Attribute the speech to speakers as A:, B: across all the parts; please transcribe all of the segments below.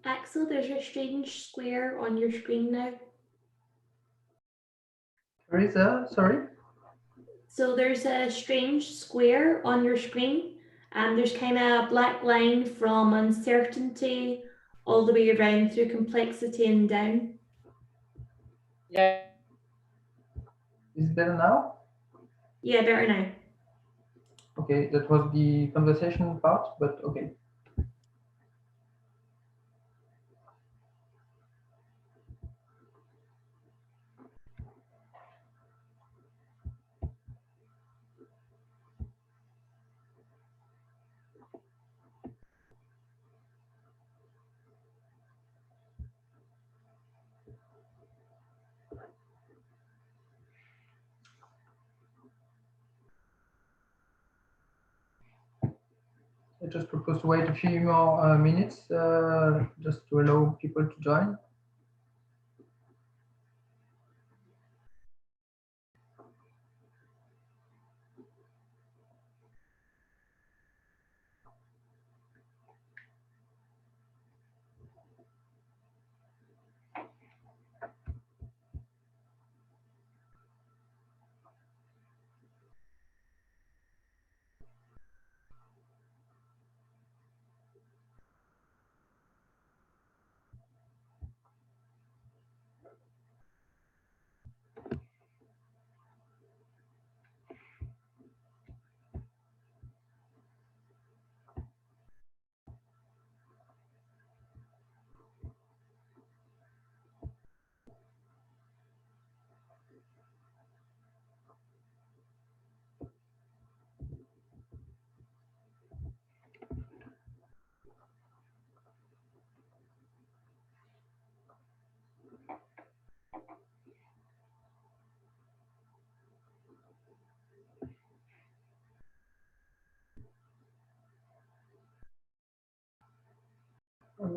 A: Axel, there's a strange square on your screen now.
B: There is a, sorry?
A: So there's a strange square on your screen, and there's kind of a black line from uncertainty all the way around through complexity and down.
C: Yeah.
B: Is it better now?
A: Yeah, better now.
B: Okay, that was the conversation part, but okay. I just propose to wait a few more minutes just to allow people to join.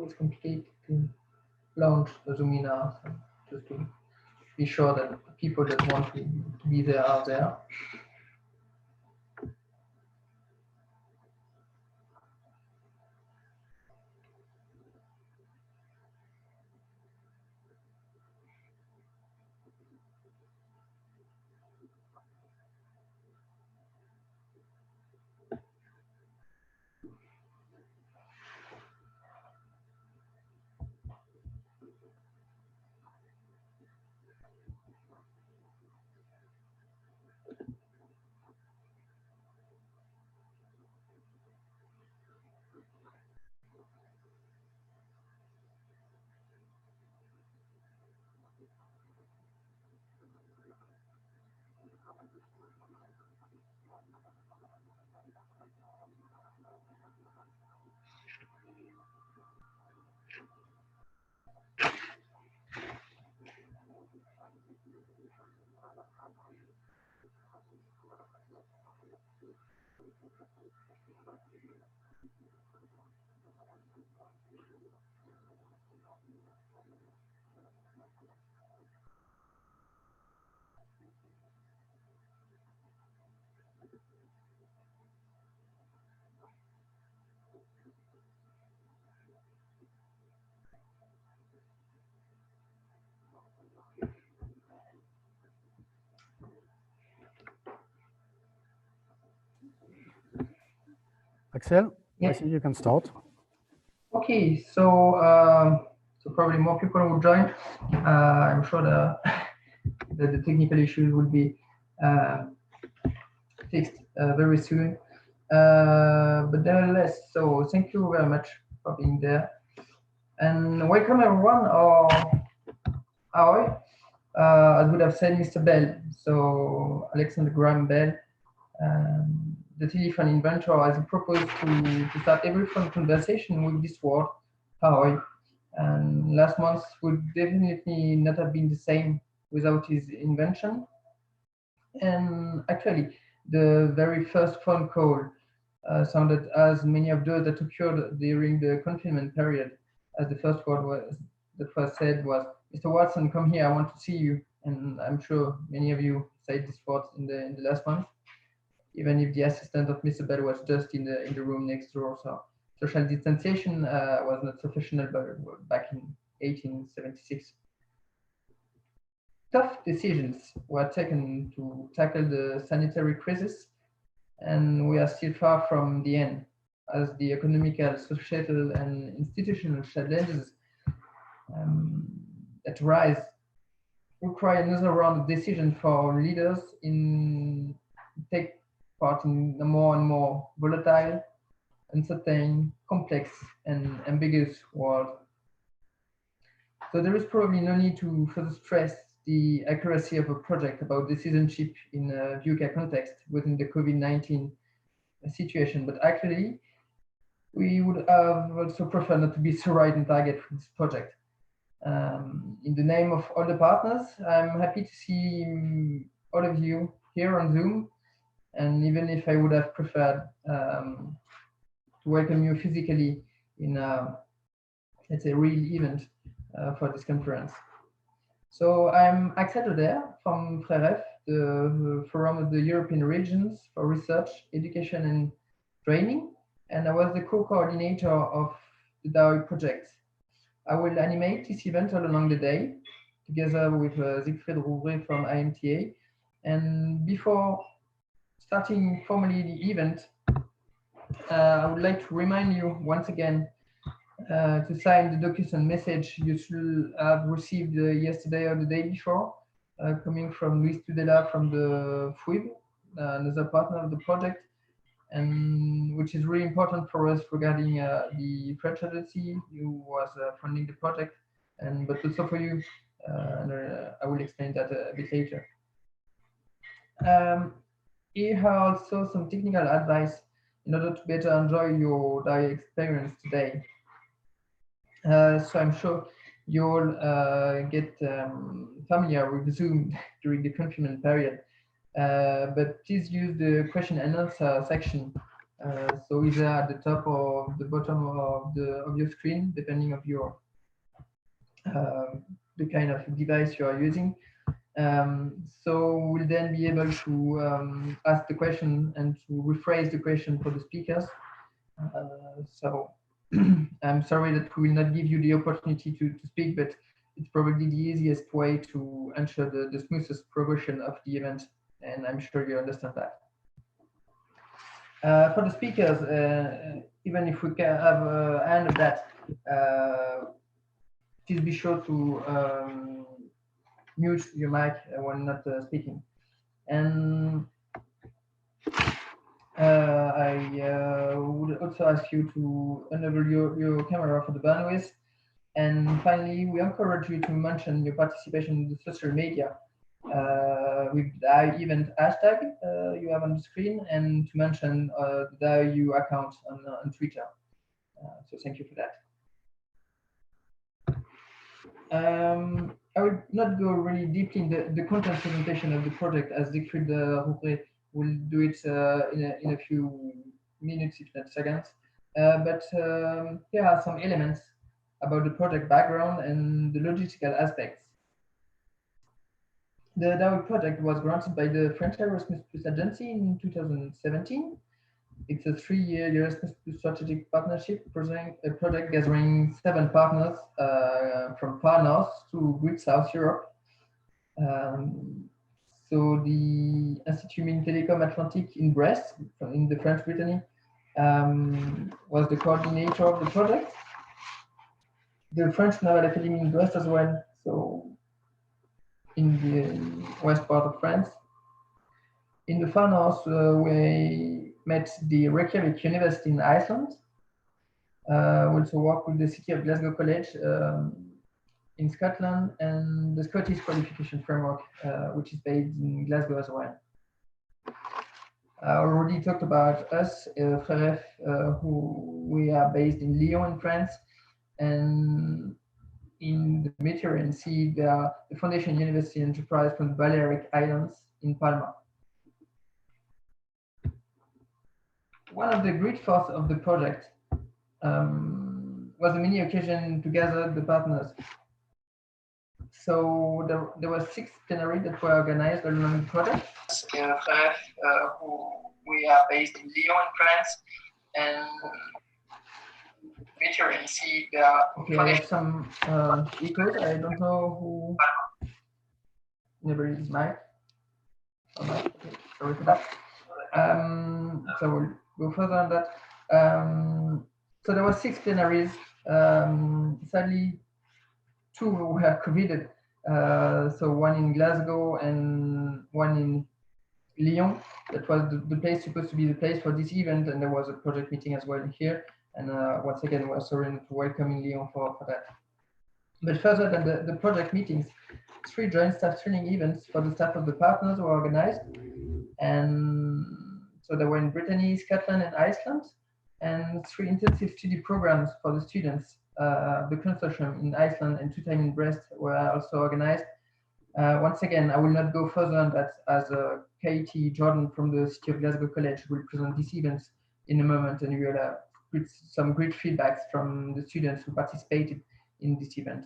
B: It's complicated to launch the Zoominar, so just to be sure that the people that want to be there are there.
D: Axel,
B: Yeah.
D: I think you can start.
B: Okay, so so probably more people will join. I'm sure that the technical issues will be fixed very soon. But nevertheless, so thank you very much for being there. And welcome everyone, or Ahoy, as would have said Mr. Bell, so Alexander Graham Bell, the telephone inventor, has proposed to start every phone conversation with this word, Ahoy. And last month would definitely not have been the same without his invention. And actually, the very first phone call sounded as many of those that occurred during the confinement period, as the first word that was said was, "Mr. Watson, come here, I want to see you." And I'm sure many of you said this word in the last month, even if the assistant of Mr. Bell was just in the room next door. So social distanciation was not sufficient back in 1876. Tough decisions were taken to tackle the sanitary crisis, and we are still far from the end, as the economical, societal, and institutional challenges that rise require another round of decision for leaders in take part in a more and more volatile, uncertain, complex, and ambiguous world. So there is probably no need to further stress the accuracy of a project about decisionship in a VUCA context within the COVID-19 situation, but actually, we would have also preferred not to be so right on target for this project. In the name of all the partners, I'm happy to see all of you here on Zoom, and even if I would have preferred to welcome you physically in a, let's say, real event for this conference. So I'm Axel Oder from FREREF, the Forum of the European Regions for Research, Education and Training, and I was the co-coordinator of the DAhoy project. I will animate this event all along the day, together with Siegfried Rouvray from IMTA. And before starting formally the event, I would like to remind you once again to sign the DocuSign message you should have received yesterday or the day before, coming from Luis Tudela from the FUIB, another partner of the project, and which is really important for us regarding the French agency who was funding the project, and but also for you, and I will explain that a bit later. Here are also some technical advice in order to better enjoy your DAhoy experience today. So I'm sure you'll get familiar with Zoom during the confinement period, but please use the question and answer section. So either at the top or the bottom of your screen, depending of your the kind of device you are using. So we'll then be able to ask the question and to rephrase the question for the speakers. So I'm sorry that we will not give you the opportunity to speak, but it's probably the easiest way to ensure the smoothest progression of the event, and I'm sure you understand that. For the speakers, even if we can have a hand of that, please be sure to mute your mic when not speaking. And I would also ask you to enable your camera for the bandwidth. And finally, we encourage you to mention your participation in the social media with the event hashtag you have on the screen, and to mention the DAhoy account on Twitter. So thank you for that. I will not go really deeply in the content presentation of the project, as Siegfried Rouvray will do it in a few minutes, if not seconds. But here are some elements about the project background and the logistical aspects. The DAhoy project was granted by the French Erasmus Plus agency in 2017. It's a 3-year Erasmus Plus strategic partnership, a project gathering 7 partners from far north to great South Europe. So the Institut Mines Télécom Atlantique in Brest, in the French Brittany, was the coordinator of the project. The French Naval Academy in Brest as well, so in the west part of France. In the far north, we met the Reykjavik University in Iceland. We also worked with the City of Glasgow College in Scotland, and the Scottish Qualification Framework, which is based in Glasgow as well. I already talked about us, FREREF, who we are based in Lyon in France, and in the Mediterranean Sea, there are the Foundation University Enterprise from the Balearic Islands in Palma. One of the great forces of the project was a mini occasion to gather the partners. So there were 6 plenaries that were organized along the project. Who we are based in Lyon in France, and meter and see the. Okay, I have some echoes. I don't know who. Never is mic. Okay, sorry for that. So we'll go further on that. So there were 6 plenaries. Sadly, 2 were COVIDed. So one in Glasgow and one in Lyon. That was the place supposed to be the place for this event, and there was a project meeting as well here. And once again, we're sorry to welcome in Lyon for that. But further than the project meetings, 3 joint staff training events for the staff of the partners were organized. And so they were in Brittany, Scotland, and Iceland, and 3 intensive study programs for the students. The consortium in Iceland and 2 times in Brest were also organized. Once again, I will not go further on that, as Katie Jordan from the City of Glasgow College will present these events in a moment, and we will have some great feedbacks from the students who participated in this event.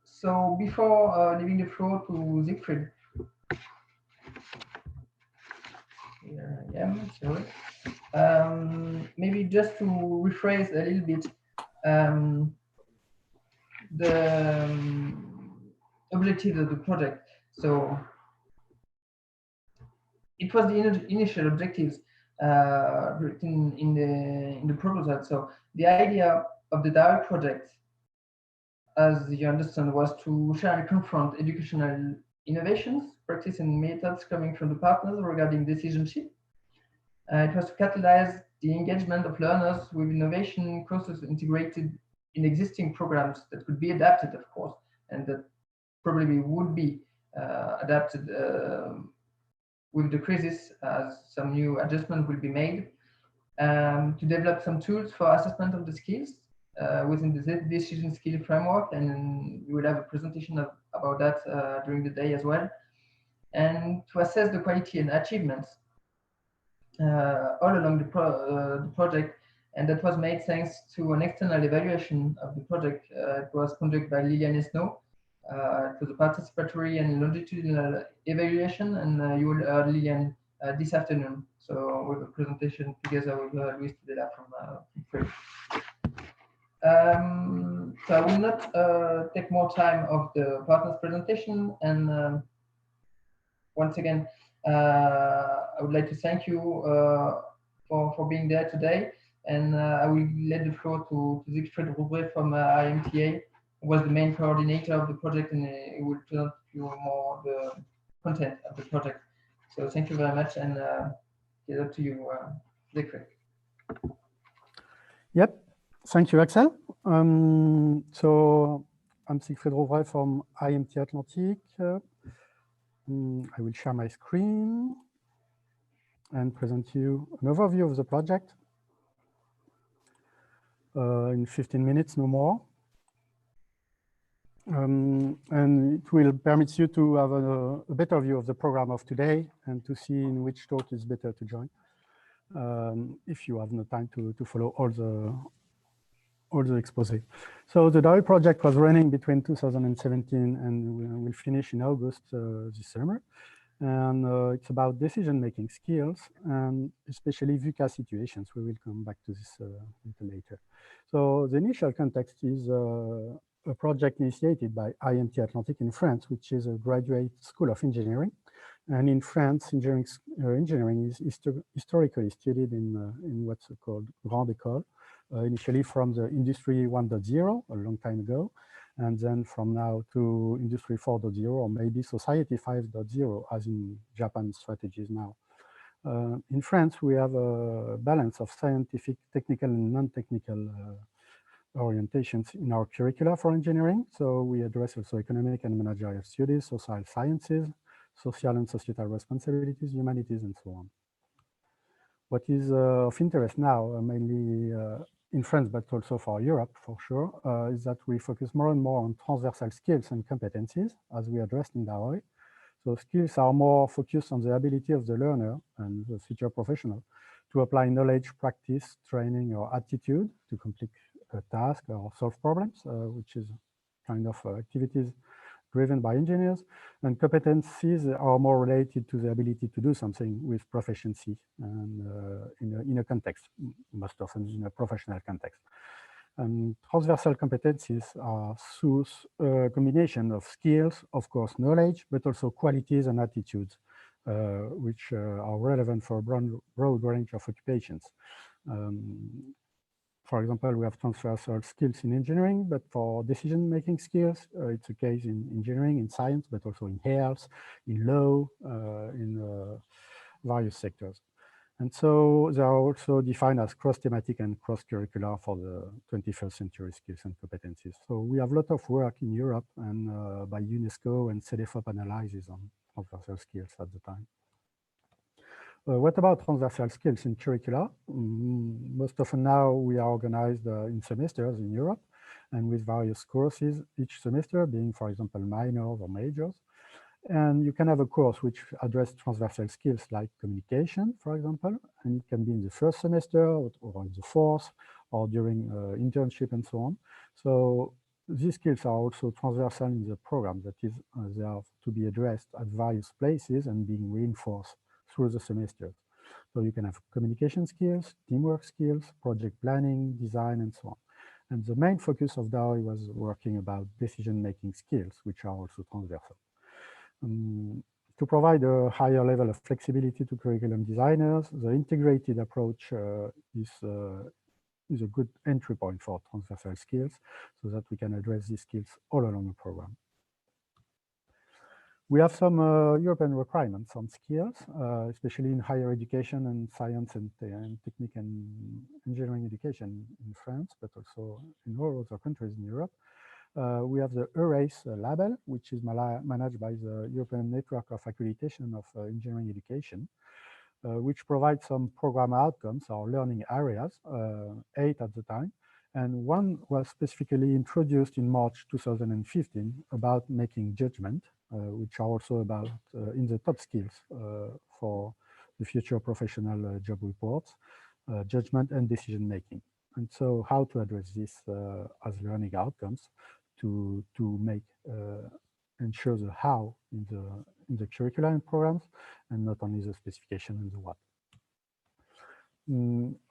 B: So before leaving the floor to Siegfried, here I am, sorry. Maybe just to rephrase a little bit the objectives of the project. So it was the initial objectives written in the proposal. So the idea of the DAhoy project, as you understand, was to share and confront educational innovations, practice and methods coming from the partners regarding decisionship. It was to catalyze the engagement of learners with innovation courses integrated in existing programs that could be adapted, of course, and that probably would be adapted with the crisis, as some new adjustment will be made, to develop some tools for assessment of the skills within the decision skill framework, and we will have a presentation about that during the day as well, and to assess the quality and achievements all along the project, and that was made thanks to an external evaluation of the project. It was conducted by Liliane Esnault. It was a participatory and longitudinal evaluation, and you will hear Liliane this afternoon. So with a presentation together with Luis Tudela from Free. So I will not take more time of the partners presentation, and once again, I would like to thank you for being there today, and I will let the floor to Siegfried Roubré from IMTA, who was the main coordinator of the project, and he will present you more the content of the project. So thank you very much, and it's up to you, Siegfried.
D: Yep, thank you, Axel. So I'm Siegfried Roubré from IMT Atlantic. I will share my screen and present you an overview of the project in 15 minutes, no more. And it will permit you to have a better view of the program of today and to see in which talk is better to join if you have no time to follow all the expose. So the DAhoy project was running between 2017 and will finish in August this summer. And it's about decision-making skills and especially VUCA situations. We will come back to this a little later. So the initial context is a project initiated by IMT Atlantic in France, which is a graduate school of engineering. And in France, engineering is historically studied in what's called Grande École, initially from the Industry 1.0 a long time ago, and then from now to Industry 4.0 or maybe Society 5.0, as in Japan strategies now. In France, we have a balance of scientific, technical, and non-technical orientations in our curricula for engineering. So we address also economic and managerial studies, social sciences, social and societal responsibilities, humanities, and so on. What is of interest now, mainly in France, but also for Europe, for sure, is that we focus more and more on transversal skills and competencies, as we addressed in DAhoy. So skills are more focused on the ability of the learner and the future professional to apply knowledge, practice, training, or attitude to complete a task or solve problems, which is kind of activities driven by engineers, and competencies are more related to the ability to do something with proficiency and in a context, most often in a professional context. And transversal competencies are through a combination of skills, of course, knowledge, but also qualities and attitudes, which are relevant for a broad range of occupations. For example, we have transversal skills in engineering, but for decision-making skills, it's a case in engineering, in science, but also in health, in law, in various sectors. And so they are also defined as cross-thematic and cross-curricular for the 21st century skills and competencies. So we have a lot of work in Europe and by UNESCO and CDFOP analyses on transversal skills at the time. What about transversal skills in curricula? Most often now we are organized in semesters in Europe and with various courses, each semester being, for example, minors or majors. And you can have a course which addresses transversal skills like communication, for example, and it can be in the first semester or in the fourth or during internship and so on. So these skills are also transversal in the program, that is, they are to be addressed at various places and being reinforced through the semester. So you can have communication skills, teamwork skills, project planning, design, and so on. And the main focus of DAhoy was working about decision-making skills, which are also transversal. To provide a higher level of flexibility to curriculum designers, the integrated approach is a good entry point for transversal skills so that we can address these skills all along the program. We have some European requirements on skills, especially in higher education and science and technique and engineering education in France, but also in all other countries in Europe. We have the eur-ace label, which is managed by the European Network of Accreditation of Engineering Education, which provides some program outcomes or learning areas, 8 at the time. And one was specifically introduced in March 2015 about making judgment, which are also about in the top skills for the future professional job reports, judgment and decision making. And so how to address this as learning outcomes to make and show the how in the curricula and programs, and not only the specification and the what.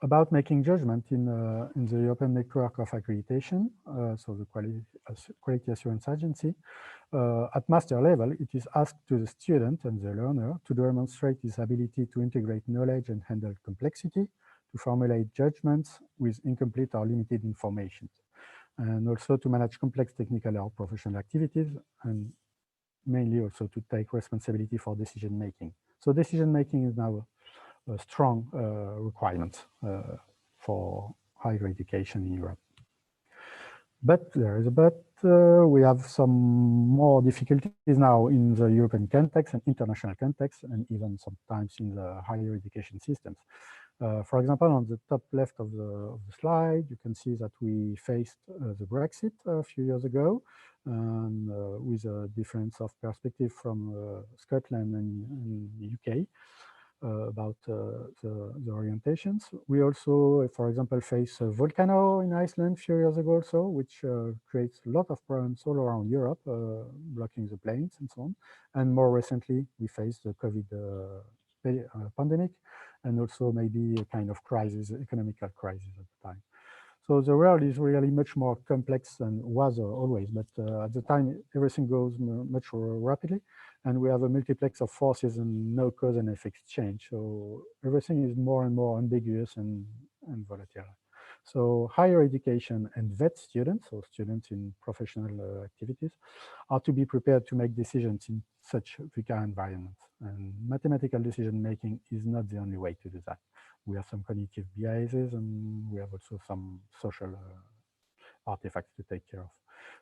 D: About making judgment in the European Network of Accreditation, so the Quality Assurance Agency, at master level, it is asked to the student and the learner to demonstrate his ability to integrate knowledge and handle complexity, to formulate judgments with incomplete or limited information, and also to manage complex technical or professional activities, and mainly also to take responsibility for decision making. So decision making is now a strong requirement for higher education in Europe. But there is a but. We have some more difficulties now in the European context and international context, and even sometimes in the higher education systems. For example, on the top left of the slide, you can see that we faced the Brexit a few years ago, and with a difference of perspective from Scotland and the UK. About the orientations. We also, for example, face a volcano in Iceland a few years ago or so, which creates a lot of problems all around Europe, blocking the planes and so on. And more recently, we faced the COVID pandemic, and also maybe a kind of crisis, economical crisis at the time. So the world is really much more complex than was always, but at the time, everything goes much more rapidly, and we have a multiplex of forces and no cause and effect change. So everything is more and more ambiguous and volatile. So higher education and VET students, or students in professional activities, are to be prepared to make decisions in such VUCA environments. And mathematical decision making is not the only way to do that. We have some cognitive biases, and we have also some social artifacts to take care of.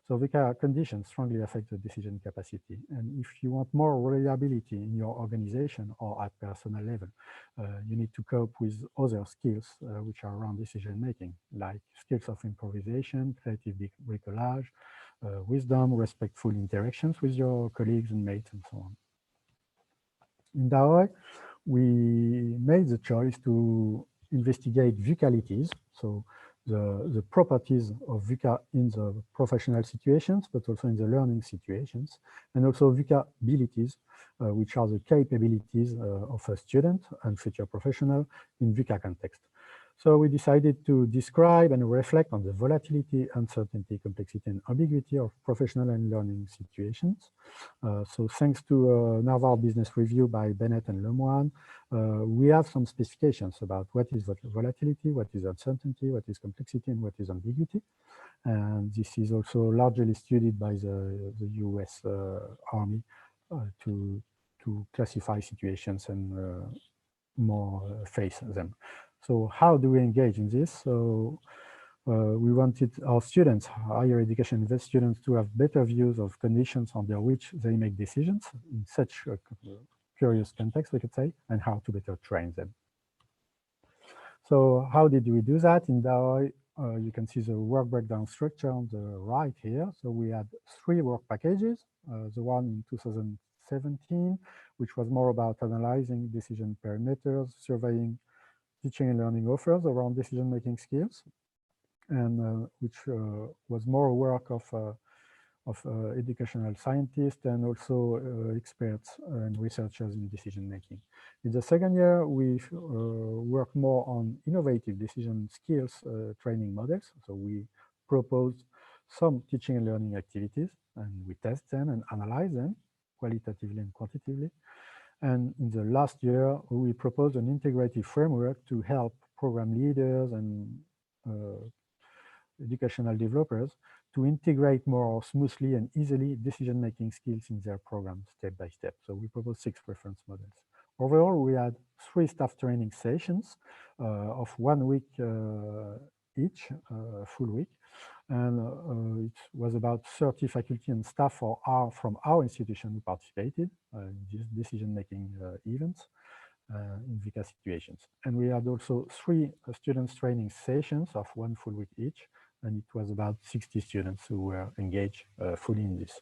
D: So VUCA conditions strongly affect the decision capacity. And if you want more reliability in your organization or at personal level, you need to cope with other skills which are around decision making, like skills of improvisation, creative bricolage, wisdom, respectful interactions with your colleagues and mates, and so on. In DAhoy, we made the choice to investigate VUCalities, so the properties of VUCA in the professional situations, but also in the learning situations, and also VUCA abilities, which are the capabilities of a student and future professional in VUCA context. So we decided to describe and reflect on the volatility, uncertainty, complexity, and ambiguity of professional and learning situations. So thanks to an Harvard Business Review by Bennett and Lemoine, we have some specifications about what is volatility, what is uncertainty, what is complexity, and what is ambiguity. And this is also largely studied by the US Army to classify situations and more face them. So how do we engage in this? So we wanted our students, higher education invest students, to have better views of conditions under which they make decisions in such a curious context, we could say, and how to better train them. So how did we do that? In DAhoy, you can see the work breakdown structure on the right here. So we had 3 work packages, the one in 2017, which was more about analyzing decision parameters, surveying teaching and learning offers around decision-making skills, and which was more work of educational scientists and also experts and researchers in decision-making. In the second year, we worked more on innovative decision skills training models. So we proposed some teaching and learning activities, and we test them and analyze them qualitatively and quantitatively. And in the last year, we proposed an integrative framework to help program leaders and educational developers to integrate more smoothly and easily decision-making skills in their programs step by step. So we proposed 6 reference models. Overall, we had 3 staff training sessions of 1 week each, full week. And it was about 30 faculty and staff from our institution who participated in these decision-making events in VUCA situations. And we had also 3 students training sessions of 1 full week each. And it was about 60 students who were engaged fully in this,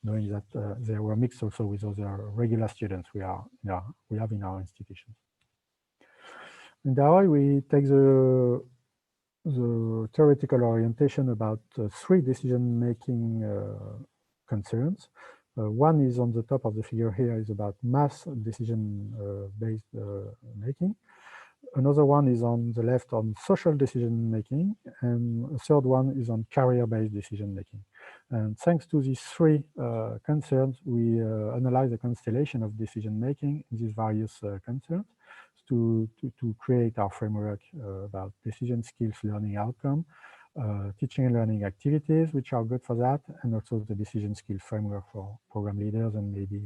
D: knowing that they were mixed also with other regular students we have in our institutions. In DAhoy, we take the theoretical orientation about 3 decision-making concerns. One is on the top of the figure here is about mass decision-based making. Another one is on the left on social decision-making, and a third one is on career-based decision-making. And thanks to these 3 concerns, we analyze a constellation of decision-making in these various concerns to create our framework about decision skills, learning outcome, teaching and learning activities, which are good for that, and also the decision skills framework for program leaders and maybe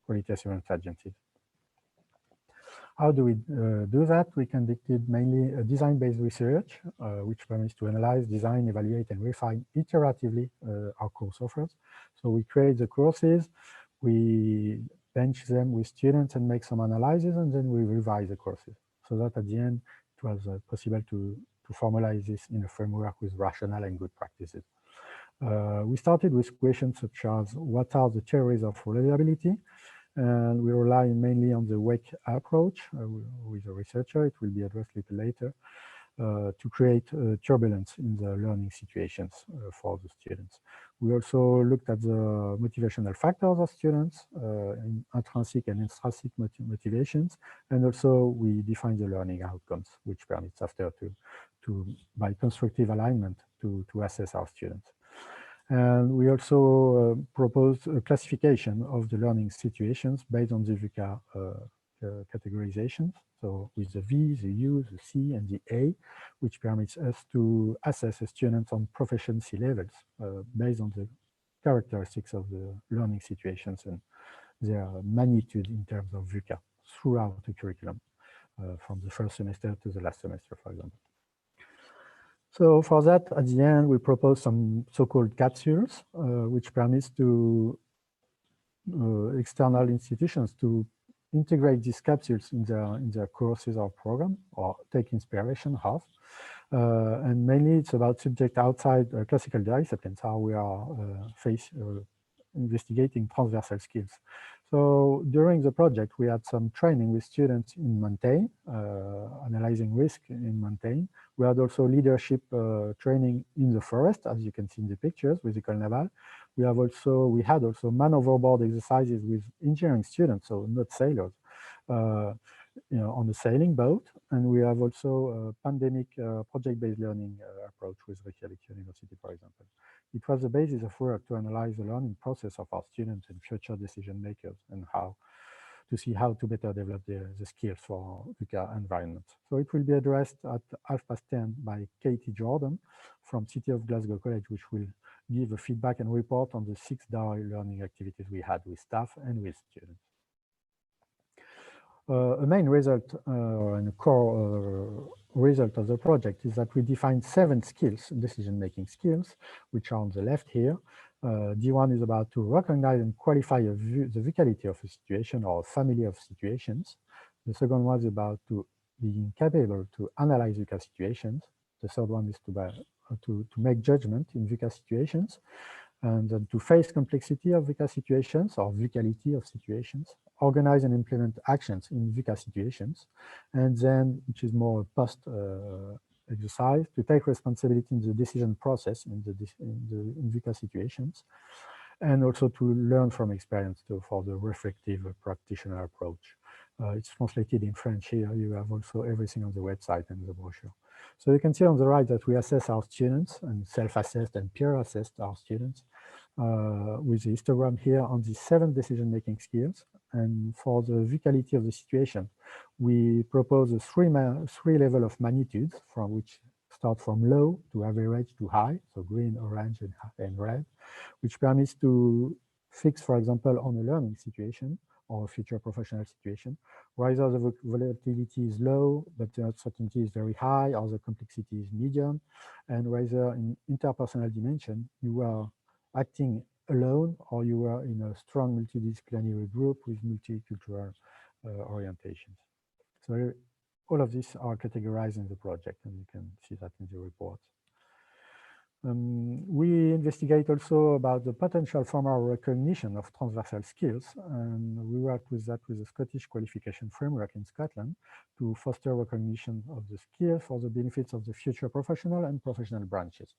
D: quality assurance agencies. How do we do that? We conducted mainly a design-based research, which permits to analyze, design, evaluate, and refine iteratively our course offers. So we create the courses, we bench them with students and make some analysis, and then we revise the courses. So that at the end, it was possible to formalize this in a framework with rational and good practices. We started with questions such as, what are the theories of reliability? And we rely mainly on the WEC approach with a researcher. It will be addressed a little later to create turbulence in the learning situations for the students. We also looked at the motivational factors of students, intrinsic and extrinsic motivations, and also we define the learning outcomes, which permits after by constructive alignment to assess our students. And we also proposed a classification of the learning situations based on the VUCA categorizations. So with the V, the U, the C, and the A, which permits us to assess a student on proficiency levels based on the characteristics of the learning situations and their magnitude in terms of VUCA throughout the curriculum, from the first semester to the last semester, for example. So for that, at the end, we propose some so-called capsules, which permits to external institutions to integrate these capsules in their courses or program, or take inspiration of. And mainly it's about subject outside classical disciplines, how we are investigating transversal skills. So during the project, we had some training with students in mountain, analyzing risk in mountain. We had also leadership training in the forest, as you can see in the pictures with École Navale. We had also man overboard exercises with engineering students, so not sailors, on a sailing boat. And we have also a pandemic project-based learning approach with Reykjavik University, for example. It was the basis of work to analyze the learning process of our students and future decision makers, and to see how to better develop the skills for VUCA environment. So it will be addressed at 10:30 by Katie Jordan from City of Glasgow College, which will give a feedback and report on the 6 DAhoy learning activities we had with staff and with students. A main result and a core result of the project is that we defined 7 skills, decision-making skills, which are on the left here. D1 is about to recognize and qualify the VUCality of a situation or a family of situations. The second one is about to being capable to analyze VUCA situations. The third one is to make judgment in VUCA situations, and then to face complexity of VUCA situations or VUCality of situations, organize and implement actions in VUCA situations, and then, which is more post exercise, to take responsibility in the decision process in VUCA situations, and also to learn from experience for the reflective practitioner approach. It's translated in French here. You have also everything on the website and the brochure. So you can see on the right that we assess our students and self-assessed and peer-assessed our students with the histogram here on the 7 decision-making skills. And for the VUCality of the situation, we propose a 3 level of magnitudes, from which start from low to average to high, so green, orange, and red, which permits to fix, for example, on a learning situation or a future professional situation, whether the volatility is low, but the uncertainty is very high, or the complexity is medium, and whether in interpersonal dimension, you are acting alone or you are in a strong multidisciplinary group with multicultural orientations. So all of these are categorized in the project, and you can see that in the report. We investigate also about the potential formal recognition of transversal skills, and we work with that with the Scottish qualification framework in Scotland to foster recognition of the skills for the benefits of the future professional and professional branches.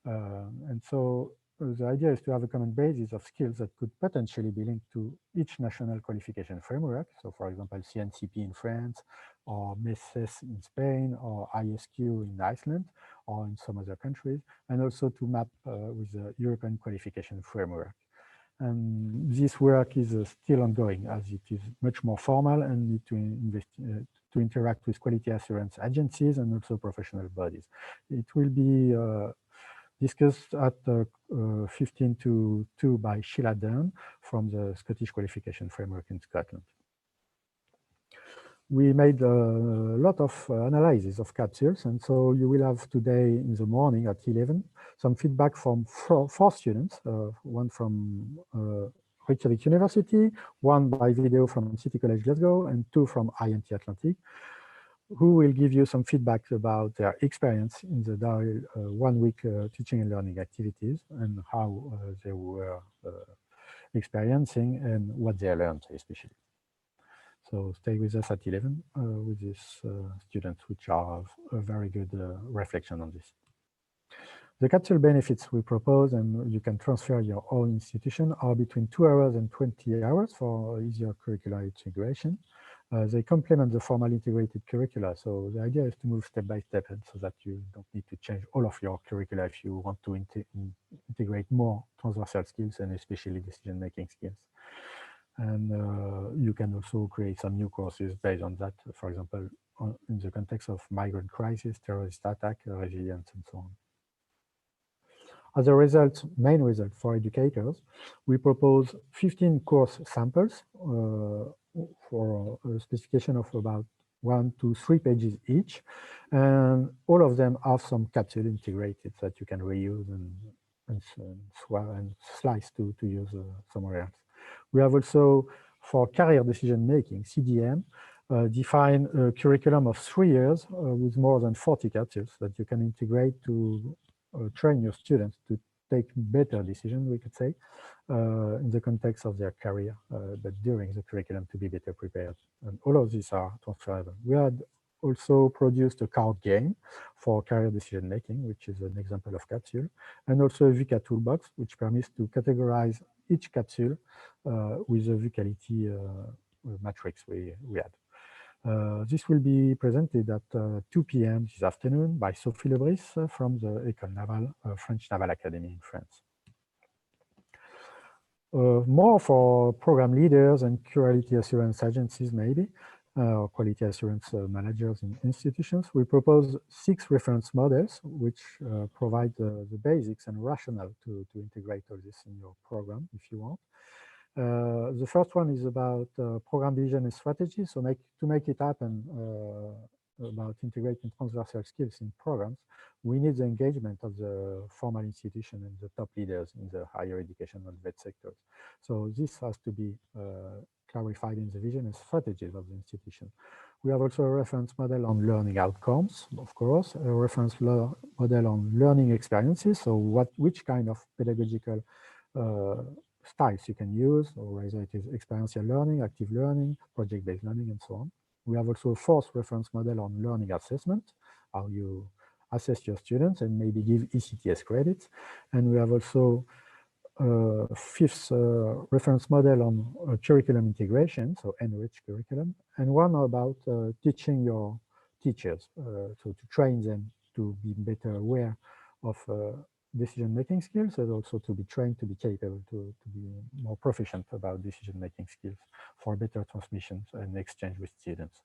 D: And so the idea is to have a common basis of skills that could potentially be linked to each national qualification framework. So for example, CNCP in France, or MESES in Spain, or ISQ in Iceland, or in some other countries, and also to map with the European qualification framework. And this work is still ongoing, as it is much more formal and need to interact with quality assurance agencies and also professional bodies. It will be discussed at 15 to 2 by Sheila Dunn from the Scottish Qualification Framework in Scotland. We made a lot of analysis of capsules, and so you will have today in the morning at 11 some feedback from 4 students, one from Reykjavik University, one by video from City College Glasgow, and 2 from INT Atlantic, who will give you some feedback about their experience in the DAhoy 1-week teaching and learning activities and how they were experiencing and what they learned especially. So stay with us at 11 with these students, which are a very good reflection on this. The capsule benefits we propose, and you can transfer your own institution, are between 2 hours and 20 hours for easier curricular integration. They complement the formal integrated curricula. So the idea is to move step by step, and so that you don't need to change all of your curricula if you want to integrate more transversal skills and especially decision-making skills. And you can also create some new courses based on that, for example, in the context of migrant crisis, terrorist attack, resilience, and so on. As a result, main result for educators, we propose 15 course samples for a specification of about 1 to 3 pages each, and all of them have some capsule integrated that you can reuse and slice to use somewhere else. We have also, for career decision making, CDM, defined a curriculum of 3 years with more than 40 capsules that you can integrate to train your students to take better decisions, we could say, in the context of their career, but during the curriculum to be better prepared. And all of these are transferable. We had also produced a card game for career decision making, which is an example of capsule, and also a VUCA toolbox, which permits to categorize each capsule with a Vocality matrix we had. This will be presented at 2 p.m. this afternoon by Sophie Lebris from the École Navale, French Naval Academy in France. More for program leaders and quality assurance agencies, maybe, or quality assurance managers in institutions. We propose 6 reference models, which provide the basics and rationale to integrate all this in your program, if you want. The first one is about program vision and strategy. So to make it happen about integrating transversal skills in programs, we need the engagement of the formal institution and the top leaders in the higher education and vet sectors. So this has to be clarified in the vision and strategies of the institution. We have also a reference model on learning outcomes, of course, a reference model on learning experiences. So which kind of pedagogical styles you can use, or whether it is experiential learning, active learning, project-based learning, and so on. We have also a fourth reference model on learning assessment, how you assess your students and maybe give ECTS credits. And we have also a fifth reference model on curriculum integration, so enriched curriculum, and one about teaching your teachers, so to train them to be better aware of decision-making skills, and also to be trained to be capable to be more proficient about decision-making skills for better transmissions and exchange with students.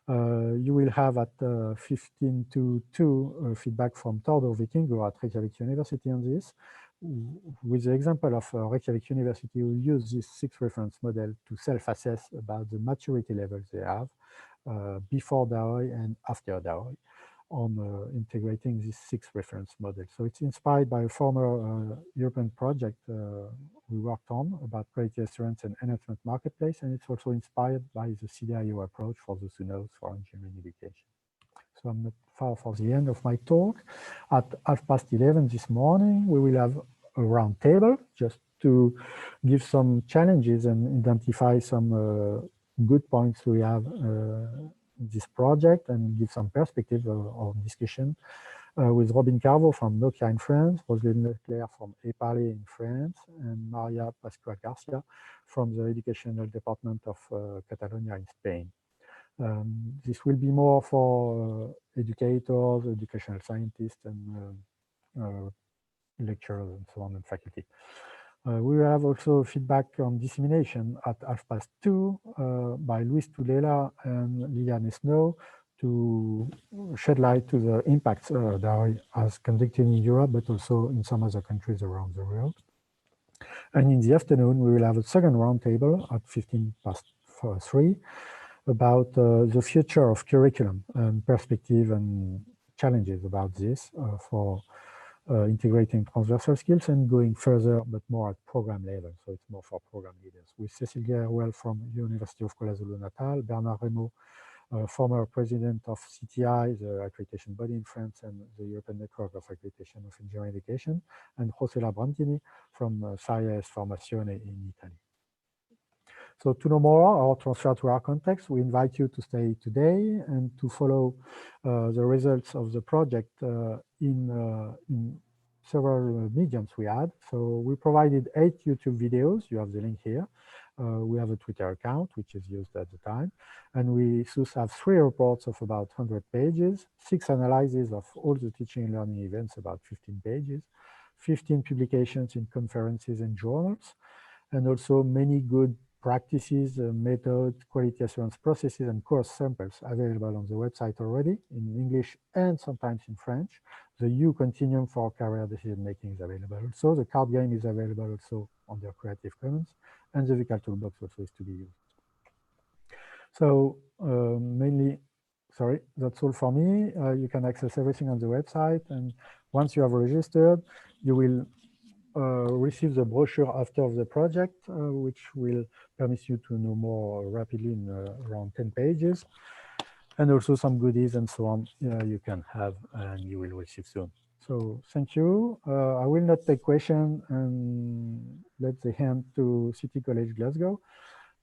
D: You will have at 15 to 2 feedback from Tordor Vikingo at Reykjavik University on this. With the example of Reykjavik University, we use this 6 reference model to self-assess about the maturity levels they have before DAhoy and after DAhoy on integrating these 6 reference models. So it's inspired by a former European project we worked on about quality assurance and enhancement marketplace, and it's also inspired by the CDIO approach for the SUNOs for engineering education. So I'm not far from the end of my talk. At 11:30 this morning, we will have a round table just to give some challenges and identify some good points we have this project and give some perspective of discussion with Robin Carvo from Nokia in France, Roselyne Leclerc from EPALE in France, and Maria Pascual Garcia from the Educational Department of Catalonia in Spain. This will be more for educators, educational scientists, and lecturers and so on, and faculty. We will have also feedback on dissemination at 2:30 by Luis Tudela and Liliane Snow to shed light to the impacts DAhoy has conducted in Europe, but also in some other countries around the world. And in the afternoon, we will have a second roundtable at 3:15 about the future of curriculum and perspective and challenges about this for integrating transversal skills and going further, but more at program level. So it's more for program leaders. With Cécile Guerrero from University of KwaZulu-Natal, Bernard Remo, former president of CTI, the accreditation body in France, and the European Network of Accreditation of Engineering Education, and José Labrantini from SAIES Formazione in Italy. So to know more or transfer to our context, we invite you to stay today and to follow the results of the project in several mediums we had. So we provided 8 YouTube videos. You have the link here. We have a Twitter account, which is used at the time. And we thus have 3 reports of about 100 pages, 6 analyses of all the teaching and learning events, about 15 pages, 15 publications in conferences and journals, and also many good practices, methods, quality assurance processes, and course samples available on the website already in English and sometimes in French. The U Continuum for career decision making is available also. The card game is available also on their Creative Commons, and the VUCA toolbox also is to be used. So mainly, sorry, that's all for me. You can access everything on the website, and once you have registered, you will receive the brochure after the project, which will permit you to know more rapidly in around 10 pages, and also some goodies and so on you can have and you will receive soon. So thank you. I will not take question and let the hand to City College Glasgow.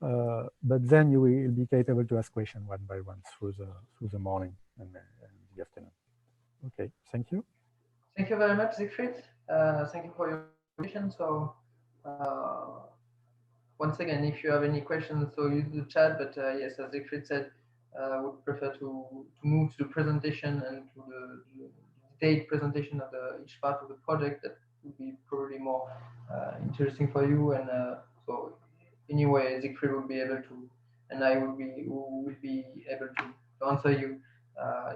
D: But then you will be capable to ask questions one by one through the morning and the afternoon. Okay, thank you.
B: Thank you very much, Siegfried. Thank you for your question. So once again, if you have any questions, so use the chat. But yes, as Siegfried said, I would prefer to move to the presentation and to the detailed presentation of each part of the project. That would be probably more interesting for you. And so anyway, Siegfried would be able to, and I would be able to answer you,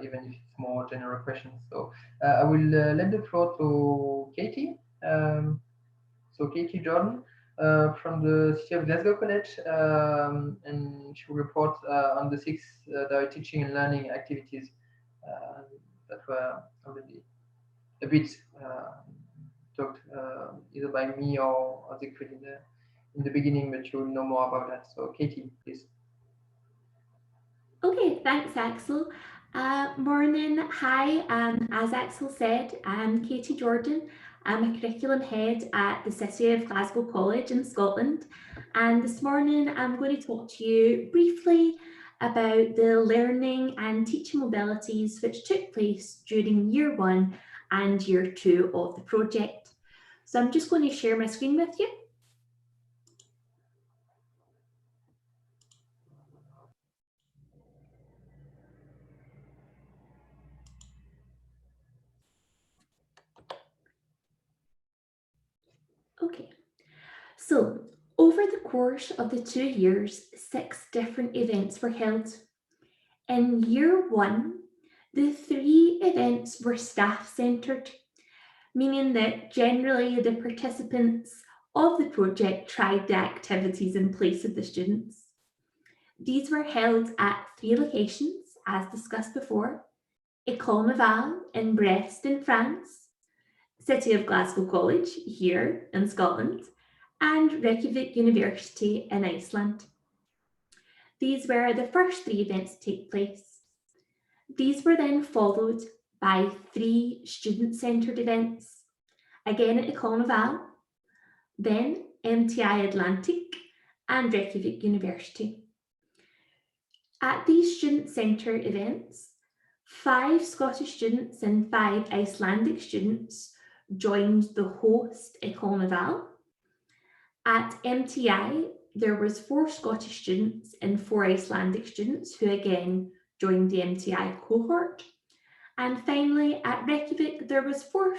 B: even if it's more general questions. So I will let the floor to Katie. So Katie Jordan from the City of Glasgow College, and she will report on the 6 direct teaching and learning activities that were already a bit talked either by me or Siegfried in the beginning, but you will know more about that. So Katie, please.
A: Okay, thanks, Axel. Morning, hi. As Axel said, I'm Katie Jordan. I'm a curriculum head at the City of Glasgow College in Scotland. And this morning, I'm going to talk to you briefly about the learning and teaching mobilities which took place during year 1 and year 2 of the project. So I'm just going to share my screen with you. Okay, so over the course of the 2 years, 6 different events were held. In year 1, the 3 events were staff-centred, meaning that generally the participants of the project tried the activities in place of the students. These were held at 3 locations, as discussed before: École Navale in Brest in France, City of Glasgow College here in Scotland, and Reykjavik University in Iceland. These were the first 3 events to take place. These were then followed by 3 student-centred events, again at École Navale, then MTI Atlantic and Reykjavik University. At these student-centred events, 5 Scottish students and 5 Icelandic students joined the host École Navale. At MTI, there was 4 Scottish students and 4 Icelandic students who again joined the MTI cohort. And finally, at Reykjavik, there was 4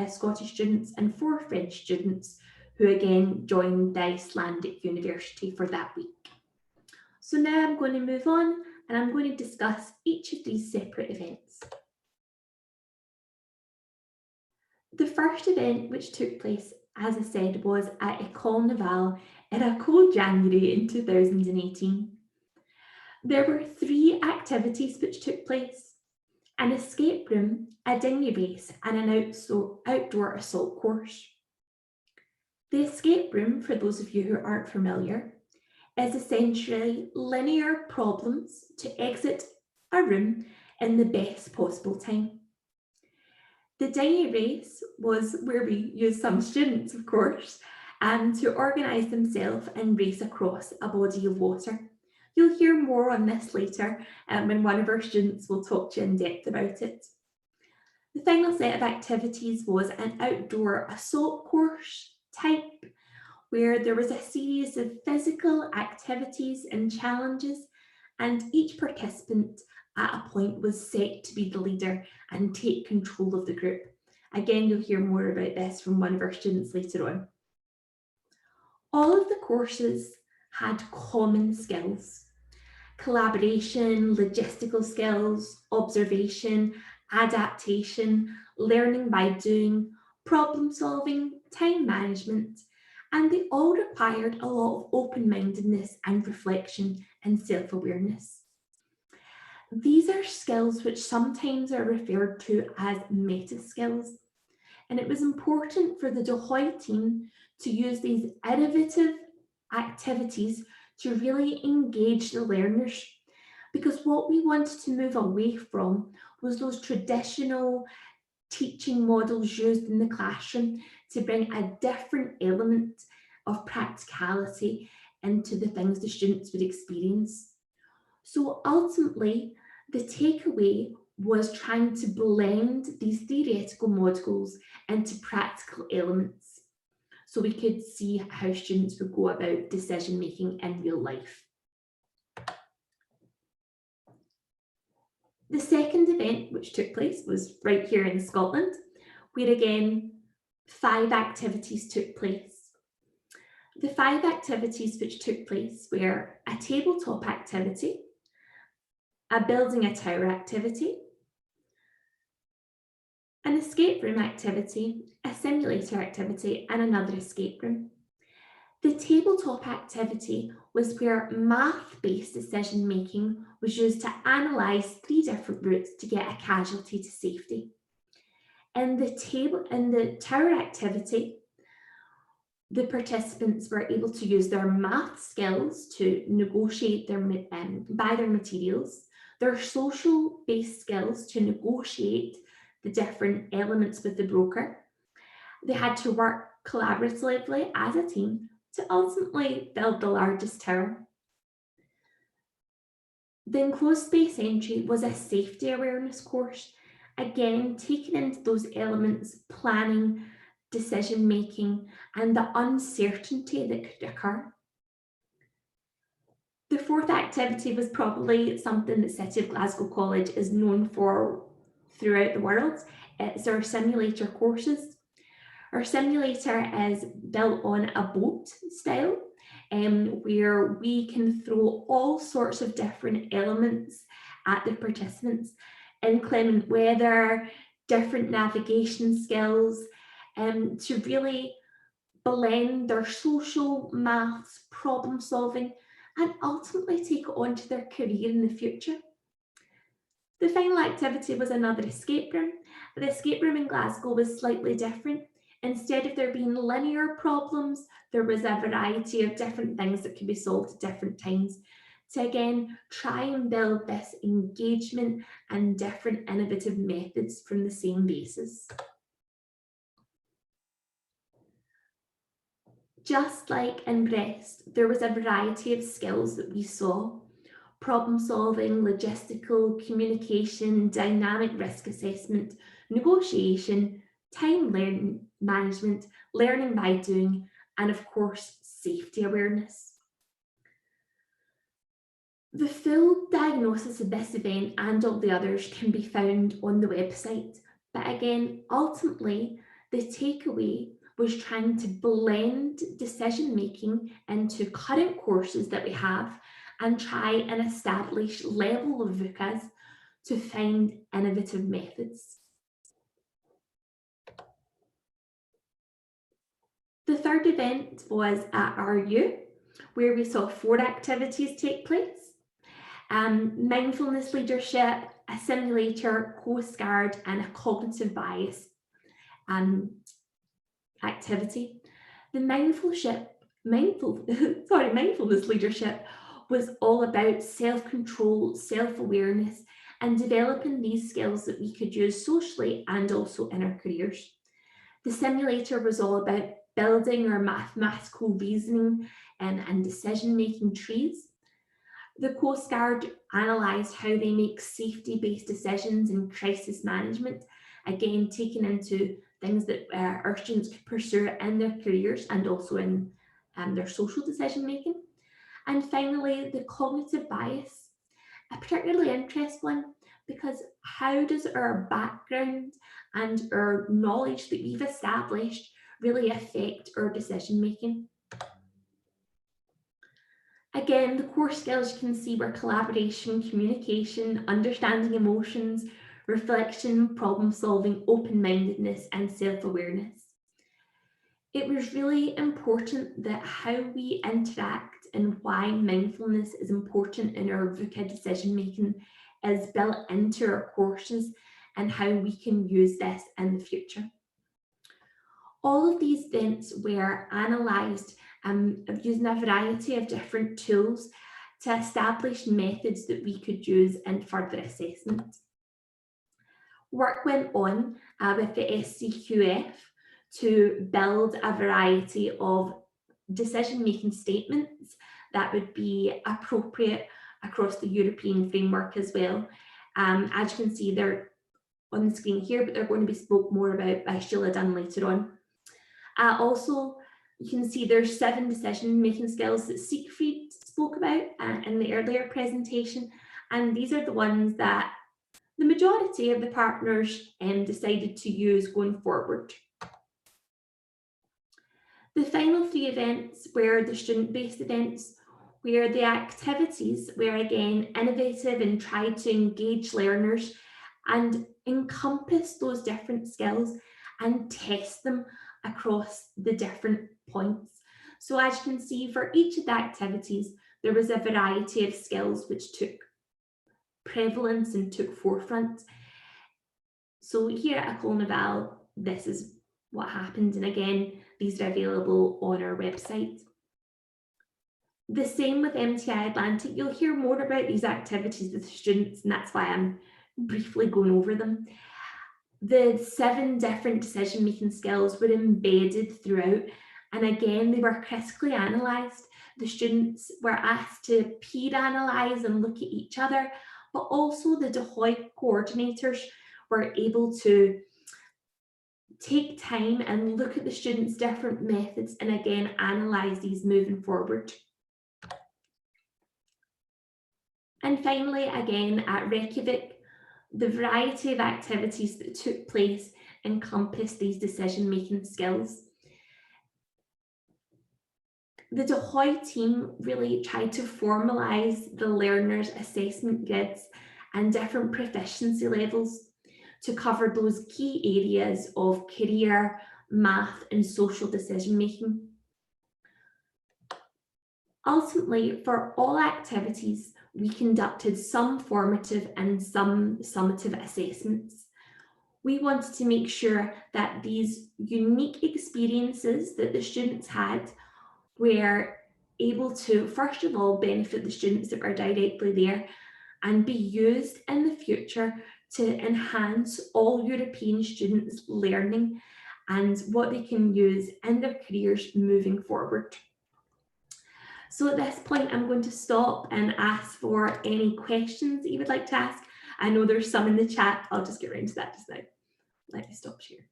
A: Scottish students and 4 French students who again joined the Icelandic University for that week. So now I'm going to move on and I'm going to discuss each of these separate events. The first event which took place, as I said, was at École Navale in a cold January in 2018. There were 3 activities which took place: an escape room, a dinghy race, and an outdoor assault course. The escape room, for those of you who aren't familiar, is essentially linear problems to exit a room in the best possible time. The dinghy race was where we used some students, of course, to organise themselves and race across a body of water. You'll hear more on this later when one of our students will talk to you in depth about it. The final set of activities was an outdoor assault course type, where there was a series of physical activities and challenges, and each participant at a point was set to be the leader and take control of the group. Again, you'll hear more about this from one of our students later on. All of the courses had common skills: collaboration, logistical skills, observation, adaptation, learning by doing, problem solving, time management, and they all required a lot of open-mindedness and reflection and self-awareness. These are skills which sometimes are referred to as meta skills, and it was important for the DAhoy team to use these innovative activities to really engage the learners, because what we wanted to move away from was those traditional teaching models used in the classroom to bring a different element of practicality into the things the students would experience. So ultimately, the takeaway was trying to blend these theoretical modules into practical elements so we could see how students would go about decision making in real life. The second event which took place was right here in Scotland, where again 5 activities took place. The 5 activities which took place were a tabletop activity, a building a tower activity, an escape room activity, a simulator activity, and another escape room. The tabletop activity was where math-based decision making was used to analyse 3 different routes to get a casualty to safety. In the tower activity, the participants were able to use their math skills to negotiate buy their materials, their social-based skills to negotiate the different elements with the broker. They had to work collaboratively as a team to ultimately build the largest tower. The enclosed space entry was a safety awareness course, again taking into those elements, planning, decision making, and the uncertainty that could occur. The 4th activity was probably something that City of Glasgow College is known for throughout the world. It's our simulator courses. Our simulator is built on a boat style, where we can throw all sorts of different elements at the participants, inclement weather, different navigation skills, to really blend their social, maths, problem solving, and ultimately take it on to their career in the future. The final activity was another escape room. The escape room in Glasgow was slightly different. Instead of there being linear problems, there was a variety of different things that could be solved at different times to again try and build this engagement and different innovative methods from the same basis. Just like in Brest, there was a variety of skills that we saw: problem solving, logistical, communication, dynamic risk assessment, negotiation, time management, learning by doing, and of course, safety awareness. The full diagnosis of this event and all the others can be found on the website. But again, ultimately, the takeaway was trying to blend decision making into current courses that we have and try and establish level of VUCAs to find innovative methods. The 3rd event was at RU, where we saw 4 activities take place: mindfulness leadership, a simulator, Coast Guard, and a cognitive bias activity. The mindfulness leadership was all about self-control, self-awareness, and developing these skills that we could use socially and also in our careers. The simulator was all about building our mathematical reasoning and decision-making trees. The Coast Guard analysed how they make safety-based decisions in crisis management, again taking into things that our students could pursue in their careers and also in their social decision-making. And finally, the cognitive bias, a particularly interesting one, because how does our background and our knowledge that we've established really affect our decision making? Again, the core skills you can see were collaboration, communication, understanding emotions, reflection, problem solving, open-mindedness, and self-awareness. It was really important that how we interact and why mindfulness is important in our VUCA decision making is built into our courses and how we can use this in the future. All of these events were analysed using a variety of different tools to establish methods that we could use in further assessment. work went on with the SCQF to build a variety of decision-making statements that would be appropriate across the European framework as well. As you can see, they're on the screen here, but they're going to be spoke more about by Sheila Dunn later on. Also, you can see there's 7 decision-making skills that Siegfried spoke about in the earlier presentation, and these are the ones that the majority of the partners decided to use going forward. The final 3 events were the student-based events, where the activities were again innovative and tried to engage learners and encompass those different skills and test them across the different points. So as you can see, for each of the activities, there was a variety of skills which took prevalence and took forefront. So here at École Naval, this is what happened. And again, these are available on our website. The same with MTI Atlantic. You'll hear more about these activities with the students, and that's why I'm briefly going over them. The 7 different decision-making skills were embedded throughout, and again, they were critically analysed. The students were asked to peer analyse and look at each other, but also the DAhoy coordinators were able to take time and look at the students' different methods and again, analyse these moving forward. And finally, again, at Reykjavik, the variety of activities that took place encompassed these decision-making skills. The DAhoy team really tried to formalise the learners' assessment grids and different proficiency levels to cover those key areas of career, math, and social decision-making. Ultimately, for all activities, we conducted some formative and some summative assessments. We wanted to make sure that these unique experiences that the students had were able to, first of all, benefit the students that were directly there and be used in the future to enhance all European students' learning and what they can use in their careers moving forward. So at this point, I'm going to stop and ask for any questions that you would like to ask. I know there's some in the chat. I'll just get around to that just now. Let me stop here.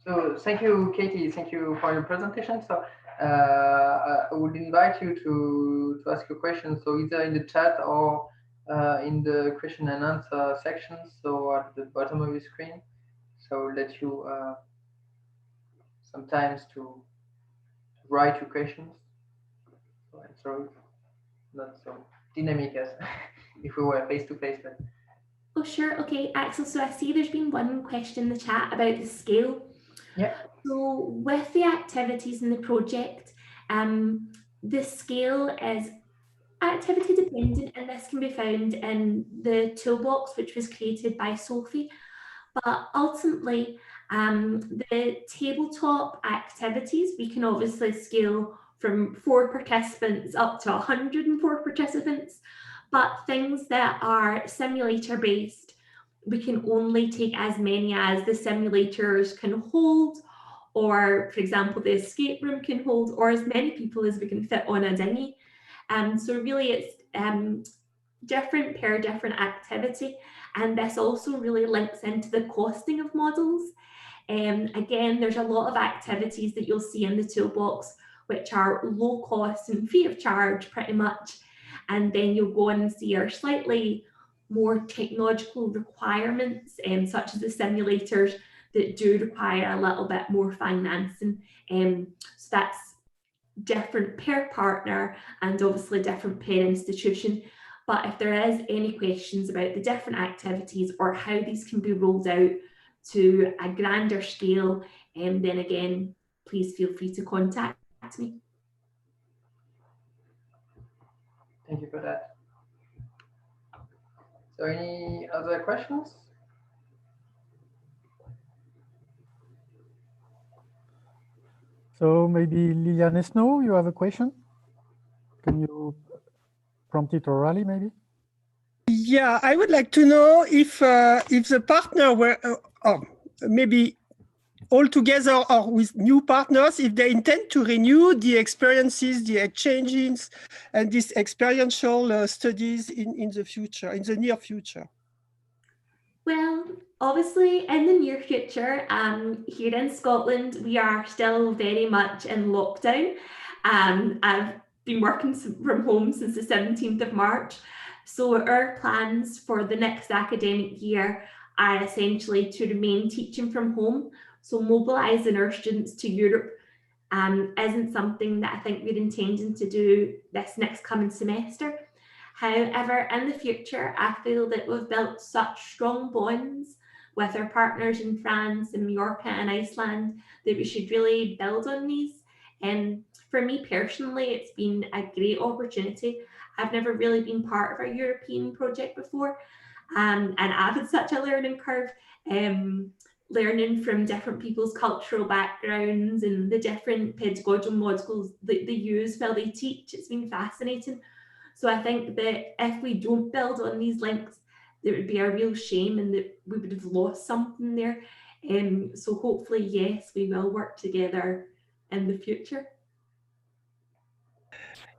B: So thank you, Katie. Thank you for your presentation. So I would invite you to ask your questions. So either in the chat or in the question and answer section. So at the bottom of your screen. So let you sometimes to write your questions. So I'm sorry, not so dynamic as if we were face to face, but.
A: Oh, sure. Okay, Axel. So I see there's been one question in the chat about the scale.
B: Yeah.
A: So with the activities in the project, the scale is activity dependent, and this can be found in the toolbox, which was created by Sophie. But ultimately, the tabletop activities, we can obviously scale from 4 participants up to 104 participants. But things that are simulator based, we can only take as many as the simulators can hold, or for example, the escape room can hold, or as many people as we can fit on a dinghy. So really it's different per different activity. And this also really links into the costing of models. Again, there's a lot of activities that you'll see in the toolbox, which are low cost and free of charge pretty much. And then you'll go on and see our slightly more technological requirements, such as the simulators that do require a little bit more financing. So that's different per partner and obviously different per institution. But if there is any questions about the different activities or how these can be rolled out to a grander scale, then again, please feel free to contact me.
B: Thank you for that. So any other questions?
D: So maybe Liliane Snow, you have a question? Can you prompt it orally maybe?
E: Yeah, I would like to know if the partner were, or maybe all together or with new partners, if they intend to renew the experiences, the exchanges, and these experiential studies in the future, in the near future.
A: Well, obviously in the near future, here in Scotland, we are still very much in lockdown. I've been working from home since the 17th of March. So our plans for the next academic year are essentially to remain teaching from home. So mobilising our students to Europe isn't something that I think we're intending to do this next coming semester. However, in the future, I feel that we've built such strong bonds with our partners in France and Mallorca and Iceland that we should really build on these. And for me personally, it's been a great opportunity. I've never really been part of a European project before, and I've had such a learning curve, learning from different people's cultural backgrounds and the different pedagogical modules that they use while they teach. It's been fascinating. So I think that if we don't build on these links, there would be a real shame and that we would have lost something there. So hopefully, yes, we will work together in the future.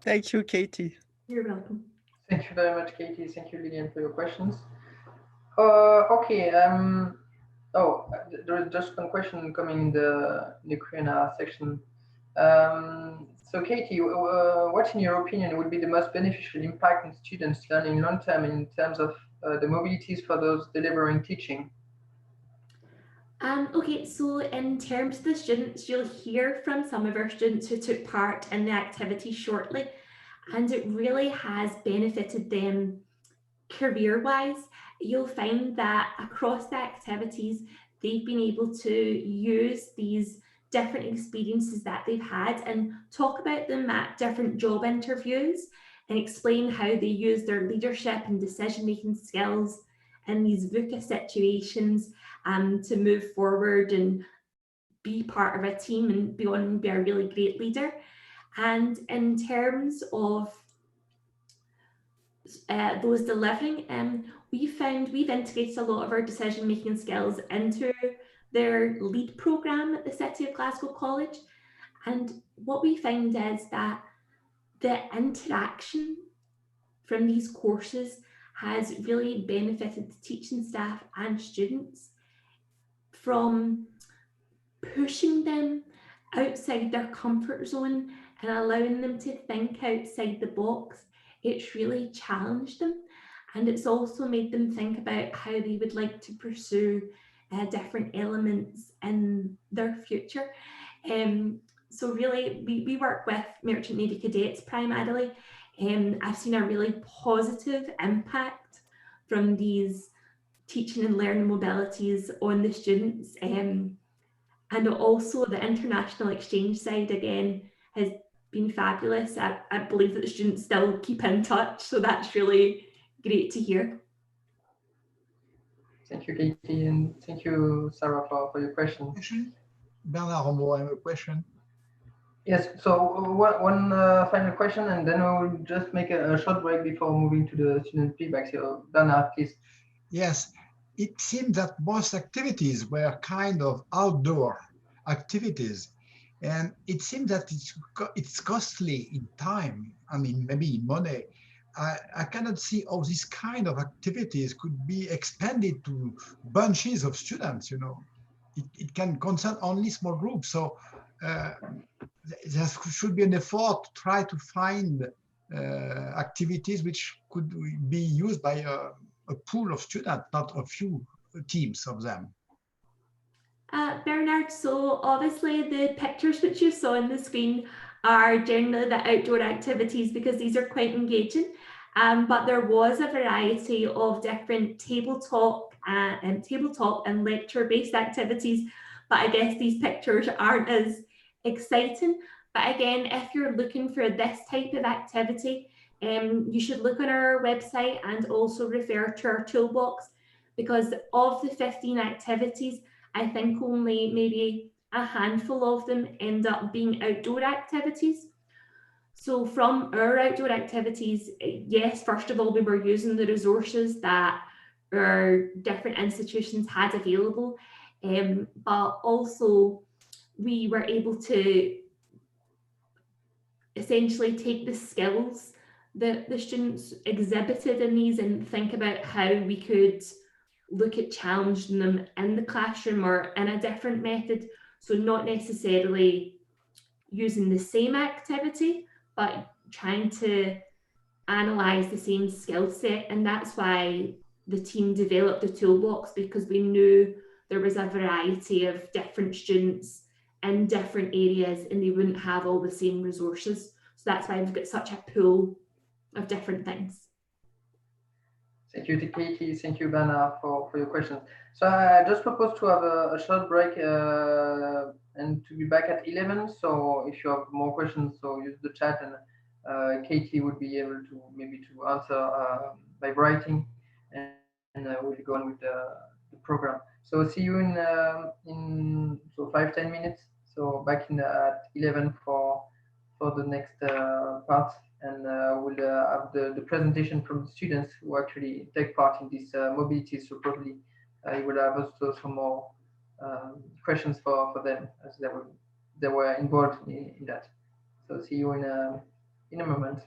E: Thank you, Katie.
A: You're welcome.
B: Thank you very much, Katie. Thank you, Lillian, for your questions. Okay. There is just one question coming in the Q&A section. So, Katie, what, in your opinion, would be the most beneficial impact on students learning long-term in terms of the mobilities for those delivering teaching?
A: Okay, so in terms of the students, you'll hear from some of our students who took part in the activity shortly, and it really has benefited them career-wise. You'll find that across the activities, they've been able to use these different experiences that they've had and talk about them at different job interviews and explain how they use their leadership and decision-making skills in these VUCA situations to move forward and be part of a team and be a really great leader. And in terms of those delivering, we've integrated a lot of our decision-making skills into their lead programme at the City of Glasgow College. And what we find is that the interaction from these courses has really benefited the teaching staff and students, from pushing them outside their comfort zone and allowing them to think outside the box. It's really challenged them, and it's also made them think about how they would like to pursue different elements in their future. So really, we work with Merchant Navy cadets primarily. I've seen a really positive impact from these teaching and learning mobilities on the students. And also the international exchange side, again, has been fabulous. I believe that the students still keep in touch, so that's really great to hear.
B: Thank you, Katie, and thank you, Sarah, for your question.
F: Bernard Rombo, I have a question.
B: Yes, so one final question, and then we'll just make a short break before moving to the student feedback. So, Bernard, please.
F: Yes, it seemed that most activities were kind of outdoor activities, and it seems that it's costly in time. I mean, maybe in money. I cannot see how this kind of activities could be expanded to bunches of students. You know, it can concern only small groups. So there should be an effort to try to find activities which could be used by a pool of students, not a few teams of them.
A: Bernard, so obviously the pictures which you saw on the screen are generally the outdoor activities because these are quite engaging, but there was a variety of different tabletop and lecture-based activities, but I guess these pictures aren't as exciting. But again, if you're looking for this type of activity, you should look on our website and also refer to our toolbox, because of the 15 activities, I think only maybe a handful of them end up being outdoor activities. So from our outdoor activities, yes, first of all, we were using the resources that our different institutions had available, but also we were able to essentially take the skills that the students exhibited in these and think about how we could look at challenging them in the classroom or in a different method. So not necessarily using the same activity, but trying to analyse the same skill set. And that's why the team developed the toolbox, because we knew there was a variety of different students in different areas and they wouldn't have all the same resources. So that's why we've got such a pool of different things.
B: Thank you, Katie. Thank you, Bernard, for your questions. So I just propose to have a short break and to be back at 11. So if you have more questions, so use the chat, and Katie would be able to maybe to answer by writing, and we'll go on with the program. So see you in so 5-10 minutes. So back in at 11 for the next part, and we'll have the presentation from the students who actually take part in this mobility. So probably you will have also some more questions for them, as they were involved in that. So see you in a moment.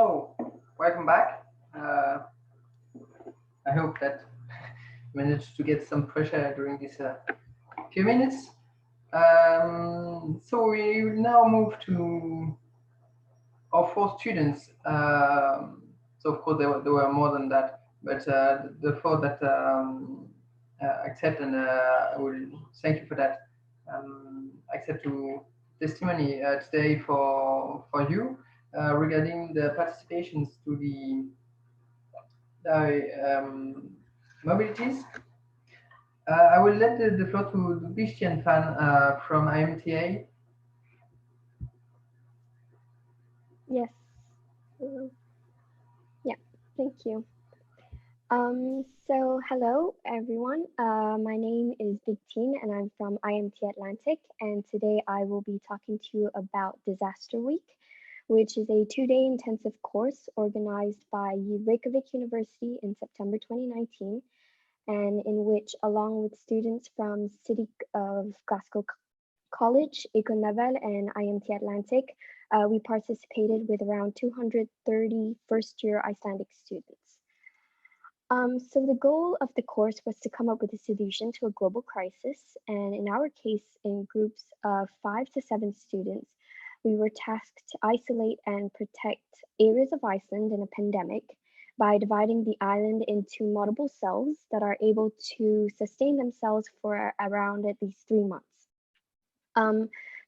B: So, welcome back. I hope that managed to get some pressure during these few minutes. So we will now move to our 4 students. So of course there were more than that, but the 4 that accept, and I will thank you for that. Accept to testimony today for you regarding the participations to the mobilities. I will let the floor to Christian Fan from IMTA.
G: Yes. Yeah, thank you. So hello everyone. My name is Victine and I'm from IMT Atlantic, and today I will be talking to you about Disaster Week, which is a 2-day intensive course organized by Reykjavik University in September 2019, and in which, along with students from City of Glasgow College, Econavel, and IMT Atlantic, we participated with around 230 first-year Icelandic students. So the goal of the course was to come up with a solution to a global crisis, and in our case, in groups of 5 to 7 students, we were tasked to isolate and protect areas of Iceland in a pandemic by dividing the island into multiple cells that are able to sustain themselves for around at least 3 months.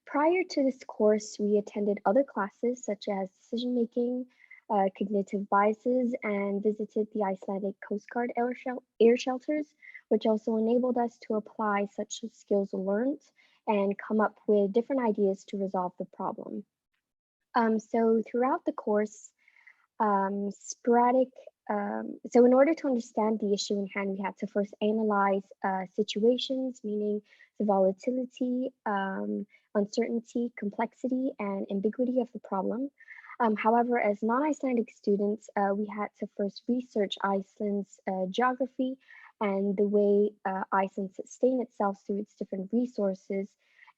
G: Prior to this course, we attended other classes such as decision-making, cognitive biases, and visited the Icelandic Coast Guard air shelters, which also enabled us to apply such skills learned and come up with different ideas to resolve the problem. So throughout the course, so in order to understand the issue in hand, we had to first analyze situations, meaning the volatility, uncertainty, complexity, and ambiguity of the problem. However, as non-Icelandic students, we had to first research Iceland's geography and the way Iceland sustained itself through its different resources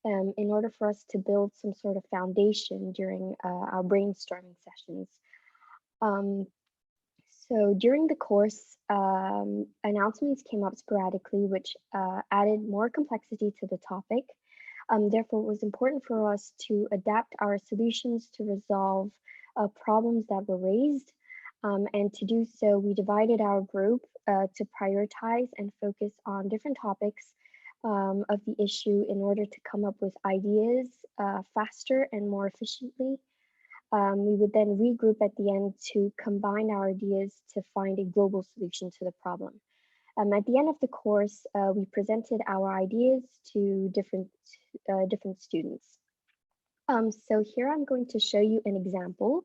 G: in order for us to build some sort of foundation during our brainstorming sessions. So during the course, announcements came up sporadically, which added more complexity to the topic. Therefore, it was important for us to adapt our solutions to resolve problems that were raised. And to do so, we divided our group to prioritize and focus on different topics of the issue in order to come up with ideas faster and more efficiently. We would then regroup at the end to combine our ideas to find a global solution to the problem. At the end of the course, we presented our ideas to different students. So here I'm going to show you an example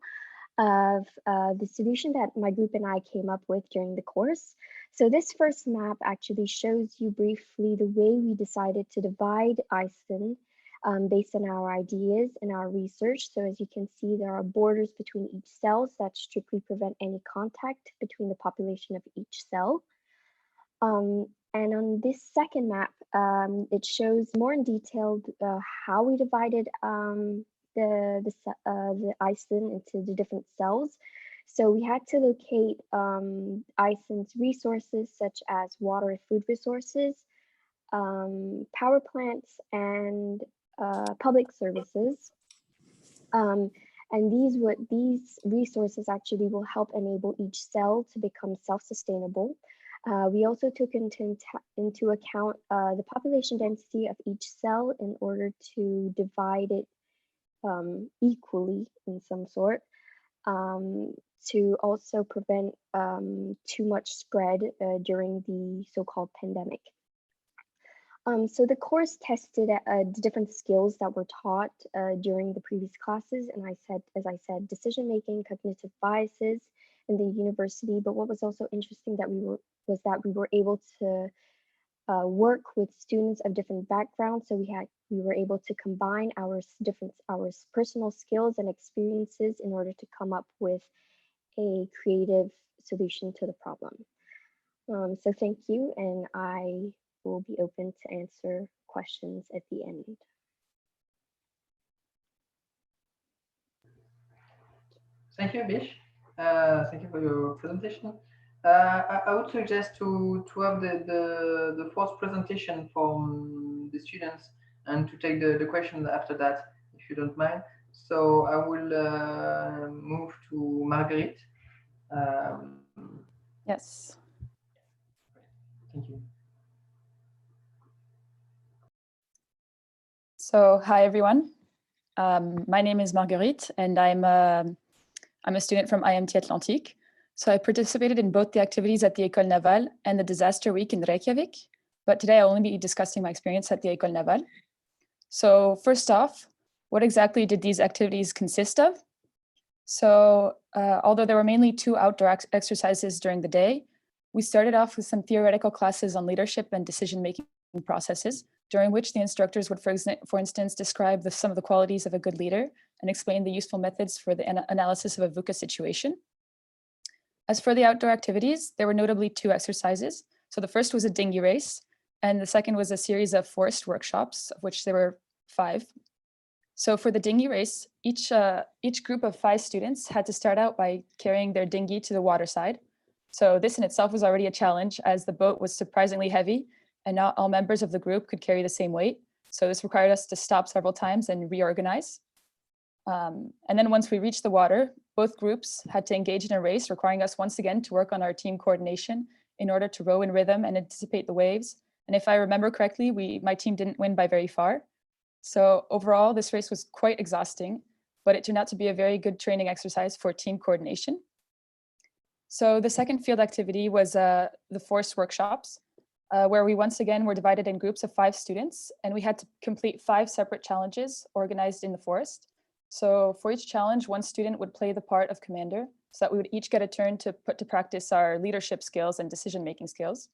G: of the solution that my group and I came up with during the course. So this first map actually shows you briefly the way we decided to divide Iceland based on our ideas and our research. So as you can see, there are borders between each cells that strictly prevent any contact between the population of each cell. And on this second map, it shows more in detail how we divided the Iceland into the different cells. So we had to locate Iceland's resources such as water and food resources, power plants, and public services. And these resources actually will help enable each cell to become self-sustainable. We also took into account the population density of each cell in order to divide it equally in some sort, to also prevent too much spread during the so-called pandemic. So the course tested the different skills that were taught during the previous classes, and as I said, decision-making, cognitive biases in the university. But what was also interesting was that we were able to work with students of different backgrounds. So we were able to combine our personal skills and experiences in order to come up with a creative solution to the problem. So thank you, and I will be open to answer questions at the end.
B: Thank you, Bish. Thank you for your presentation. I would suggest to have the fourth presentation from the students and to take the question after that, if you don't mind. So I will move to Marguerite.
H: Yes.
B: Thank you.
H: So, hi everyone. My name is Marguerite, and I'm a student from IMT Atlantique. So I participated in both the activities at the École Navale and the Disaster Week in Reykjavik. But today I'll only be discussing my experience at the École Navale. So first off, what exactly did these activities consist of? So although there were mainly 2 outdoor exercises during the day, we started off with some theoretical classes on leadership and decision-making processes, during which the instructors would, for instance, describe some of the qualities of a good leader and explain the useful methods for the analysis of a VUCA situation. As for the outdoor activities, there were notably 2 exercises. So the first was a dinghy race, and the second was a series of forest workshops, of which there were 5. So for the dinghy race, each group of 5 students had to start out by carrying their dinghy to the water side. So this in itself was already a challenge, as the boat was surprisingly heavy and not all members of the group could carry the same weight. So this required us to stop several times and reorganize. And then once we reached the water, both groups had to engage in a race, requiring us once again to work on our team coordination in order to row in rhythm and anticipate the waves. And if I remember correctly, my team didn't win by very far. So overall, this race was quite exhausting, but it turned out to be a very good training exercise for team coordination. So the second field activity was the forest workshops, where we once again were divided in groups of 5 students, and we had to complete 5 separate challenges organized in the forest. So for each challenge, one student would play the part of commander, so that we would each get a turn to put to practice our leadership skills and decision-making skills.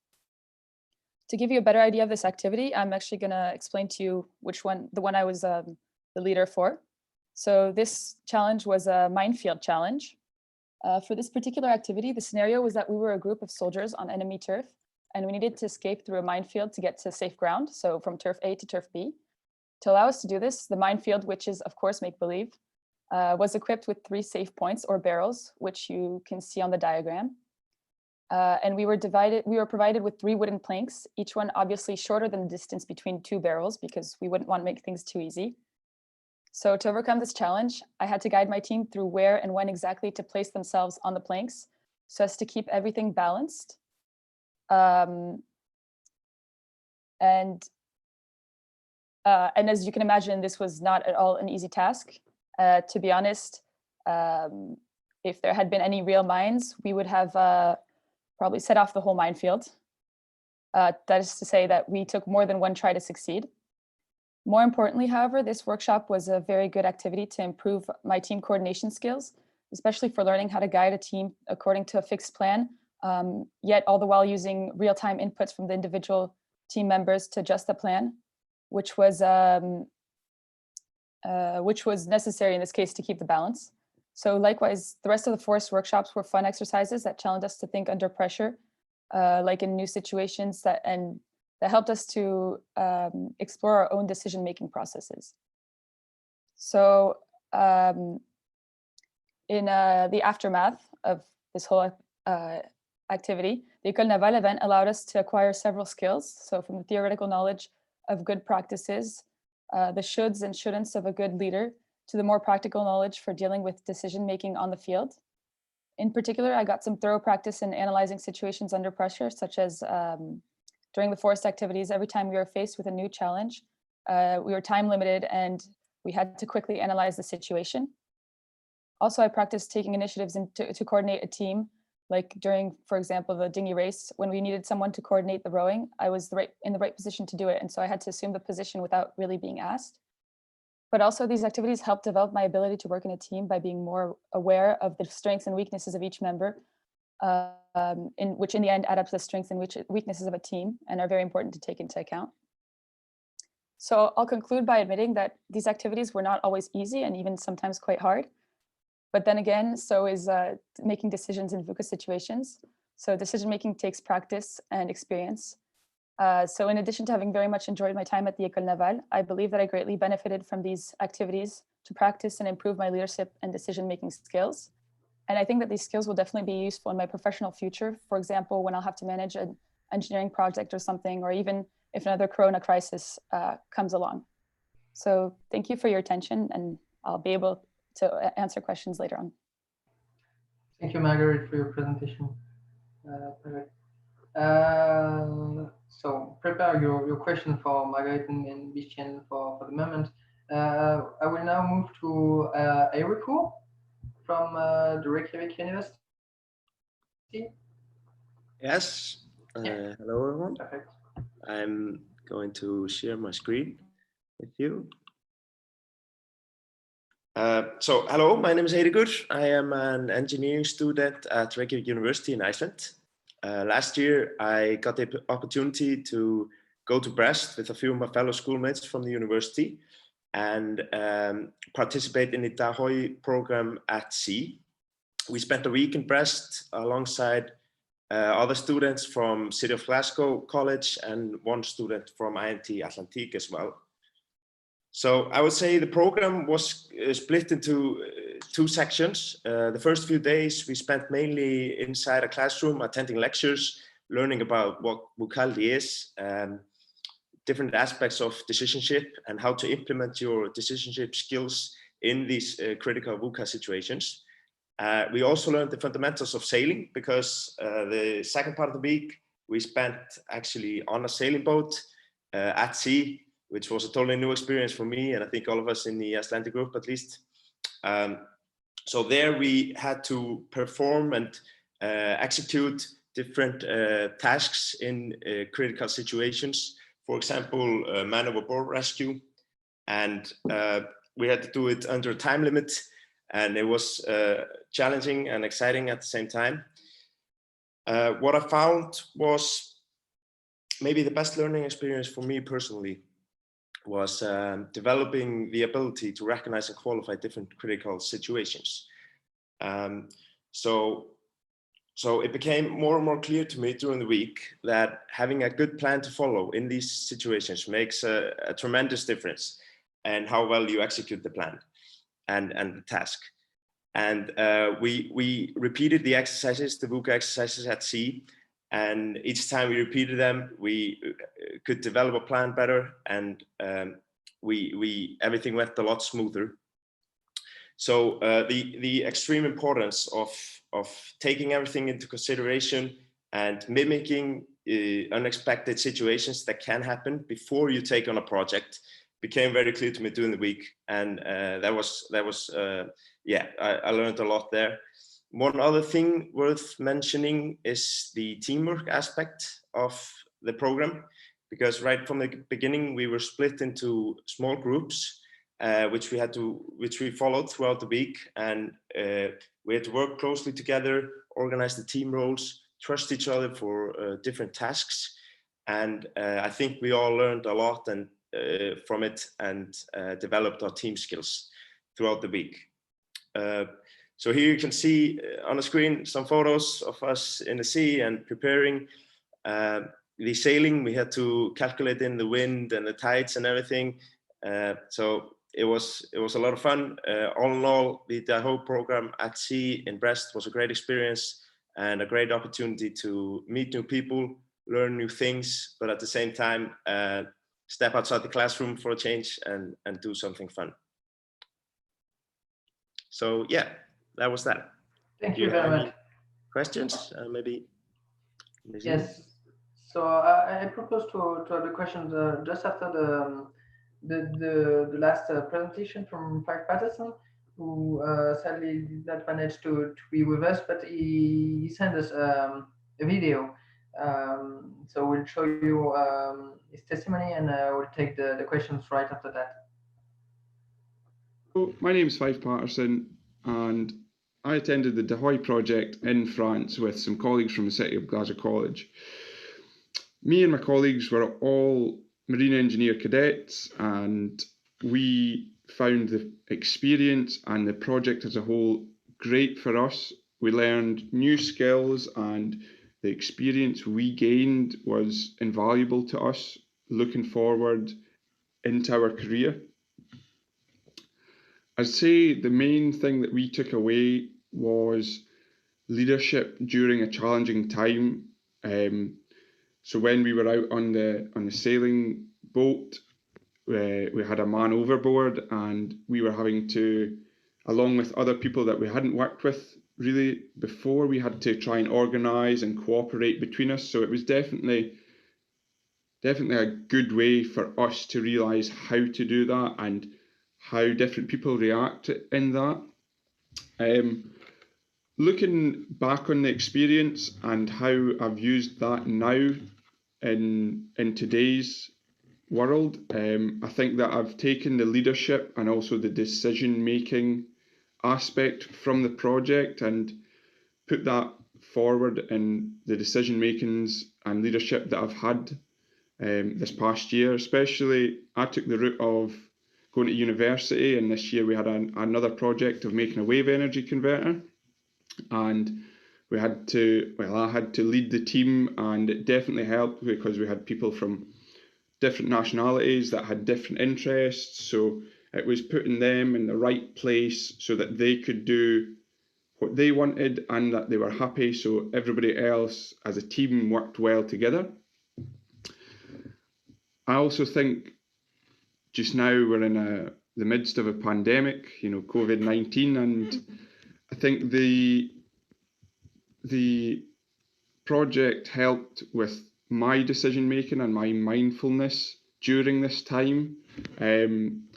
H: To give you a better idea of this activity, I'm actually going to explain to you the one I was the leader for. So this challenge was a minefield challenge. For this particular activity, the scenario was that we were a group of soldiers on enemy turf, and we needed to escape through a minefield to get to safe ground, so from turf A to turf B. To allow us to do this, the minefield, which is of course make-believe, was equipped with 3 safe points or barrels, which you can see on the diagram. And we were provided with 3 wooden planks, each one obviously shorter than the distance between 2 barrels, because we wouldn't want to make things too easy. So to overcome this challenge, I had to guide my team through where and when exactly to place themselves on the planks so as to keep everything balanced. And as you can imagine, this was not at all an easy task. To be honest, if there had been any real mines, we would have probably set off the whole minefield. That is to say that we took more than one try to succeed. More importantly, however, this workshop was a very good activity to improve my team coordination skills, especially for learning how to guide a team according to a fixed plan, yet all the while using real-time inputs from the individual team members to adjust the plan, which was necessary in this case to keep the balance. So likewise, the rest of the forest workshops were fun exercises that challenged us to think under pressure, like in new situations, that helped us to explore our own decision-making processes. So in the aftermath of this whole activity, the École Navale event allowed us to acquire several skills. So from the theoretical knowledge of good practices, the shoulds and shouldn'ts of a good leader, to the more practical knowledge for dealing with decision-making on the field. In particular, I got some thorough practice in analyzing situations under pressure, such as during the forest activities. Every time we were faced with a new challenge, we were time limited and we had to quickly analyze the situation. Also, I practiced taking initiatives to coordinate a team, like during, for example, the dinghy race, when we needed someone to coordinate the rowing, I was in the right position to do it. And so I had to assume the position without really being asked. But also these activities helped develop my ability to work in a team by being more aware of the strengths and weaknesses of each member, which in the end add up to the strengths and weaknesses of a team and are very important to take into account. So I'll conclude by admitting that these activities were not always easy and even sometimes quite hard. But then again, so is making decisions in VUCA situations. So decision-making takes practice and experience. So in addition to having very much enjoyed my time at the École Navale, I believe that I greatly benefited from these activities to practice and improve my leadership and decision-making skills. And I think that these skills will definitely be useful in my professional future. For example, when I'll have to manage an engineering project or something, or even if another Corona crisis comes along. So thank you for your attention, and I'll be able to answer questions later on.
B: Thank you, Margaret, for your presentation. Perfect. So prepare your question for Margaret and Bistian for the moment. I will now move to Eirikur from the Reykjavik University.
I: Yes. Hello, everyone.
B: Perfect.
I: I'm going to share my screen with you. So, hello, my name is Eirikur. I am an engineering student at Reykjavik University in Iceland. Last year, I got the opportunity to go to Brest with a few of my fellow schoolmates from the university and participate in the DAhoy program at sea. We spent a week in Brest alongside other students from City of Glasgow College and one student from IMT Atlantic as well. So I would say the program was split into two sections. The first few days we spent mainly inside a classroom, attending lectures, learning about what Volatility is, different aspects of decisionship and how to implement your decisionship skills in these critical VUCA situations. We also learned the fundamentals of sailing because the second part of the week we spent actually on a sailing boat at sea, which was a totally new experience for me and I think all of us in the Icelandic group at least. So there we had to perform and execute different tasks in critical situations. For example, man overboard rescue, and we had to do it under a time limit, and it was challenging and exciting at the same time. What I found was maybe the best learning experience for me personally was developing the ability to recognize and qualify different critical situations. So it became more and more clear to me during the week that having a good plan to follow in these situations makes a tremendous difference in how well you execute the plan and the task. And we repeated the exercises, the VUCA exercises at sea, and each time we repeated them, we could develop a plan better, and everything went a lot smoother. So the extreme importance of taking everything into consideration and mimicking unexpected situations that can happen before you take on a project became very clear to me during the week, and that was yeah, I learned a lot there. One other thing worth mentioning is the teamwork aspect of the program, because right from the beginning we were split into small groups, which we followed throughout the week, and we had to work closely together, organize the team roles, trust each other for different tasks, and I think we all learned a lot and from it, and developed our team skills throughout the week. So here you can see on the screen some photos of us in the sea and preparing the sailing. We had to calculate in the wind and the tides and everything. So it was a lot of fun. All in all, the DAhoy program at sea in Brest was a great experience and a great opportunity to meet new people, learn new things, but at the same time, step outside the classroom for a change and do something fun. So yeah, that was that.
B: Thank you very much.
I: Questions? Maybe.
B: Yes. So I propose to have the questions just after the last presentation from Frank Patterson, who sadly did not manage to be with us, but he sent us a video. So we'll show you his testimony, and we'll take the questions right after that.
J: So my name is Fife Patterson, and I attended the DAhoy project in France with some colleagues from the City of Glasgow College. Me and my colleagues were all marine engineer cadets, and we found the experience and the project as a whole great for us. We learned new skills, and the experience we gained was invaluable to us looking forward into our career. I'd say the main thing that we took away was leadership during a challenging time. So when we were out on the sailing boat, we had a man overboard, and we were having to, along with other people that we hadn't worked with really before, we had to try and organise and cooperate between us. So it was definitely a good way for us to realise how to do that and how different people react in that. Looking back on the experience and how I've used that now in today's world, I think that I've taken the leadership and also the decision-making aspect from the project and put that forward in the decision-makings and leadership that I've had this past year. Especially, I took the route of going to university, and this year we had another project of making a wave energy converter, and I had to lead the team, and it definitely helped because we had people from different nationalities that had different interests. So it was putting them in the right place so that they could do what they wanted and that they were happy, so everybody else as a team worked well together. I also think just now we're in the midst of a pandemic, COVID-19, and I think the project helped with my decision making and my mindfulness during this time.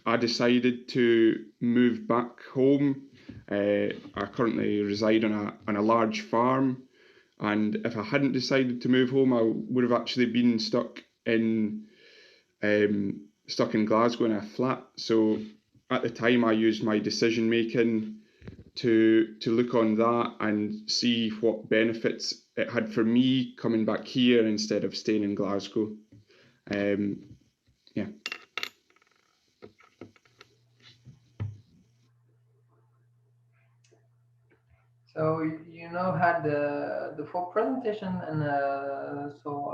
J: I decided to move back home. I currently reside on a large farm, and if I hadn't decided to move home, I would have actually been stuck in Glasgow in a flat. So at the time, I used my decision making to look on that and see what benefits it had for me coming back here instead of staying in Glasgow. Yeah.
B: So you now had the full presentation, and so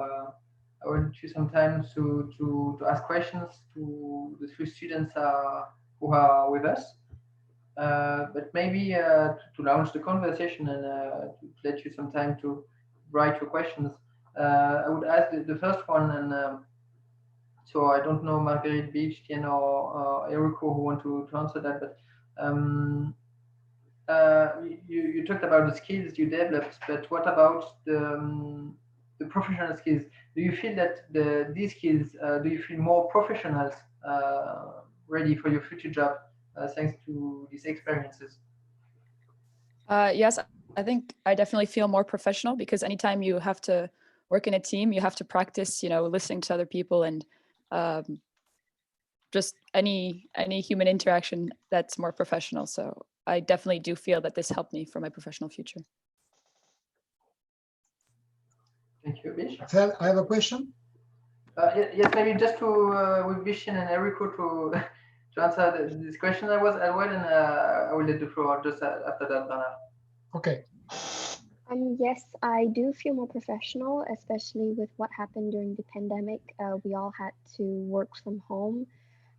B: I will choose some time to ask questions to the three students who are with us. But maybe to launch the conversation and to let you some time to write your questions, I would ask the first one, and so I don't know Marguerite, Beach, Tien, or Eriko who want to answer that, but you talked about the skills you developed, but what about the professional skills? Do you feel that these skills, do you feel more professionals ready for your future job thanks to these experiences?
H: Yes, I think I definitely feel more professional, because anytime you have to work in a team, you have to practice, listening to other people and just any human interaction that's more professional. So I definitely do feel that this helped me for my professional future.
B: Thank you, Bish.
F: I have a question.
B: Yes, maybe just to with Bishin and Eriko to answer this question I was as well, and I will let the floor just after that, Bernard.
F: Okay.
G: Yes, I do feel more professional, especially with what happened during the pandemic. We all had to work from home.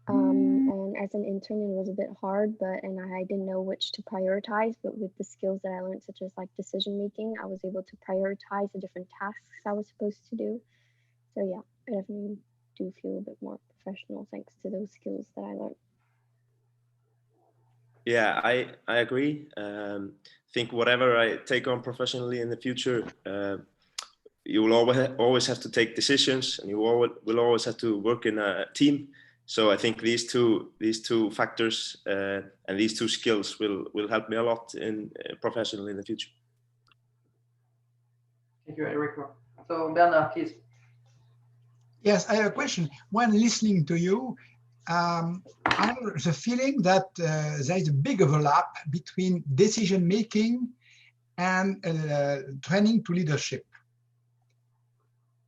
G: And as an intern, it was a bit hard, and I didn't know which to prioritize, but with the skills that I learned, such as like decision making, I was able to prioritize the different tasks I was supposed to do. So yeah, I definitely do feel a bit more professional thanks to those skills that I learned.
I: Yeah, I agree. I think whatever I take on professionally in the future, you will always have to take decisions, and you will always have to work in a team. So I think these two factors and these two skills will help me a lot in professionally in the future.
B: Thank you, Eriko. So Bernard, please.
F: Yes, I have a question. When listening to you, I have the feeling that there is a big overlap between decision making and training to leadership.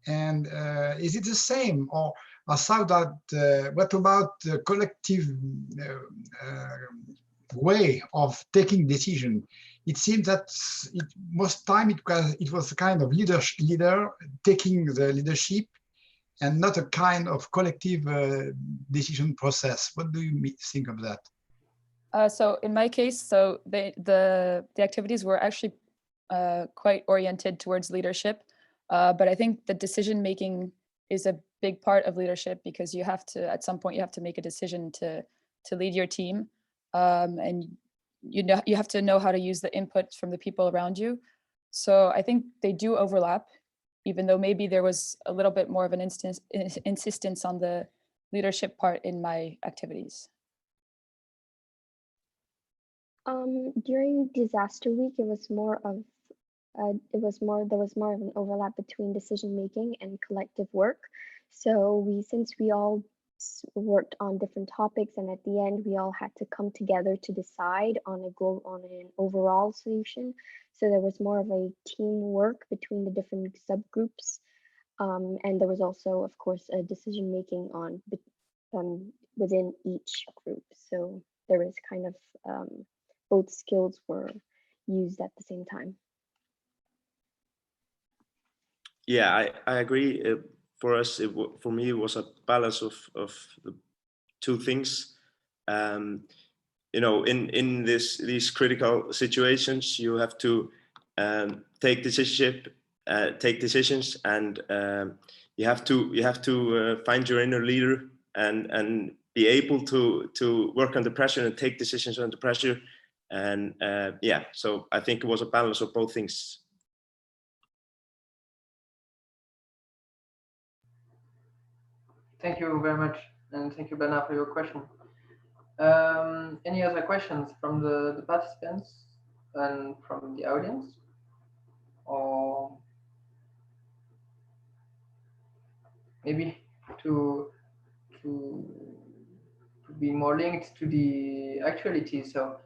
F: And is it the same, or I saw that? What about the collective way of taking decision? It seems that most time it was a kind of leader taking the leadership, and not a kind of collective decision process. What do you think of that?
H: So in my case, so the activities were actually quite oriented towards leadership, but I think the decision making is a big part of leadership, because you have to, at some point, you have to make a decision to lead your team, and you have to know how to use the input from the people around you. So I think they do overlap, even though maybe there was a little bit more of an insistence on the leadership part in my activities.
G: During disaster week, it was more of there was more of an overlap between decision making and collective work. So since we all worked on different topics, and at the end we all had to come together to decide on an overall solution. So there was more of a teamwork between the different subgroups, and there was also, of course, a decision making within each group. So there is kind of both skills were used at the same time.
I: Yeah, I agree. For us, for me, it was a balance of the two things. You know, in these critical situations, you have to take decisions, and you have to find your inner leader and be able to work under pressure and take decisions under pressure. And yeah, so I think it was a balance of both things.
B: Thank you very much, and thank you, Bernard, for your question. Any other questions from the participants and from the audience? Or maybe to be more linked to the actuality. So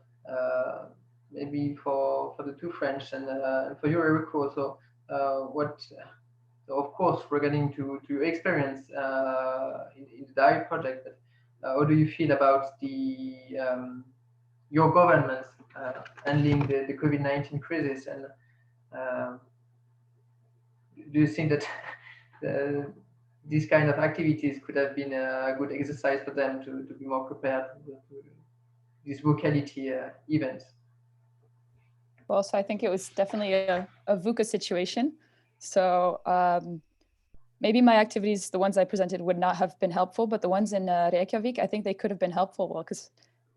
B: maybe for the two French and for you, Eric, also, so of course, regarding to experience in the DAhoy project, how do you feel about the your government handling the COVID-19 crisis, and do you think that these kind of activities could have been a good exercise for them to be more prepared to these vocality events?
H: Well, so I think it was definitely a VUCA situation. So maybe my activities, the ones I presented, would not have been helpful, but the ones in Reykjavik, I think they could have been helpful, well, because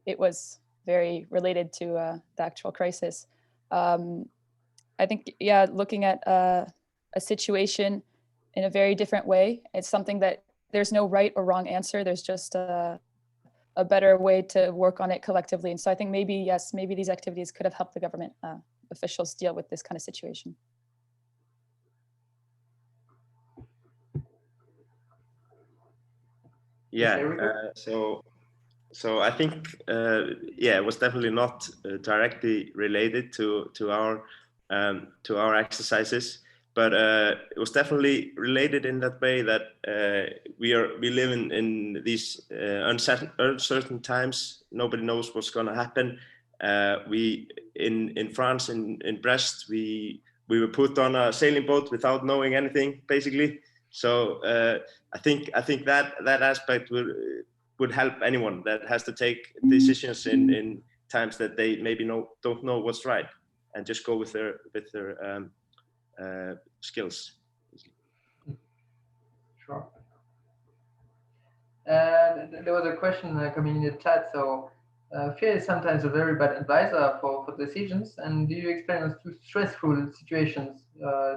H: it was very related to the actual crisis. I think, yeah, looking at a situation in a very different way, it's something that there's no right or wrong answer. There's just a better way to work on it collectively. And so I think maybe, yes, maybe these activities could have helped the government officials deal with this kind of situation.
I: Yeah, so I think, yeah, it was definitely not directly related to our exercises, but it was definitely related in that way that we live in these uncertain times. Nobody knows what's going to happen. We in France, in Brest, we were put on a sailing boat without knowing anything, basically. So I think that aspect would help anyone that has to take decisions in times that they maybe don't know what's right, and just go with their skills.
B: Sure. There was a question coming in the chat. So fear is sometimes a very bad advisor for decisions. And do you experience too stressful situations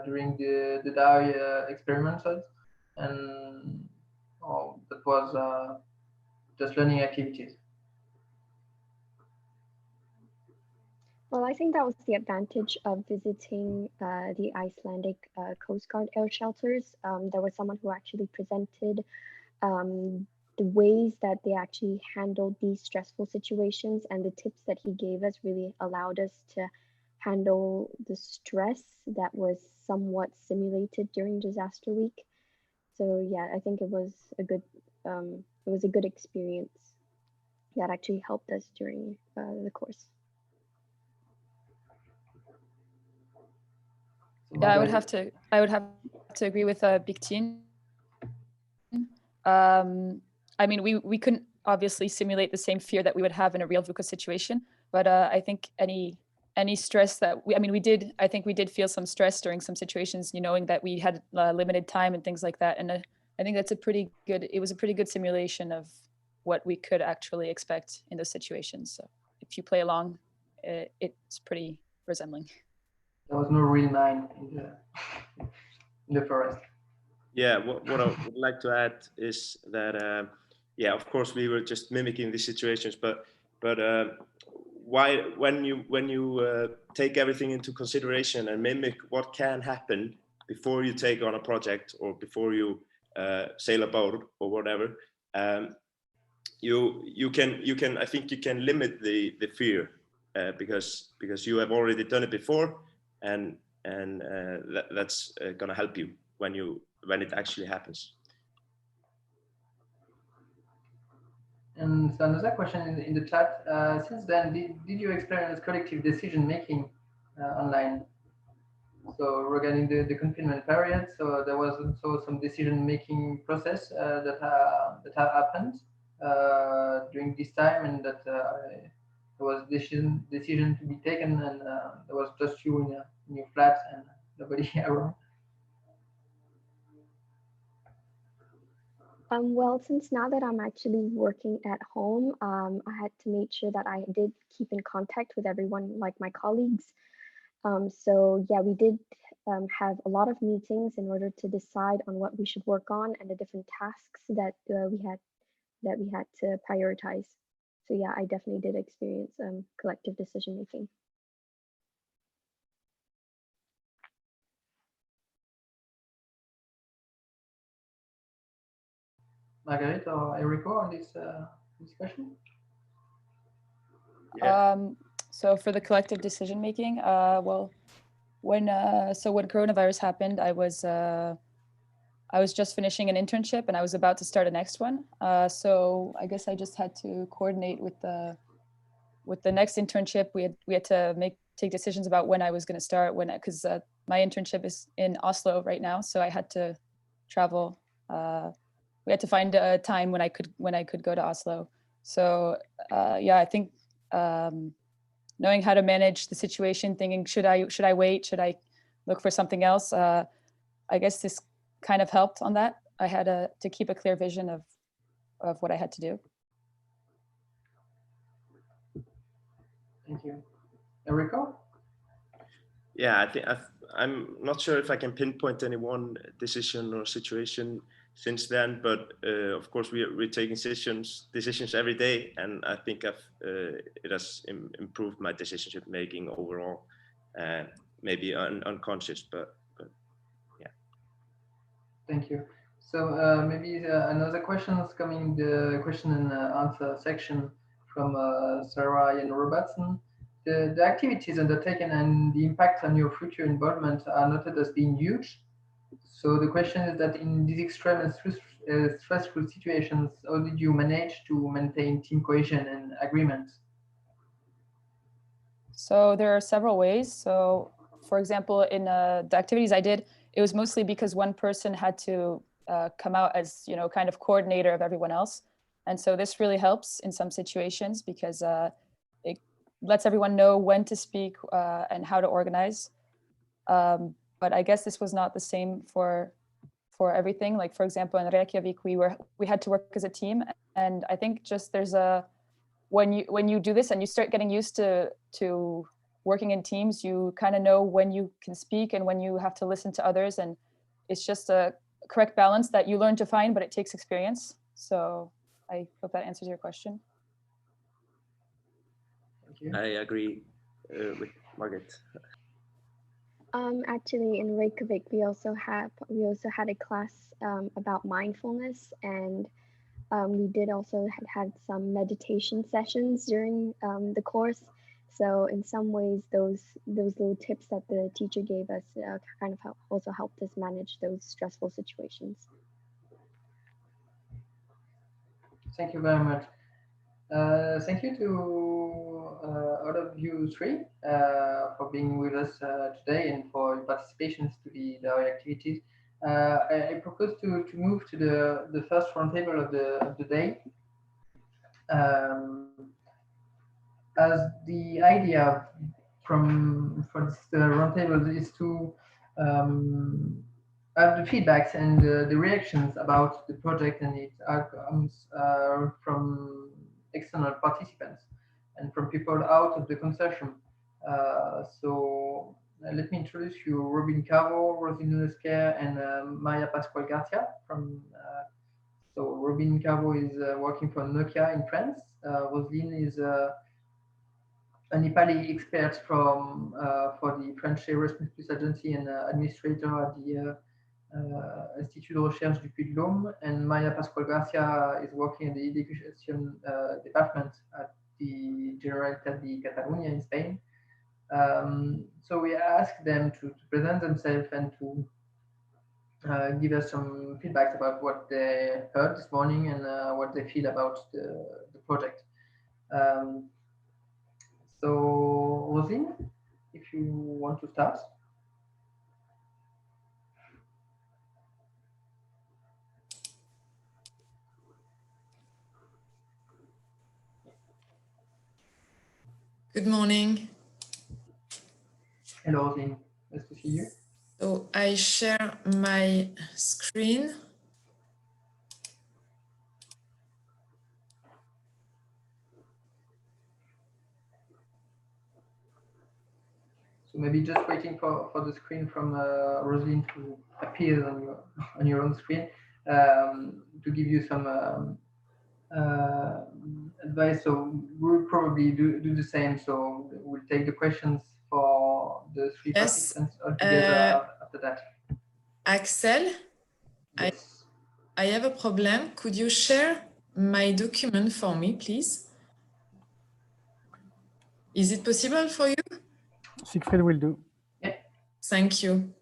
B: during the DAhoy experimentals? And that was just learning activities?
G: Well, I think that was the advantage of visiting the Icelandic Coast Guard air shelters. There was someone who actually presented the ways that they actually handled these stressful situations, and the tips that he gave us really allowed us to handle the stress that was somewhat simulated during disaster week. So yeah, I think it was a good experience that actually helped us during the course.
H: Yeah, I would have to agree with Bictine. I mean, we couldn't obviously simulate the same fear that we would have in a real VUCA situation. But I think any stress that I think we did feel some stress during some situations, knowing that we had limited time and things like that. And I think that's it was a pretty good simulation of what we could actually expect in those situations. So if you play along, it's pretty resembling.
B: There was no real mine in the forest.
I: Yeah, what I would like to add is that, yeah, of course we were just mimicking the situations, but why when you take everything into consideration and mimic what can happen before you take on a project or before you sail a boat or whatever, you can I think you can limit the fear because you have already done it before, and that's gonna help you when it actually happens.
B: And so another question in the chat, since then, did you experience collective decision making online? So regarding the confinement period, so there was also some decision making process that have happened during this time, and that there was decision to be taken, and there was just you in your flat and nobody around.
G: Well, since now that I'm actually working at home, I had to make sure that I did keep in contact with everyone, like my colleagues. So yeah, we did have a lot of meetings in order to decide on what we should work on and the different tasks that we had to prioritize. So yeah, I definitely did experience collective decision making.
B: Marguerite or Enrico on this question?
I: Yeah.
H: So for the collective decision making, well, when coronavirus happened, I was just finishing an internship and I was about to start a next one. So I guess I just had to coordinate with the next internship. We had to take decisions about when I was going to start, because my internship is in Oslo right now, so I had to travel. We had to find a time when I could go to Oslo. So yeah, I think knowing how to manage the situation, thinking should I wait, should I look for something else? I guess this kind of helped on that. I had to keep a clear vision of what I had to do.
B: Thank you. Enrico?
I: Yeah, I think I'm not sure if I can pinpoint any one decision or situation since then, but of course we're taking decisions every day, and I think it has improved my decision making overall. Maybe unconscious, but yeah.
B: Thank you. So maybe another question is coming in the question and answer section from Sarah and Robertson. The activities undertaken and the impact on your future involvement are noted as being huge. So the question is that in these extreme and stressful situations, how did you manage to maintain team cohesion and agreement?
H: So there are several ways. So for example, in the activities I did, it was mostly because one person had to come out as, kind of coordinator of everyone else. And so this really helps in some situations because it lets everyone know when to speak and how to organize. But I guess this was not the same for everything. Like, for example, in Reykjavik, we had to work as a team. And I think just when you do this and you start getting used to working in teams, you kind of know when you can speak and when you have to listen to others. And it's just a correct balance that you learn to find, but it takes experience. So I hope that answers your question.
B: Thank you.
I: I agree with Margaret.
G: Actually, in Reykjavik, we also had a class about mindfulness, and we did also had some meditation sessions during the course. So in some ways, those little tips that the teacher gave us kind of also helped us manage those stressful situations.
B: Thank you very much. Thank you to all of you three for being with us today and for your participations to the Ahoy activities. I propose to move to the first roundtable of the day. As the idea for this roundtable is to have the feedbacks and the reactions about the project and its outcomes from external participants and from people out of the consortium. So let me introduce you Robin Cavo, Rosine Nunesquer, and Maria Pascual Garcia from. So Robin Cavo is working for Nokia in France. Rosine is a Nepali expert from for the French Erasmus Plus agency and administrator at the Institut de Recherche du Puy-de-Dôme, and Maria Pascual Garcia is working in the education department at the Generalitat de Catalunya in Spain. So we asked them to present themselves and to give us some feedback about what they heard this morning and what they feel about the project. So, Rosine, if you want to start.
K: Good morning.
B: Hello, Rosine. Nice to see you.
K: So I share my screen.
B: So maybe just waiting for the screen from Rosine to appear on your own screen to give you some advice. So we'll probably do the same. So we'll take the questions for the three participants altogether after that.
K: Axel,
B: yes.
K: I have a problem. Could you share my document for me, please? Is it possible for you?
D: Siegfried will do.
B: Yeah.
K: Thank you.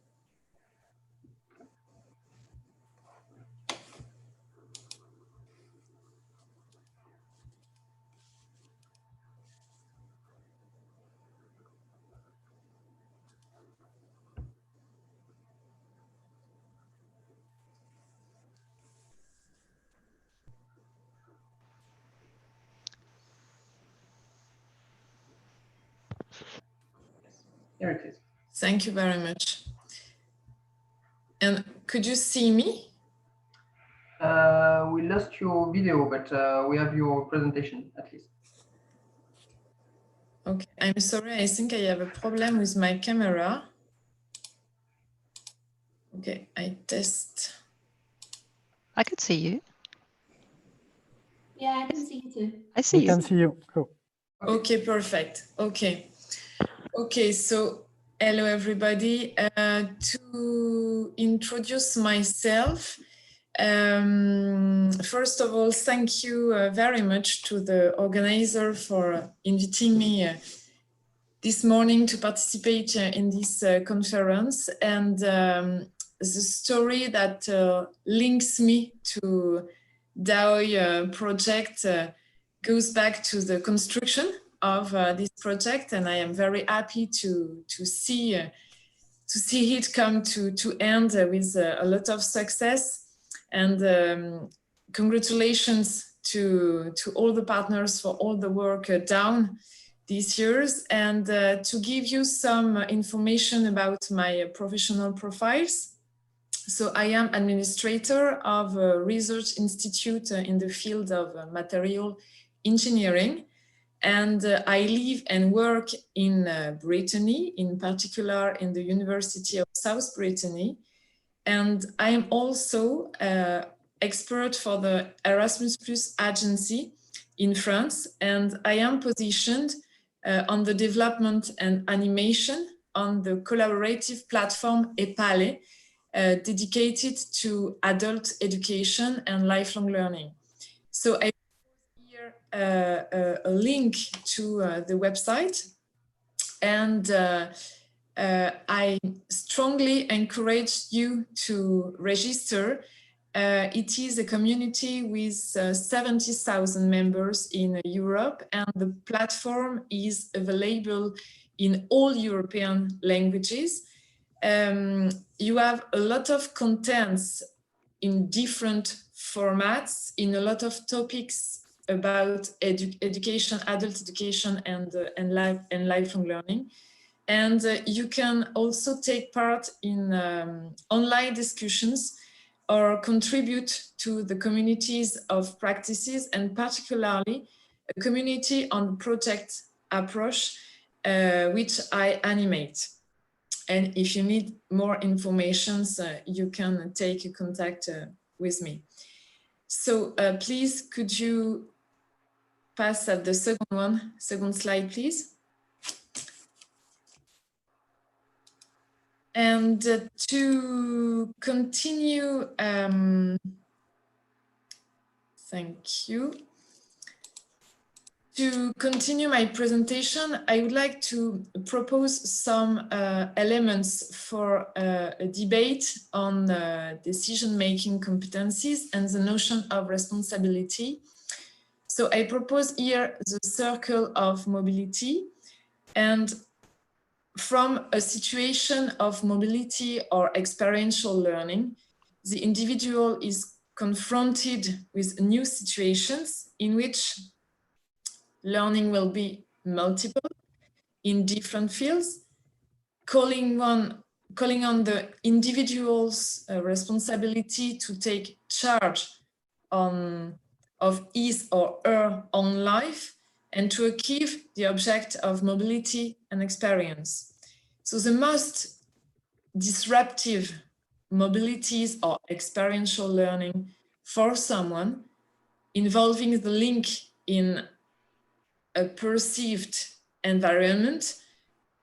B: Here it is.
K: Thank you very much. And could you see me?
B: We lost your video, but we have your presentation at least.
K: Okay, I'm sorry. I think I have a problem with my camera. Okay, I test.
L: I could see you.
A: Yeah, I can see you too.
L: I see you.
D: We can see you. Cool.
K: Okay, perfect. Okay. Okay, so hello everybody. To introduce myself, first of all, thank you very much to the organizer for inviting me this morning to participate in this conference. And the story that links me to DAhoy project goes back to the construction of this project, and I am very happy to see it come to end with a lot of success. And congratulations to all the partners for all the work done these years. And to give you some information about my professional profiles. So I am administrator of a research institute in the field of material engineering. And I live and work in Brittany, in particular in the University of South Brittany. And I am also expert for the Erasmus Plus agency in France. And I am positioned on the development and animation on the collaborative platform EPALE, dedicated to adult education and lifelong learning. So I here a link to the website, and I strongly encourage you to register. It is a community with 70,000 members in Europe, and the platform is available in all European languages. You have a lot of contents in different formats, in a lot of topics about education, adult education, and lifelong learning. And you can also take part in online discussions or contribute to the communities of practices, and particularly a community on project approach, which I animate. And if you need more information, you can take a contact with me. So please, could you pass at the second slide, please? And to continue, thank you. To continue my presentation, I would like to propose some elements for a debate on decision-making competencies and the notion of responsibility. So I propose here the circle of mobility, and from a situation of mobility or experiential learning, the individual is confronted with new situations in which learning will be multiple in different fields, calling on the individual's responsibility to take charge of his or her own life and to achieve the object of mobility and experience. So the most disruptive mobilities or experiential learning for someone involving the link in a perceived environment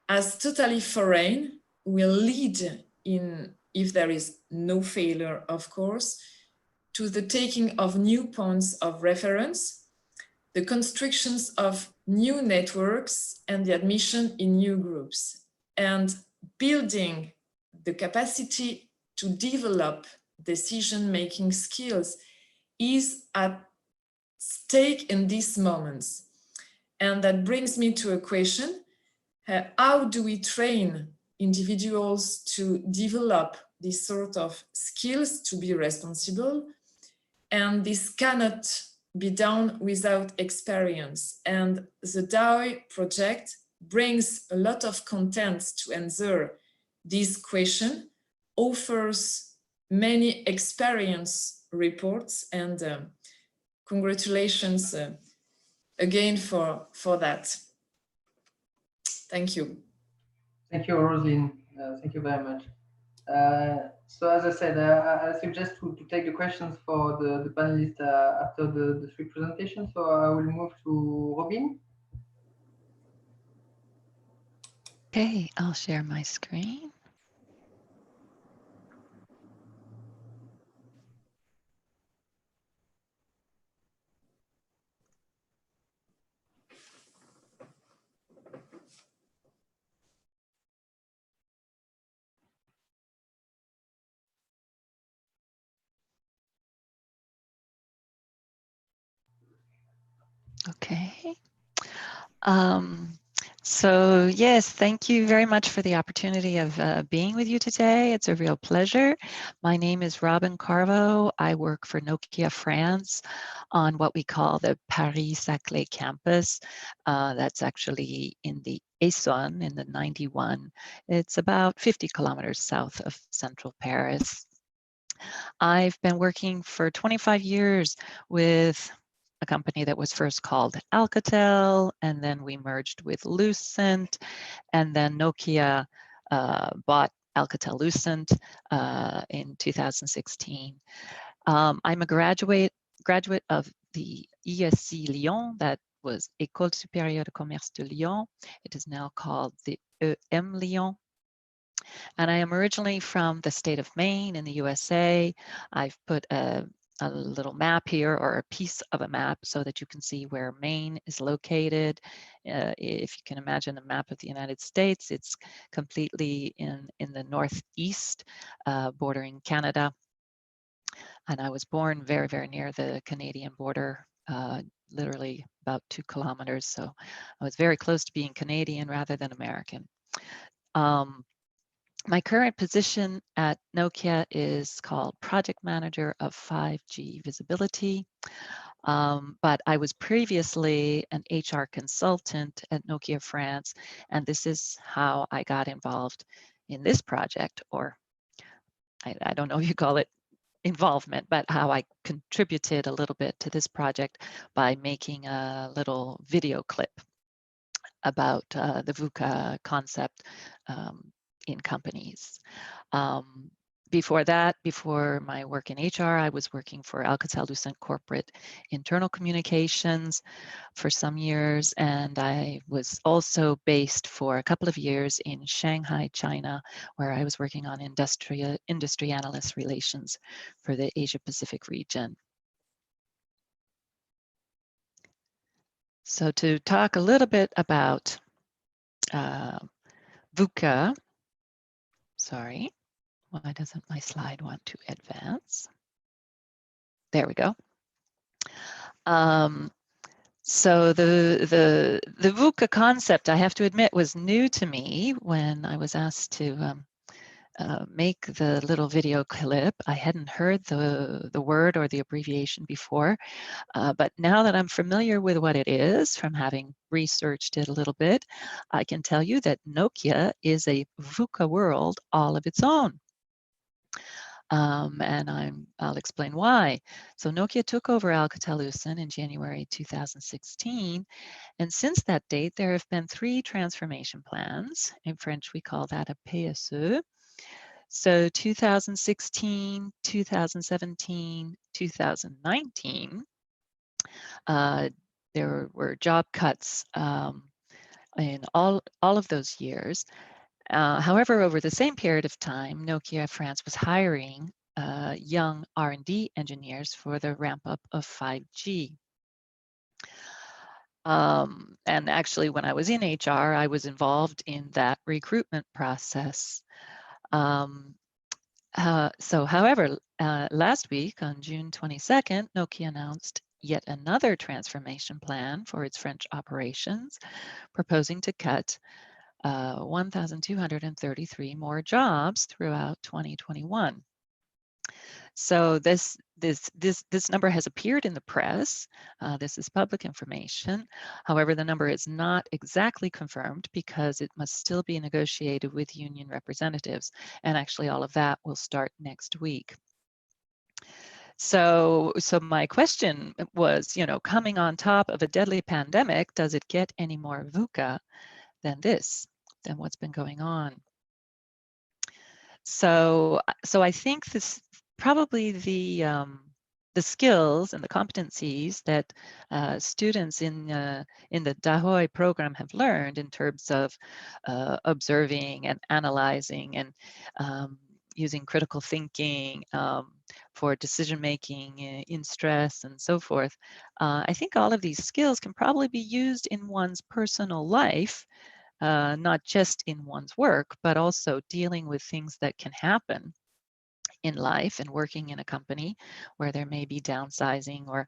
K: as totally foreign will lead in, if there is no failure, of course, to the taking of new points of reference, the constructions of new networks, and the admission in new groups. And building the capacity to develop decision-making skills is at stake in these moments. And that brings me to a question: how do we train individuals to develop this sort of skills to be responsible? And this cannot be done without experience. And the DAhoy project brings a lot of content to answer this question, offers many experience reports, and congratulations again for that. Thank you.
B: Thank you, Roselyne. Thank you very much. So as I said, I suggest to take the questions for the panelists after the three presentations. So I will move to Robin.
L: Okay, I'll share my screen. Okay. So yes, thank you very much for the opportunity of being with you today. It's a real pleasure. My name is Robin Carvo. I work for Nokia France on what we call the Paris-Saclay campus. That's actually in the Essonne in the 91. It's about 50 kilometers south of central Paris. I've been working for 25 years with a company that was first called Alcatel, and then we merged with Lucent, and then Nokia bought Alcatel-Lucent in 2016. I'm a graduate of the ESC Lyon, that was École Supérieure de Commerce de Lyon. It is now called the EM Lyon. And I am originally from the state of Maine in the USA. I've put a little map here, or a piece of a map, so that you can see where Maine is located. If you can imagine a map of the United States, it's completely in the northeast, bordering Canada. And I was born very, very near the Canadian border, literally about 2 kilometers. So I was very close to being Canadian rather than American. My current position at Nokia is called Project Manager of 5G Visibility. But I was previously an HR consultant at Nokia France, and this is how I got involved in this project, or I don't know if you call it involvement, but how I contributed a little bit to this project by making a little video clip about the VUCA concept in companies. Before that, before my work in HR, I was working for Alcatel-Lucent Corporate Internal Communications for some years, and I was also based for a couple of years in Shanghai, China, where I was working on industry analyst relations for the Asia-Pacific region. So to talk a little bit about VUCA, sorry. Why doesn't my slide want to advance? There we go. So the VUCA concept, I have to admit, was new to me when I was asked to make the little video clip. I hadn't heard the word or the abbreviation before, but now that I'm familiar with what it is, from having researched it a little bit, I can tell you that Nokia is a VUCA world all of its own. And I'll explain why. So Nokia took over Alcatel-Lucent in January 2016. And since that date, there have been 3 transformation plans. In French, we call that a PSE. So 2016, 2017, 2019, there were job cuts in all of those years. However, over the same period of time, Nokia France was hiring young R&D engineers for the ramp up of 5G. And actually, when I was in HR, I was involved in that recruitment process. However, last week on June 22nd, Nokia announced yet another transformation plan for its French operations, proposing to cut 1,233 more jobs throughout 2021. So this number has appeared in the press. This is public information. However, the number is not exactly confirmed because it must still be negotiated with union representatives. And actually all of that will start next week. So my question was, coming on top of a deadly pandemic, does it get any more VUCA than what's been going on? So I think this probably the skills and the competencies that students in the DAhoy program have learned in terms of observing and analyzing and using critical thinking for decision making in stress and so forth. I think all of these skills can probably be used in one's personal life, not just in one's work, but also dealing with things that can happen in life and working in a company where there may be downsizing or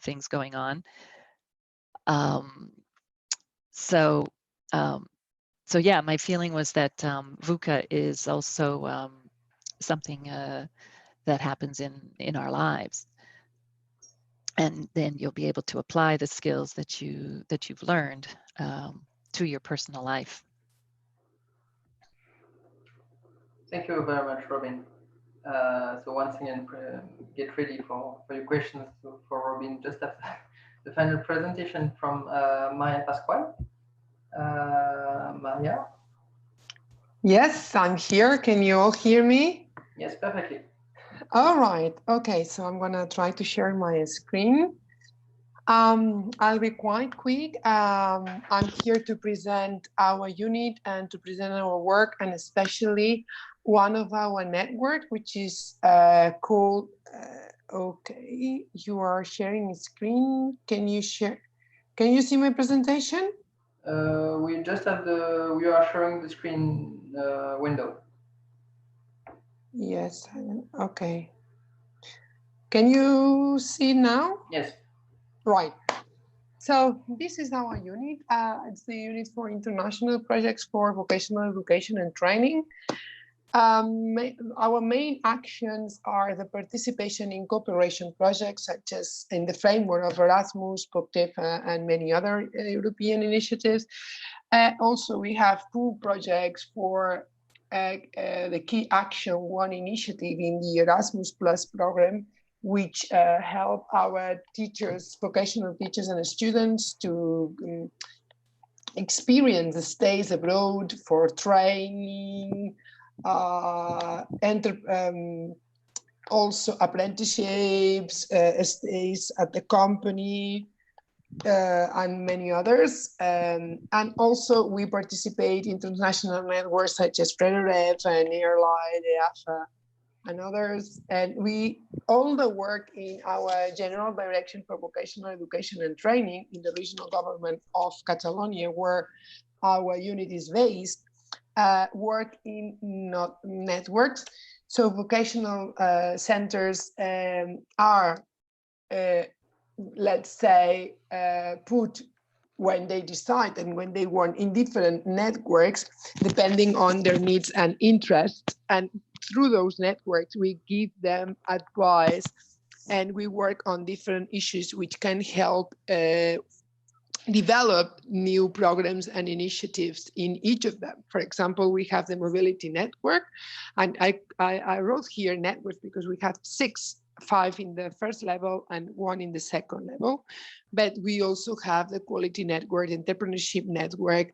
L: things going on. So yeah, my feeling was that VUCA is also something that happens in our lives, and then you'll be able to apply the skills that you've learned to your personal life.
B: Thank you very much, Robin. So once again, get ready for your questions for Robin just after the final presentation from Maria Pascual. Maria?
M: Yes, I'm here. Can you all hear me?
B: Yes, perfectly.
M: All right. Okay, so I'm going to try to share my screen. I'll be quite quick. I'm here to present our unit and to present our work, and especially one of our network, which is called, okay, you are sharing a screen. Can you share? Can you see my presentation?
B: We just have we are showing the screen window.
M: Yes, okay. Can you see now?
B: Yes.
M: Right. So this is our unit. It's the unit for international projects for vocational education and training. Our main actions are the participation in cooperation projects, such as in the framework of Erasmus, POCTEF, and many other European initiatives. Also, we have pool projects for the Key Action 1 initiative in the Erasmus Plus program, which help our teachers, vocational teachers and students to experience the stays abroad for training, also apprenticeships, stays at the company, and many others. And also we participate in international networks such as FREDEREF and AirLine, DAFA, and others. And all the work in our General Direction for Vocational Education and Training in the regional government of Catalonia, where our unit is based, work in networks. So vocational centers are, let's say, put when they decide and when they want in different networks, depending on their needs and interests. And through those networks, we give them advice and we work on different issues which can help develop new programs and initiatives in each of them. For example, we have the mobility network, and I wrote here networks because we have 5 in the first level and 1 in the second level. But we also have the quality network, entrepreneurship network,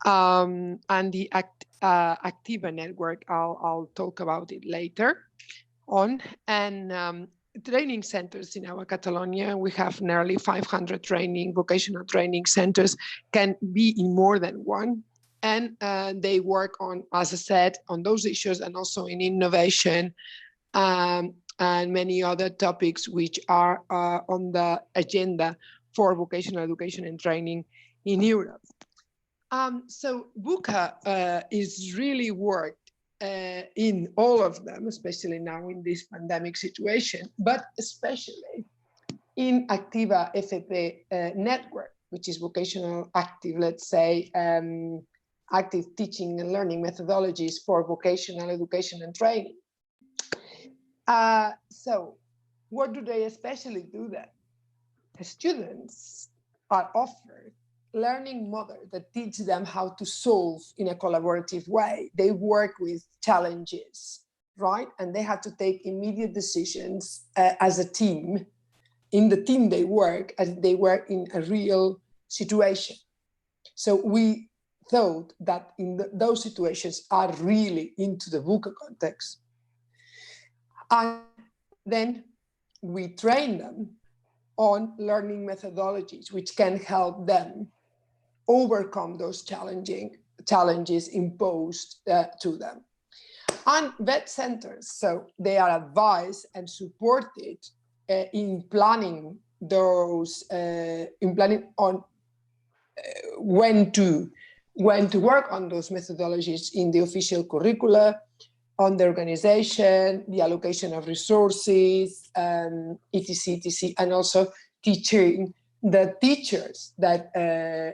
M: and the Activa network. I'll talk about it later on. And training centers in our Catalonia, we have nearly 500 vocational training centers, can be in more than one. And they work on, as I said, on those issues and also in innovation and many other topics which are on the agenda for vocational education and training in Europe. So VUCA is really worked in all of them, especially now in this pandemic situation, but especially in Activa FP network, which is vocational active, let's say, active teaching and learning methodologies for vocational education and training. So what do they especially do then? The students are offered learning models that teach them how to solve in a collaborative way. They work with challenges, right? And they have to take immediate decisions as a team. In the team they work as they work in a real situation. So we thought that in those situations are really into the VUCA context. And then we train them on learning methodologies which can help them overcome those challenges imposed to them. And vet centers, so they are advised and supported in planning those, on when to work on those methodologies in the official curricula, on the organization, the allocation of resources, etc., and also teaching the teachers that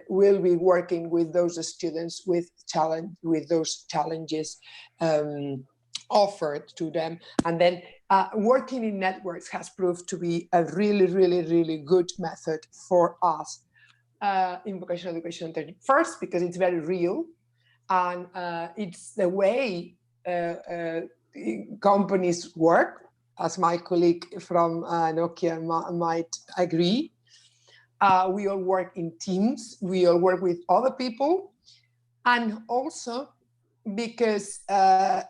M: will be working with those students with those challenges offered to them. And then working in networks has proved to be a really, really, really good method for us in vocational education and training. First, because it's very real, and it's the way companies work, as my colleague from Nokia might agree. We all work in teams, we all work with other people, and also because at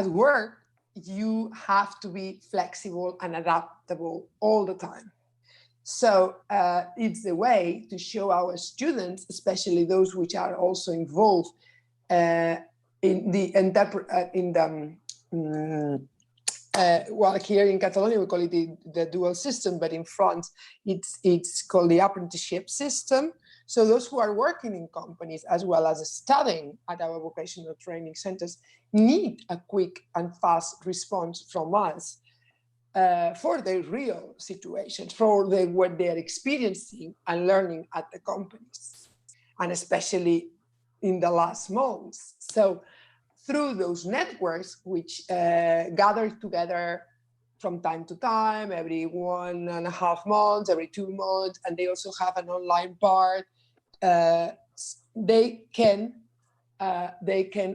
M: work, you have to be flexible and adaptable all the time. So it's a way to show our students, especially those which are also involved in the well, here in Catalonia we call it the dual system, but in France it's called the apprenticeship system. So those who are working in companies as well as studying at our vocational training centers need a quick and fast response from us for their real situations, for what they are experiencing and learning at the companies, and especially in the last months. So through those networks, which gather together from time to time, every 1.5 months, every 2 months, and they also have an online part. They can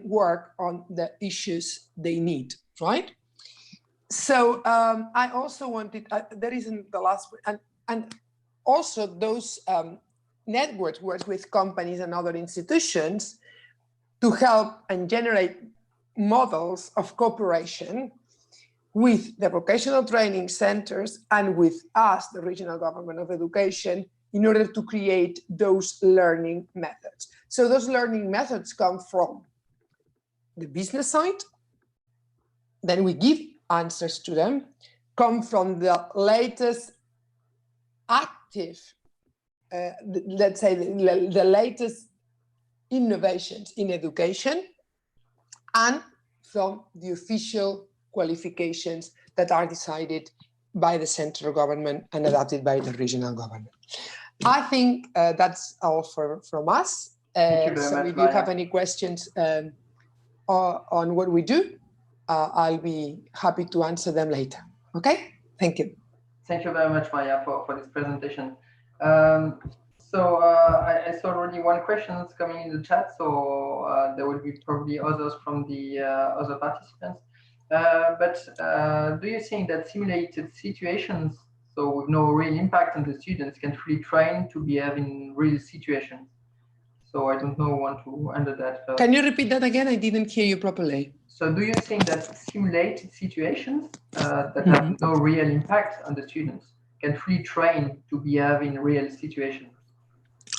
M: work on the issues they need, right? So I also wanted, there isn't the last one, and also those networks work with companies and other institutions to help and generate models of cooperation with the vocational training centers and with us, the Regional Government of Education, in order to create those learning methods. So those learning methods come from the business side, then we give answers to them, come from the latest active, let's say the latest innovations in education, and from the official qualifications that are decided by the central government and adopted by the regional government. I think that's all from us. So if you have any questions on what we do, I'll be happy to answer them later. Okay, thank you.
B: Thank you very much, Maya, for this presentation. I saw already one question that's coming in the chat, so there will be probably others from the other participants. Do you think that simulated situations, so with no real impact on the students, can fully train to behave in real situations? So I don't know who want to answer that first.
M: Can you repeat that again? I didn't hear you properly.
B: So do you think that simulated situations that have no real impact on the students can fully train to behave in real situations?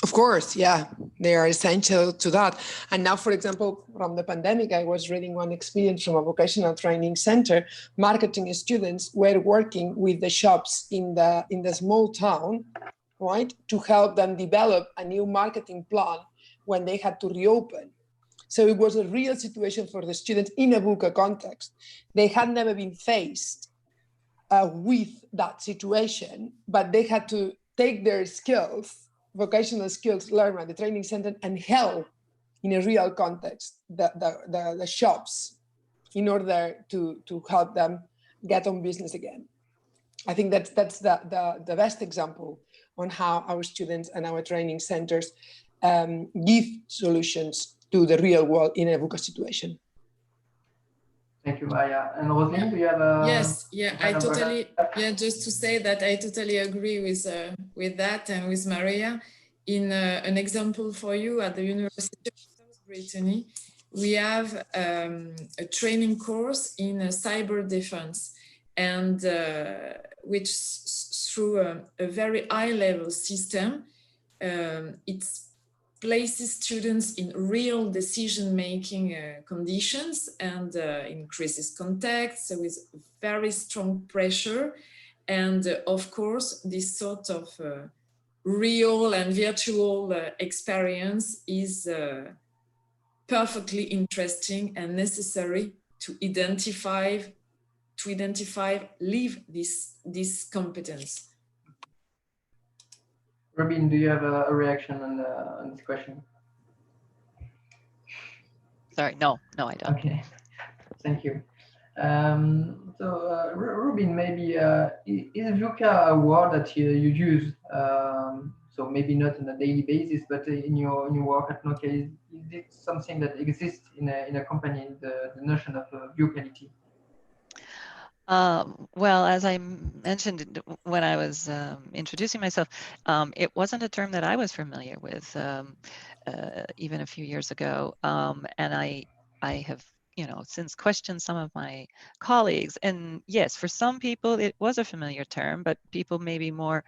M: Of course, yeah, they are essential to that. And now, for example, from the pandemic, I was reading one experience from a vocational training center. Marketing students were working with the shops in the small town, right, to help them develop a new marketing plan when they had to reopen. So it was a real situation for the students in a VUCA context. They had never been faced with that situation, but they had to take their skills, vocational skills learned at the training center, and help in a real context the shops in order to help them get on business again. I think that's the best example on how our students and our training centers give solutions to the real world in a VUCA situation.
B: Thank you, Maya. And Roselyne, do you have a...
K: Yes, yeah, I totally, yeah, just to say that I totally agree with that and with Maria. In an example for you, at the University of South Brittany, we have a training course in cyber defense, and which through a very high level system, it places students in real decision-making conditions and in crisis contexts with very strong pressure. And of course, this sort of real and virtual experience is perfectly interesting and necessary to identify, live this competence.
B: Robin, do you have a reaction on this question?
L: Sorry, no, I don't.
B: Okay, thank you. Robin, maybe is VUCA a word that you use? So maybe not on a daily basis, but in your work at Nokia, is it something that exists in a company, the notion of VUCality?
L: Well, as I mentioned when I was introducing myself, it wasn't a term that I was familiar with even a few years ago, and I have, since questioned some of my colleagues. And yes, for some people it was a familiar term, but people maybe more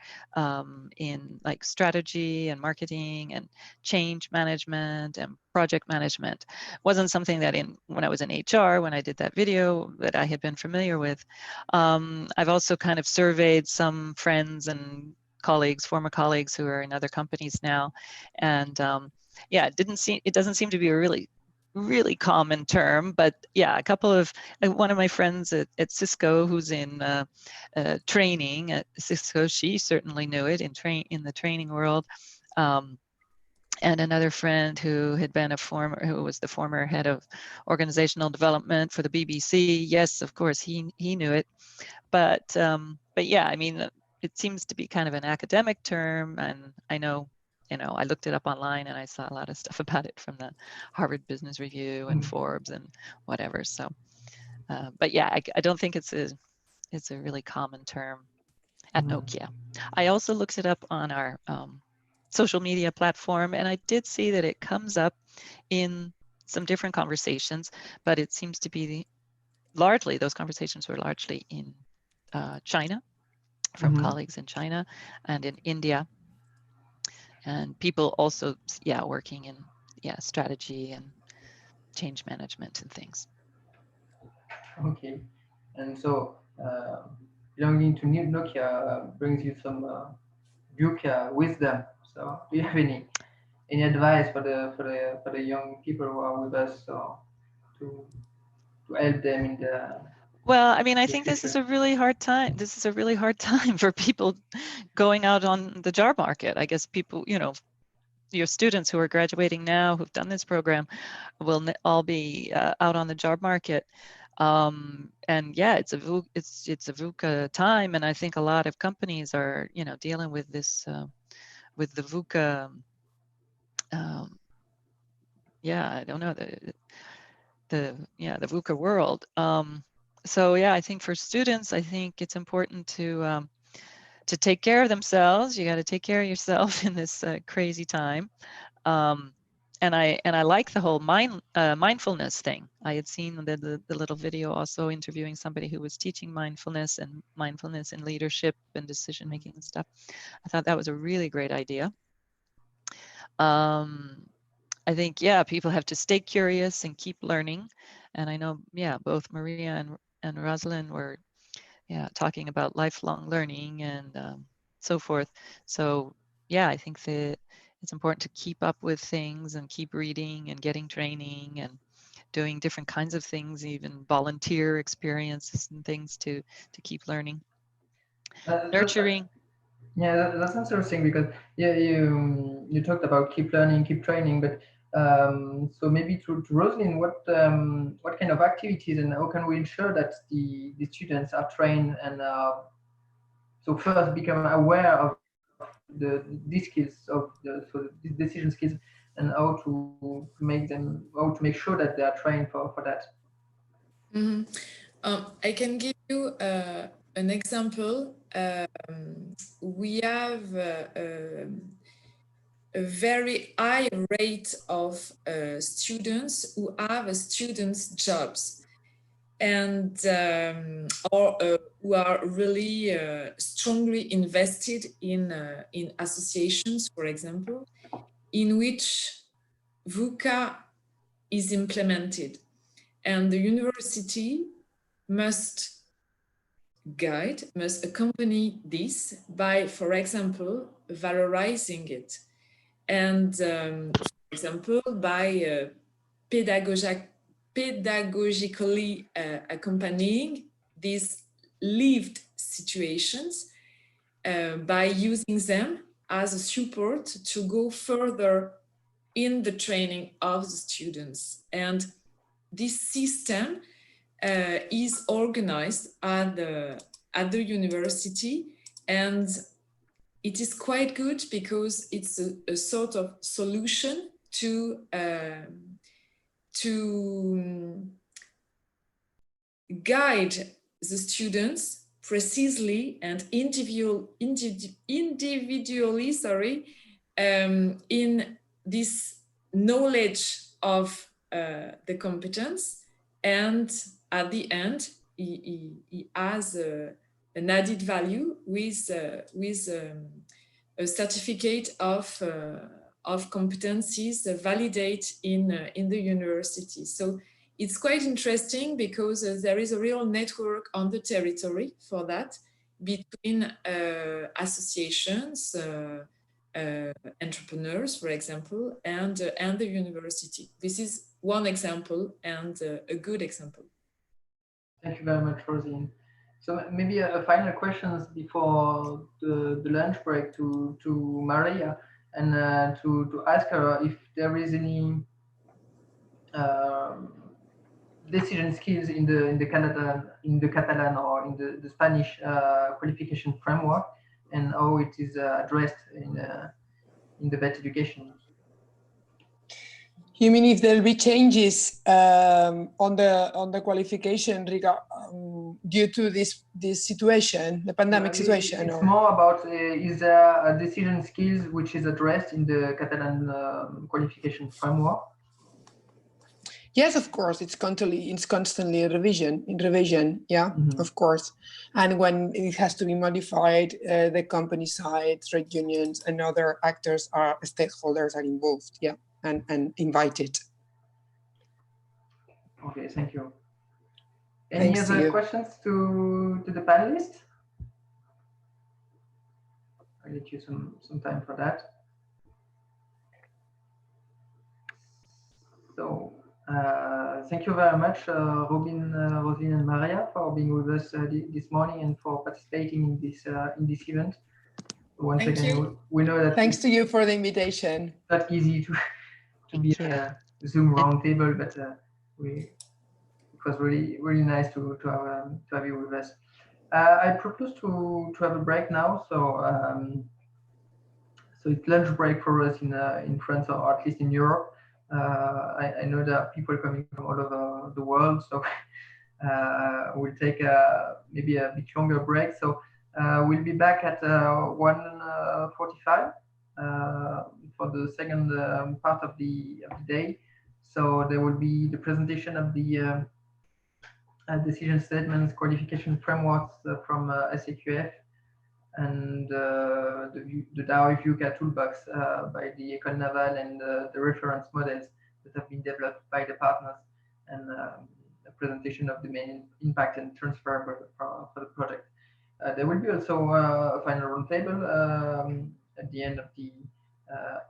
L: in like strategy and marketing and change management and project management wasn't something that when I was in HR, when I did that video, that I had been familiar with. I've also kind of surveyed some friends and colleagues, former colleagues who are in other companies now, and yeah, it doesn't seem to be a really common term, but yeah, a couple of one of my friends at Cisco, who's in training at Cisco, she certainly knew it in the training world. and another friend who was the former head of organizational development for the BBC. Yes, of course, he knew it, but yeah, I mean, it seems to be kind of an academic term, and I know, I looked it up online and I saw a lot of stuff about it from the Harvard Business Review and Forbes and whatever. So, but yeah, I don't think it's a really common term at Nokia. I also looked it up on our social media platform, and I did see that it comes up in some different conversations, but it seems to be largely, those conversations were largely in China, from colleagues in China and in India, and people also, working in strategy and change management and things.
B: Okay, and so belonging to Nokia brings you some VUCA wisdom. So, do you have any advice for the young people who are with us, to help them in the?
L: Well, I mean, I think this is a really hard time. This is a really hard time for people going out on the job market. I guess people, your students who are graduating now, who've done this program, will all be out on the job market. And yeah, it's a VUCA time, and I think a lot of companies are, dealing with this, with the VUCA. I don't know, the VUCA world. So yeah, I think for students, I think it's important to take care of themselves. You got to take care of yourself in this crazy time. And I like the whole mindfulness thing. I had seen the little video also interviewing somebody who was teaching mindfulness in leadership and decision making and stuff. I thought that was a really great idea. I think, people have to stay curious and keep learning. And I know, both Maria and Rosalind were, talking about lifelong learning and so forth. So, I think that it's important to keep up with things and keep reading and getting training and doing different kinds of things, even volunteer experiences and things to keep learning. Nurturing.
B: That's interesting because you talked about keep learning, keep training, but so maybe to Rosalind, what kind of activities and how can we ensure that the students are trained and so first become aware of these skills of the decision skills and how to make sure that they are trained for that.
K: I can give you an example. We have a very high rate of students who have students' jobs and or who are really strongly invested in associations, for example, in which VUCA is implemented, and the university must accompany this by, for example, valorizing it, and for example, by pedagogically accompanying these lived situations by using them as a support to go further in the training of the students. And this system is organized at the university, and it is quite good because it's a sort of solution to guide the students precisely and individually, in this knowledge of the competence, and at the end, he has an added value with a certificate of competencies validate in the university. So it's quite interesting because there is a real network on the territory for that between associations, entrepreneurs, for example, and the university. This is one example and a good example.
B: Thank you very much, Rosine. So maybe a final questions before the lunch break to Maria. and to ask her if there is any decision skills in the Catalan or in the Spanish qualification framework, and how it is addressed in the vet education.
M: You mean if there'll be changes on the qualification due to this situation, the pandemic situation?
B: It's more about is there a decision skills which is addressed in the Catalan qualification framework?
M: Yes, of course. It's constantly in revision. Yeah, of course. And when it has to be modified, the company side, trade unions, and other actors stakeholders are involved. Yeah, and invited.
B: Okay, thank you. Any other questions to the panelists? I'll let you some time for that. So thank you very much, Robin, Rosine, and Maria, for being with us this morning and for participating in this event. Once
M: Thank
B: again,
M: you.
B: we know that
M: thanks to you for the invitation.
B: Not easy to be a Zoom roundtable, but it was really nice to have you with us. I propose to have a break now. So it's lunch break for us in France, or at least in Europe. I know there are people coming from all over the world, so we'll take maybe a bit longer break. So we'll be back at 1:45 for the second part of the day. So there will be the presentation of the decision statements, qualification frameworks from SAQF, and the DAhoy VUCA toolbox by the École Navale, and the reference models that have been developed by the partners, and a presentation of the main impact and transfer for the project. There will be also a final roundtable at the end of the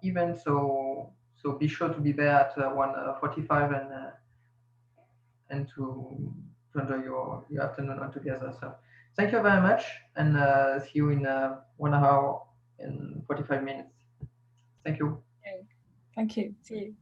B: event, so be sure to be there at 1:45 and to enjoy your afternoon all together. So thank you very much, and see you in 1 hour and 45 minutes. Thank you.
H: Thank you. See you.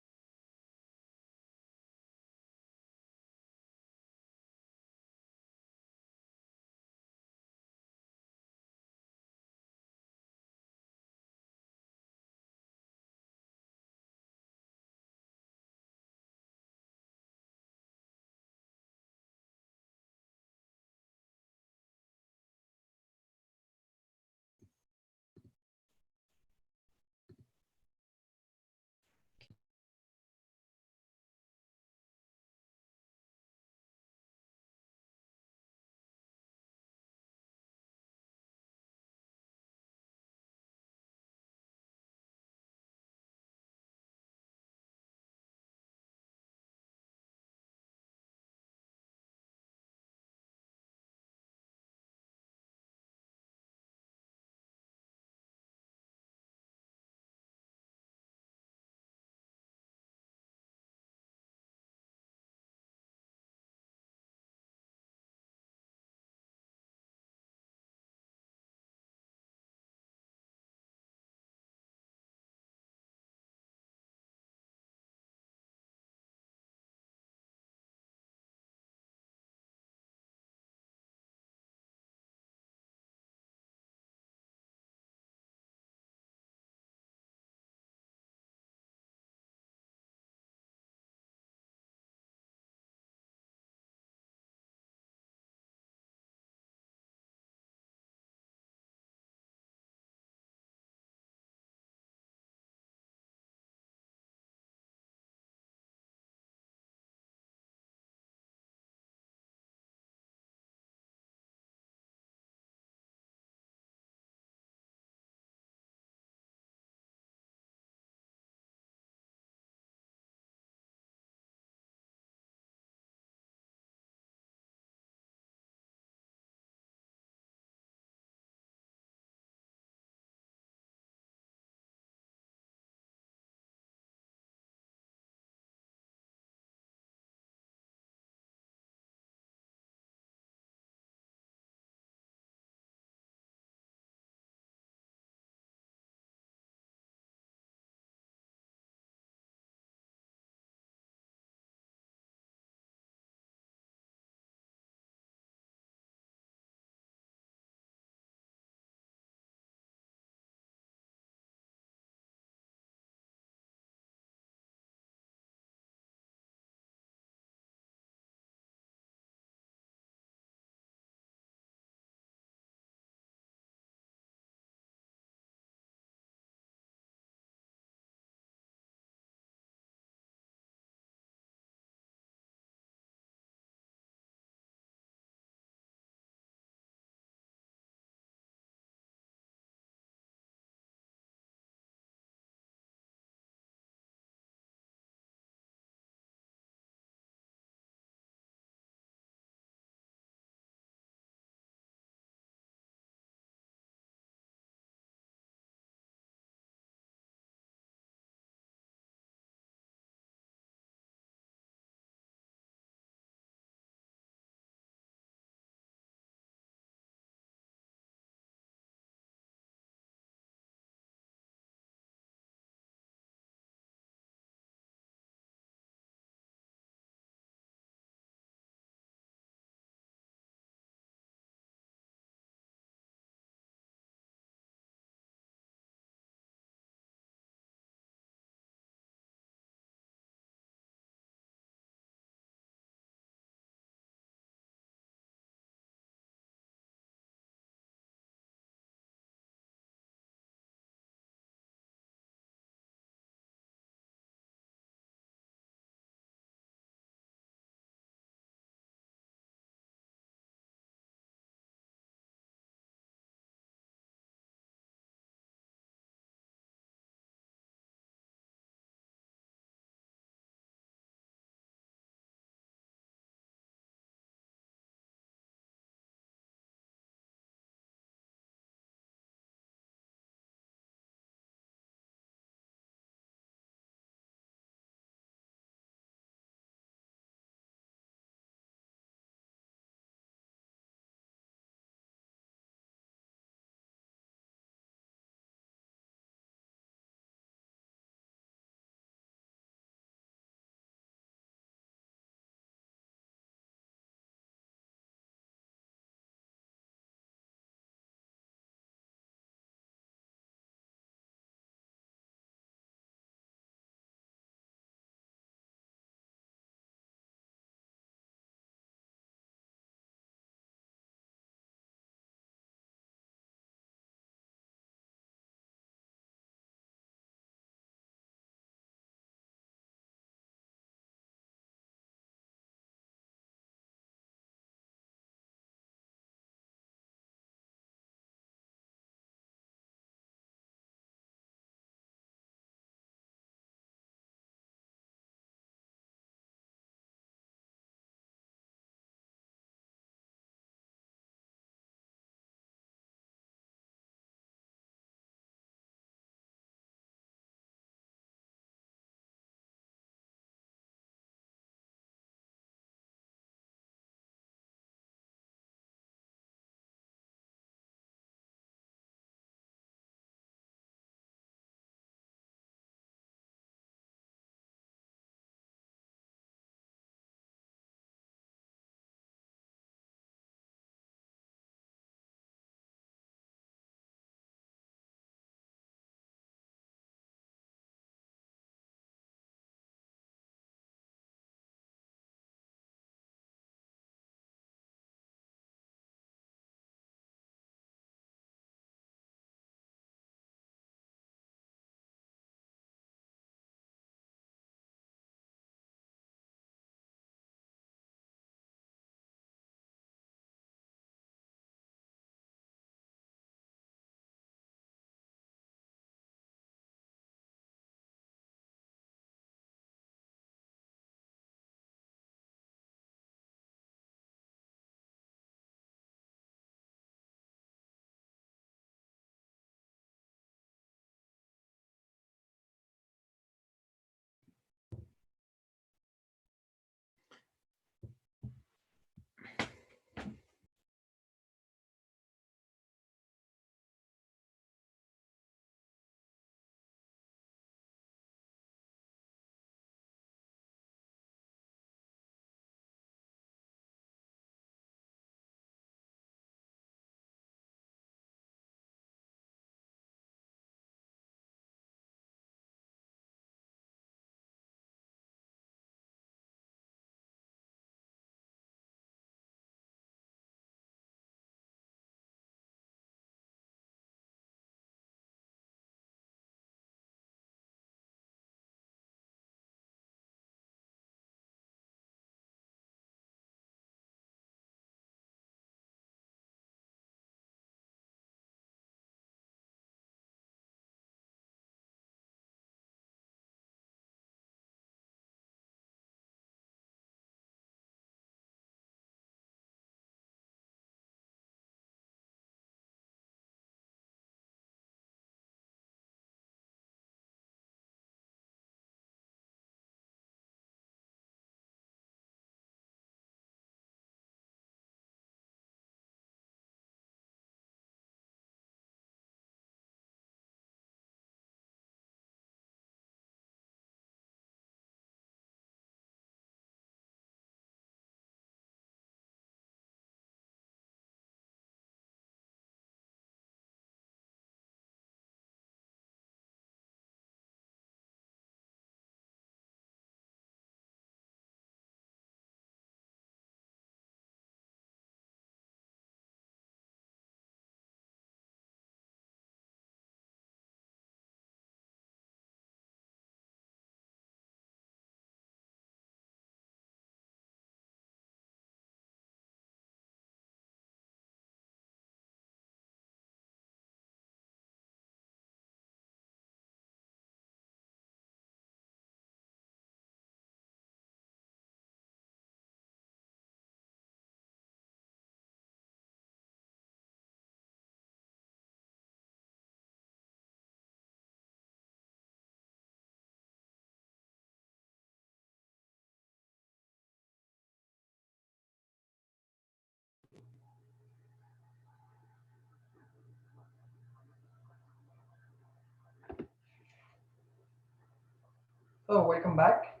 B: So welcome back.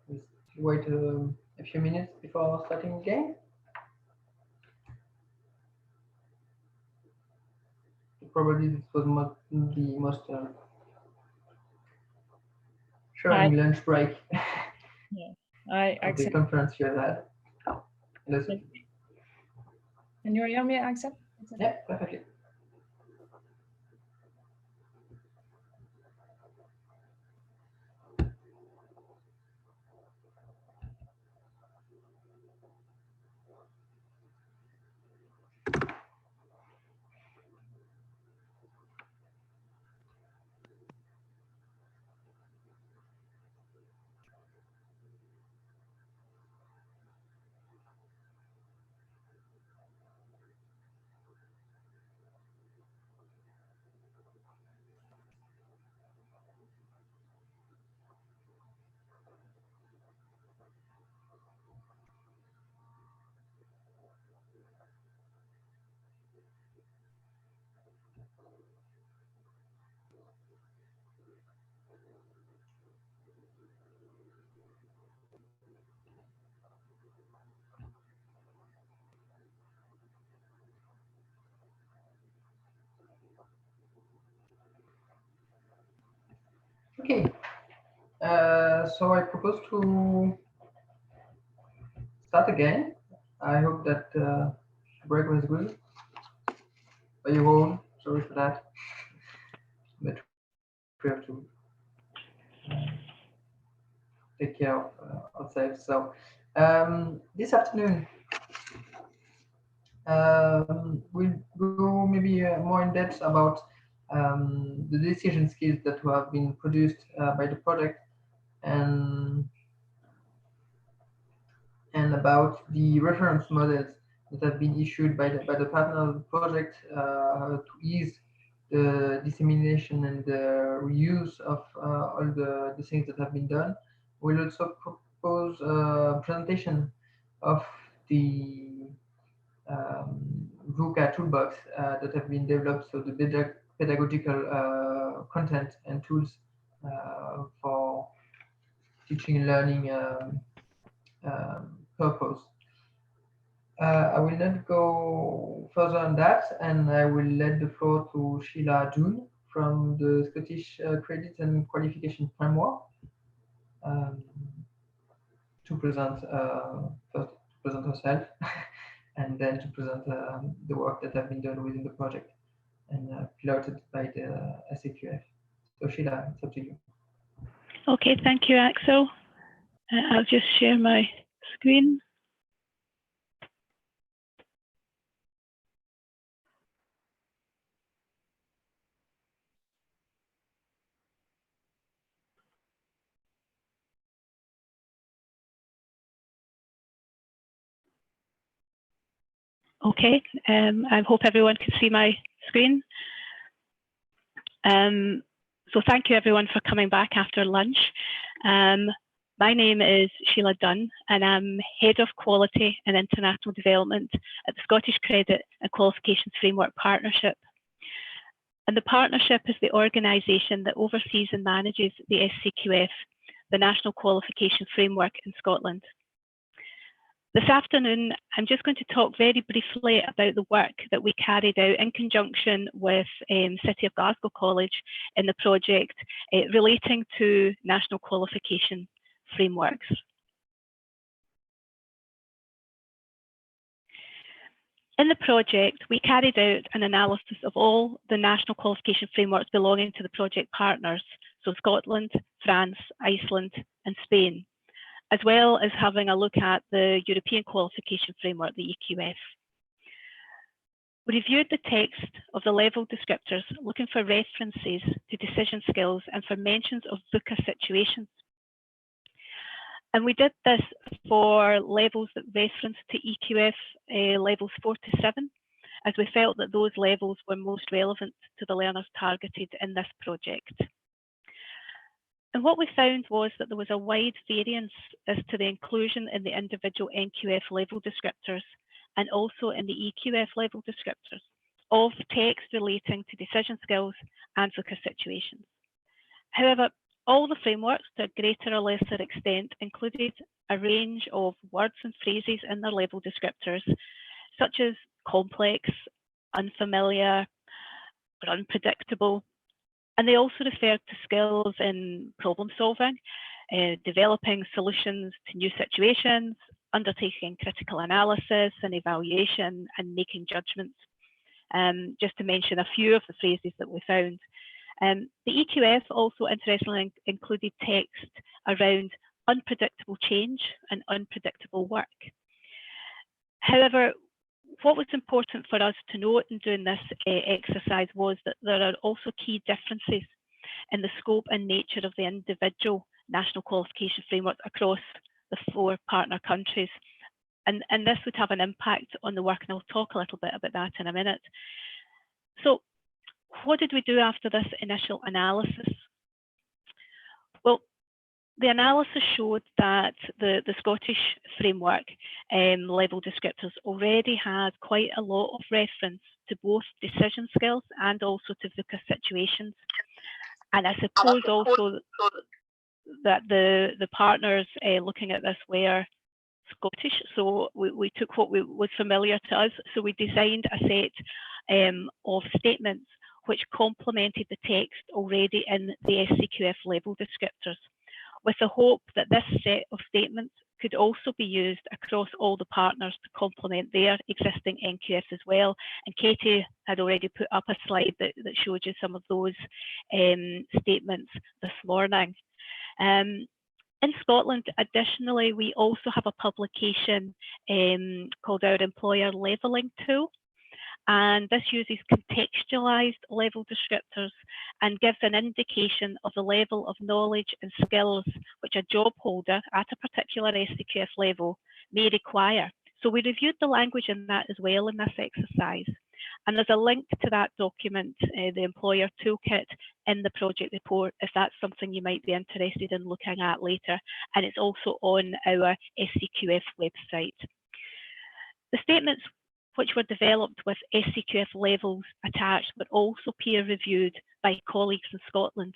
B: We'll wait a few minutes before starting again. Probably this was the most showing lunch break of the conference you have had. Hello, Sophie.
H: Can you hear me, Axel?
B: Yeah, perfectly. Okay, so I propose to start again. I hope that the break was good. Are you home? Sorry for that. But we have to take care of ourselves. So this afternoon, we'll go maybe more in depth about the decision skills that have been produced by the project and about the reference models that have been issued by the partner of the project to ease the dissemination and the reuse of all the things that have been done. We'll also propose a presentation of the VUCA toolbox that have been developed, so the pedagogical content and tools for teaching and learning purpose. I will not go further on that, and I will let the floor to Sheila June from the Scottish Credit and Qualification Framework to present first to present herself, and then to present the work that have been done within the project and piloted by the SAQF. So Sheila, it's up to you.
N: Okay, thank you, Axel. I'll just share my screen. Okay, I hope everyone can see my screen. So thank you everyone for coming back after lunch. My name is Sheila Dunn and I'm Head of Quality and International Development at the Scottish Credit and Qualifications Framework Partnership. And the partnership is the organisation that oversees and manages the SCQF, the National Qualification Framework in Scotland. This afternoon, I'm just going to talk very briefly about the work that we carried out in conjunction with City of Glasgow College in the project relating to national qualification frameworks. In the project, we carried out an analysis of all the national qualification frameworks belonging to the project partners, so Scotland, France, Iceland, and Spain, as well as having a look at the European Qualification Framework, the EQF. We reviewed the text of the level descriptors, looking for references to decision skills and for mentions of VUCA situations. And we did this for levels that reference to EQF levels 4 to 7, as we felt that those levels were most relevant to the learners targeted in this project. And what we found was that there was a wide variance as to the inclusion in the individual NQF level descriptors and also in the EQF level descriptors of text relating to decision skills and VUCA situations. However, all the frameworks, to a greater or lesser extent, included a range of words and phrases in their level descriptors, such as complex, unfamiliar, or unpredictable. And they also referred to skills in problem solving, developing solutions to new situations, undertaking critical analysis and evaluation, and making judgments. Just to mention a few of the phrases that we found. The EQF also interestingly included text around unpredictable change and unpredictable work. However, what was important for us to note in doing this exercise was that there are also key differences in the scope and nature of the individual national qualification frameworks across the 4 partner countries. And this would have an impact on the work, and I'll talk a little bit about that in a minute. So what did we do after this initial analysis? Well, the analysis showed that the Scottish framework level descriptors already had quite a lot of reference to both decision skills and also to VUCA situations. And I suppose also that the partners looking at this were Scottish, so we took what was familiar to us. So we designed a set of statements which complemented the text already in the SCQF level descriptors, with the hope that this set of statements could also be used across all the partners to complement their existing NQFs as well. And Katie had already put up a slide that showed you some of those statements this morning. In Scotland, additionally, we also have a publication called our Employer Levelling Tool. And this uses contextualized level descriptors and gives an indication of the level of knowledge and skills which a job holder at a particular SCQF level may require. So we reviewed the language in that as well in this exercise. And there's a link to that document, the Employer Toolkit, in the project report, if that's something you might be interested in looking at later. And it's also on our SCQF website. The statements which were developed with SCQF levels attached, but also peer reviewed by colleagues in Scotland,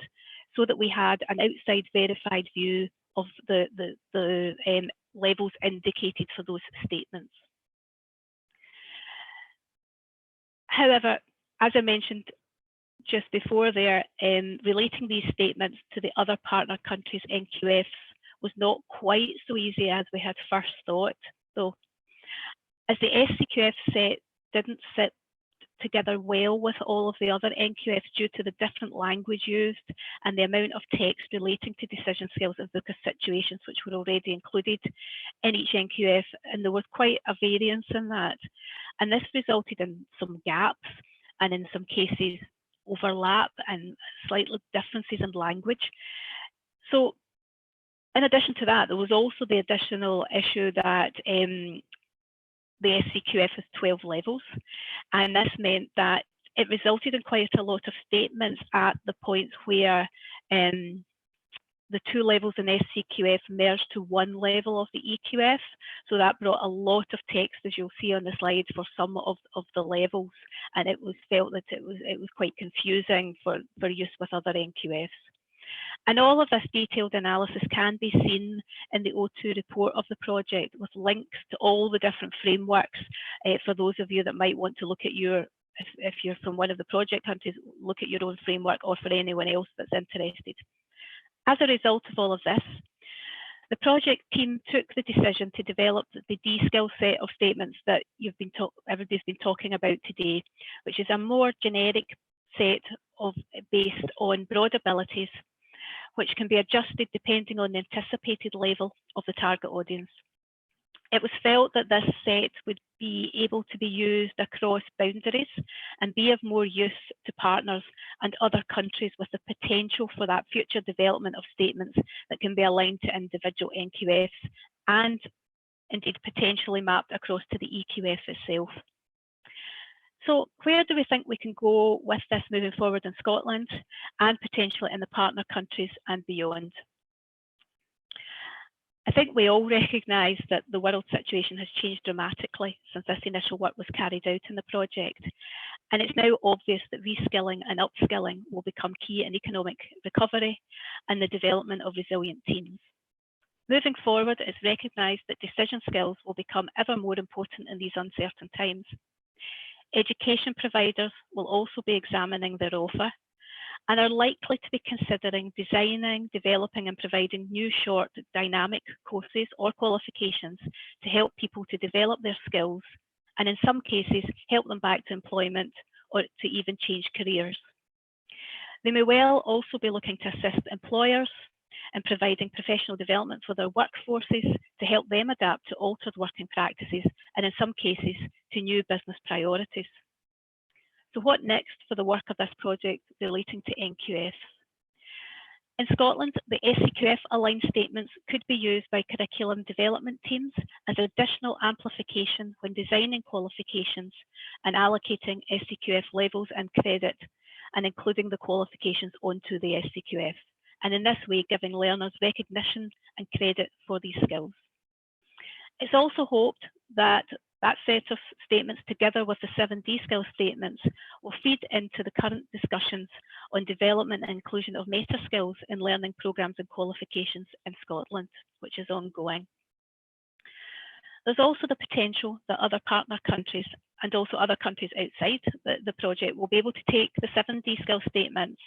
N: so that we had an outside verified view of the levels indicated for those statements. However, as I mentioned just before there, relating these statements to the other partner countries' NQFs was not quite so easy as we had first thought, though. As the SCQF set didn't sit together well with all of the other NQFs due to the different language used and the amount of text relating to decision skills and VUCA situations which were already included in each NQF, and there was quite a variance in that. And this resulted in some gaps and in some cases overlap and slightly differences in language. So in addition to that, there was also the additional issue that the SCQF has 12 levels, and this meant that it resulted in quite a lot of statements at the points where the 2 levels in SCQF merged to 1 level of the EQF. So that brought a lot of text, as you'll see on the slides, for some of the levels, and it was felt that it was quite confusing for use with other NQFs. And all of this detailed analysis can be seen in the O2 report of the project, with links to all the different frameworks for those of you that might want to look at if you're from one of the project countries, look at your own framework, or for anyone else that's interested. As a result of all of this, the project team took the decision to develop the D-skill set of statements that everybody's been talking about today, which is a more generic set based on broad abilities, which can be adjusted depending on the anticipated level of the target audience. It was felt that this set would be able to be used across boundaries and be of more use to partners and other countries, with the potential for that future development of statements that can be aligned to individual NQFs and indeed potentially mapped across to the EQF itself. So where do we think we can go with this moving forward in Scotland and potentially in the partner countries and beyond? I think we all recognise that the world situation has changed dramatically since this initial work was carried out in the project. And it's now obvious that reskilling and upskilling will become key in economic recovery and the development of resilient teams. Moving forward, it's recognised that decision skills will become ever more important in these uncertain times. Education providers will also be examining their offer and are likely to be considering designing, developing and providing new short dynamic courses or qualifications to help people to develop their skills and in some cases help them back to employment or to even change careers. They may well also be looking to assist employers in providing professional development for their workforces to help them adapt to altered working practices and in some cases to new business priorities. So what next for the work of this project relating to NQF? In Scotland, the SCQF aligned statements could be used by curriculum development teams as additional amplification when designing qualifications and allocating SCQF levels and credit and including the qualifications onto the SCQF. And in this way, giving learners recognition and credit for these skills. It's also hoped that that set of statements together with the 7D skill statements will feed into the current discussions on development and inclusion of meta skills in learning programmes and qualifications in Scotland, which is ongoing. There's also the potential that other partner countries and also other countries outside the project will be able to take the 7D skill statements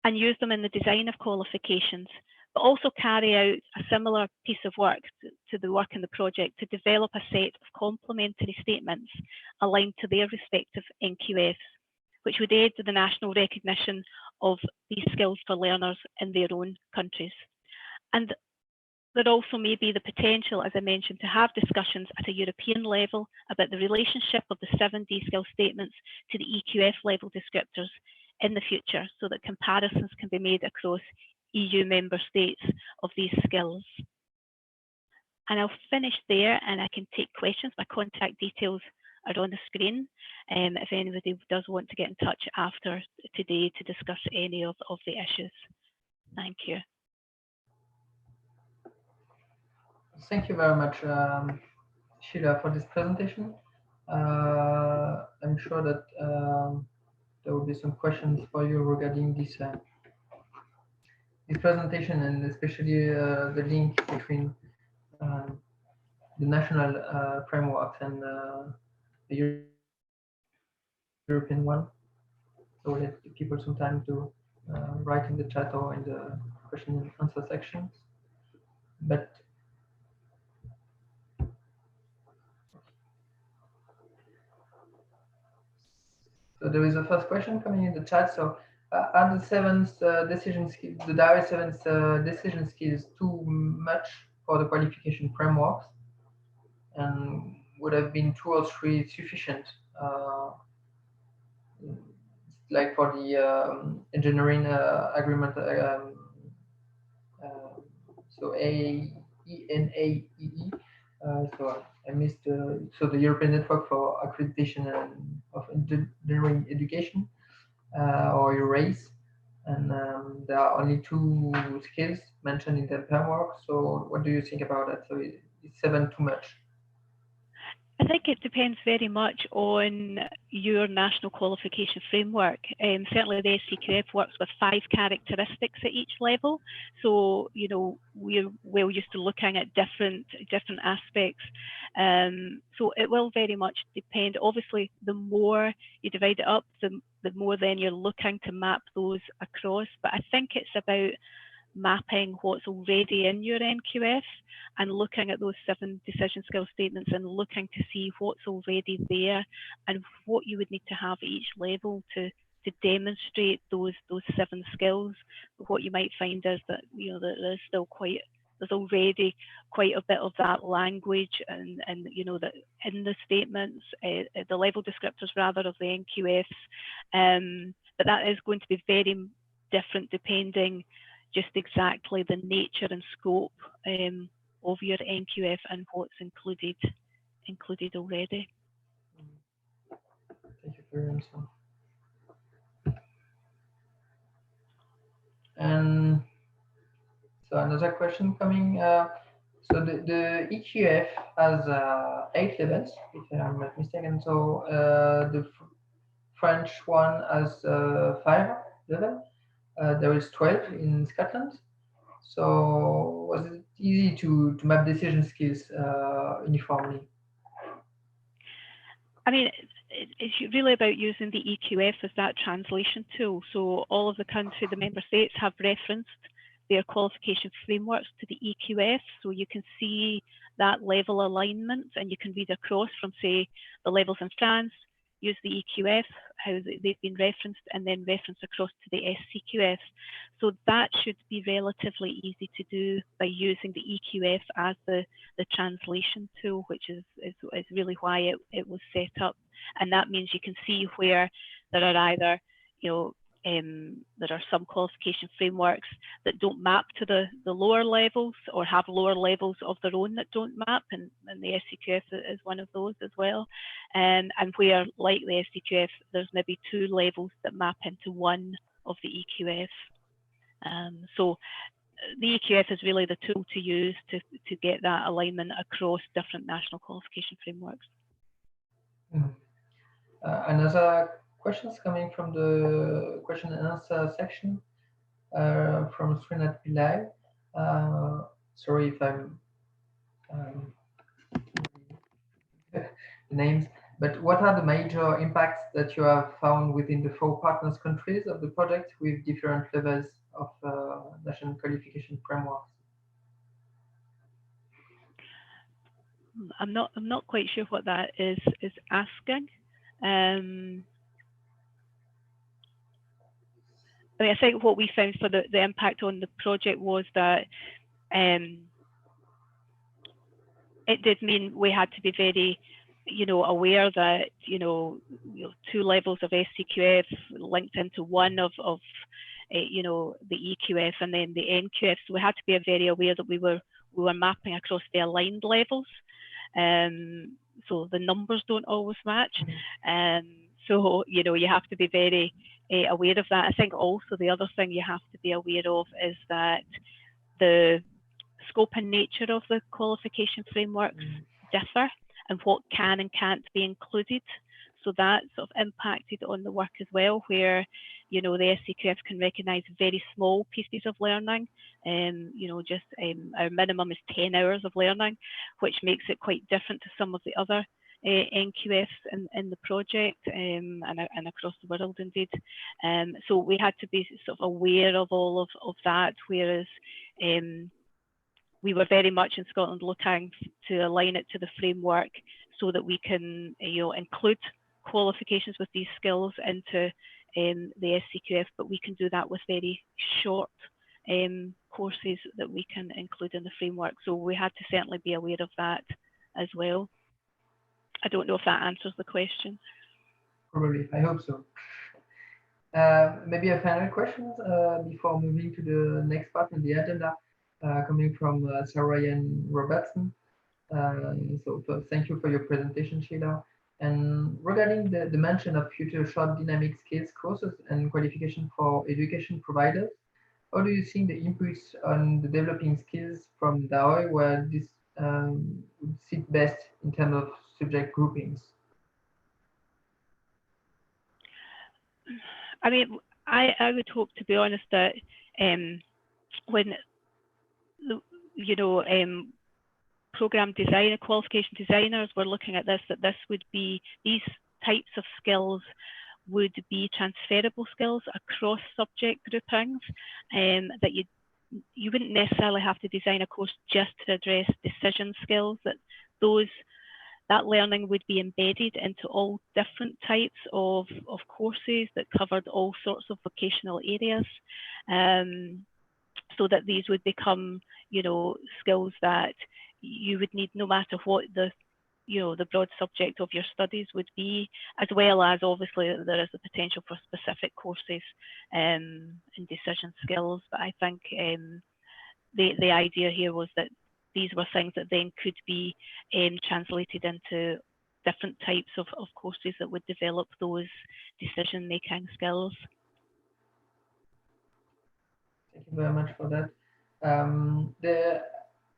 N: and use them in the design of qualifications, but also carry out a similar piece of work to the work in the project to develop a set of complementary statements aligned to their respective NQFs, which would aid the national recognition of these skills for learners in their own countries. And there also may be the potential, as I mentioned, to have discussions at a European level about the relationship of the 7D skill statements to the EQF level descriptors in the future, so that comparisons can be made across EU member states of these skills. And I'll finish there and I can take questions. My contact details are on the screen if anybody does want to get in touch after today to discuss any of the issues. Thank you.
B: Thank you very much, Sheila, for this presentation. I'm sure that there will be some questions for you regarding this presentation, and especially the link between the national frameworks and the European one. So we'll let people some time to write in the chat or in the question and answer sections. But so there is a first question coming in the chat. So are the seventh decision skills, the DAhoy 7th decision skills, too much for the qualification frameworks? And would have been 2 or 3 sufficient, like for the engineering agreement? So AENAEE. So I missed. So the European Network for Accreditation of Engineering Education, or eur-ace, and there are only 2 skills mentioned in the framework. So what do you think about that? So is 7 too much?
N: I think it depends very much on your national qualification framework. Certainly the SCQF works with 5 characteristics at each level. So, you know, we're well used to looking at different aspects. So it will very much depend. Obviously, the more you divide it up, the more then you're looking to map those across. But I think it's about mapping what's already in your NQF and looking at those 7 decision skill statements and looking to see what's already there and what you would need to have at each level to demonstrate those 7 skills. But what you might find is that, you know, that there's already quite a bit of that language and you know, that in the statements, the level descriptors rather of the NQFs, but that is going to be very different depending just exactly the nature and scope of your NQF and what's included already.
B: Thank you for your answer. And so another question coming. So the EQF has 8 levels, if I'm not mistaken. So French one has 5 level. There is 12 in Scotland. So was it easy to map decision skills uniformly?
N: I mean, it's really about using the EQF as that translation tool. So all of the member states have referenced their qualification frameworks to the EQF. So you can see that level alignment and you can read across from, say, the levels in France, use the EQF, how they've been referenced, and then reference across to the SCQF. So that should be relatively easy to do by using the EQF as the translation tool, which is really why it was set up. And that means you can see where there are either, there are some qualification frameworks that don't map to the lower levels or have lower levels of their own that don't map, and the SCQF is one of those as well. And where, like the SCQF, there's maybe 2 levels that map into one of the EQF. So the EQF is really the tool to use to get that alignment across different national qualification frameworks.
B: Another questions coming from the question and answer section from Srinat Pillai. Sorry if I'm the names, but what are the major impacts that you have found within the 4 partners countries of the project with different levels of national qualification frameworks?
N: I'm not quite sure what that is asking. I mean, I think what we found for the impact on the project was that it did mean we had to be very, aware that 2 levels of SCQF linked into one of the EQF and then the NQF. So we had to be very aware that we were mapping across the aligned levels. So the numbers don't always match. So, you have to be very aware of that. I think also the other thing you have to be aware of is that the scope and nature of the qualification frameworks differ and what can and can't be included. So that sort of impacted on the work as well, where, the SCQF can recognise very small pieces of learning. Our minimum is 10 hours of learning, which makes it quite different to some of the other NQFs in the project and across the world indeed. So we had to be sort of aware of all of that, whereas we were very much in Scotland looking to align it to the framework so that we can include qualifications with these skills into the SCQF, but we can do that with very short courses that we can include in the framework. So we had to certainly be aware of that as well. I don't know if that answers the question.
B: Probably, I hope so. Maybe a final question before moving to the next part in the agenda, coming from Sarayan Robertson. So thank you for your presentation, Sheila. And regarding the mention of future short dynamic skills courses and qualification for education providers, how do you think the inputs on the developing skills from DAhoy where this would sit best in terms of subject groupings?
N: I mean, I would hope, to be honest, that when program designer, qualification designers were looking at this, that this would be, these types of skills would be transferable skills across subject groupings, that you wouldn't necessarily have to design a course just to address decision skills, that learning would be embedded into all different types of courses that covered all sorts of vocational areas, so that these would become, skills that you would need no matter what the broad subject of your studies would be, as well as obviously there is the potential for specific courses in decision skills. But I think the idea here was that these were things that then could be translated into different types of courses that would develop those decision-making skills.
B: Thank you very much for that.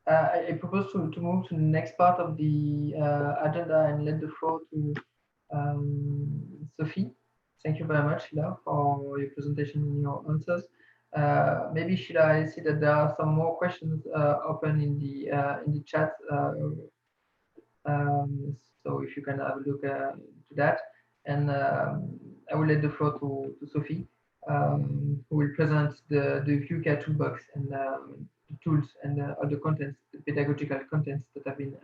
B: I propose to move to the next part of the agenda and let the floor to Sophie. Thank you very much, Hila, for your presentation and your answers. Maybe should I see that there are some more questions open in the chat. So if you can have a look to that, and I will let the floor to Sophie, who will present the VUCA toolbox and the tools and all the contents, the pedagogical contents that have been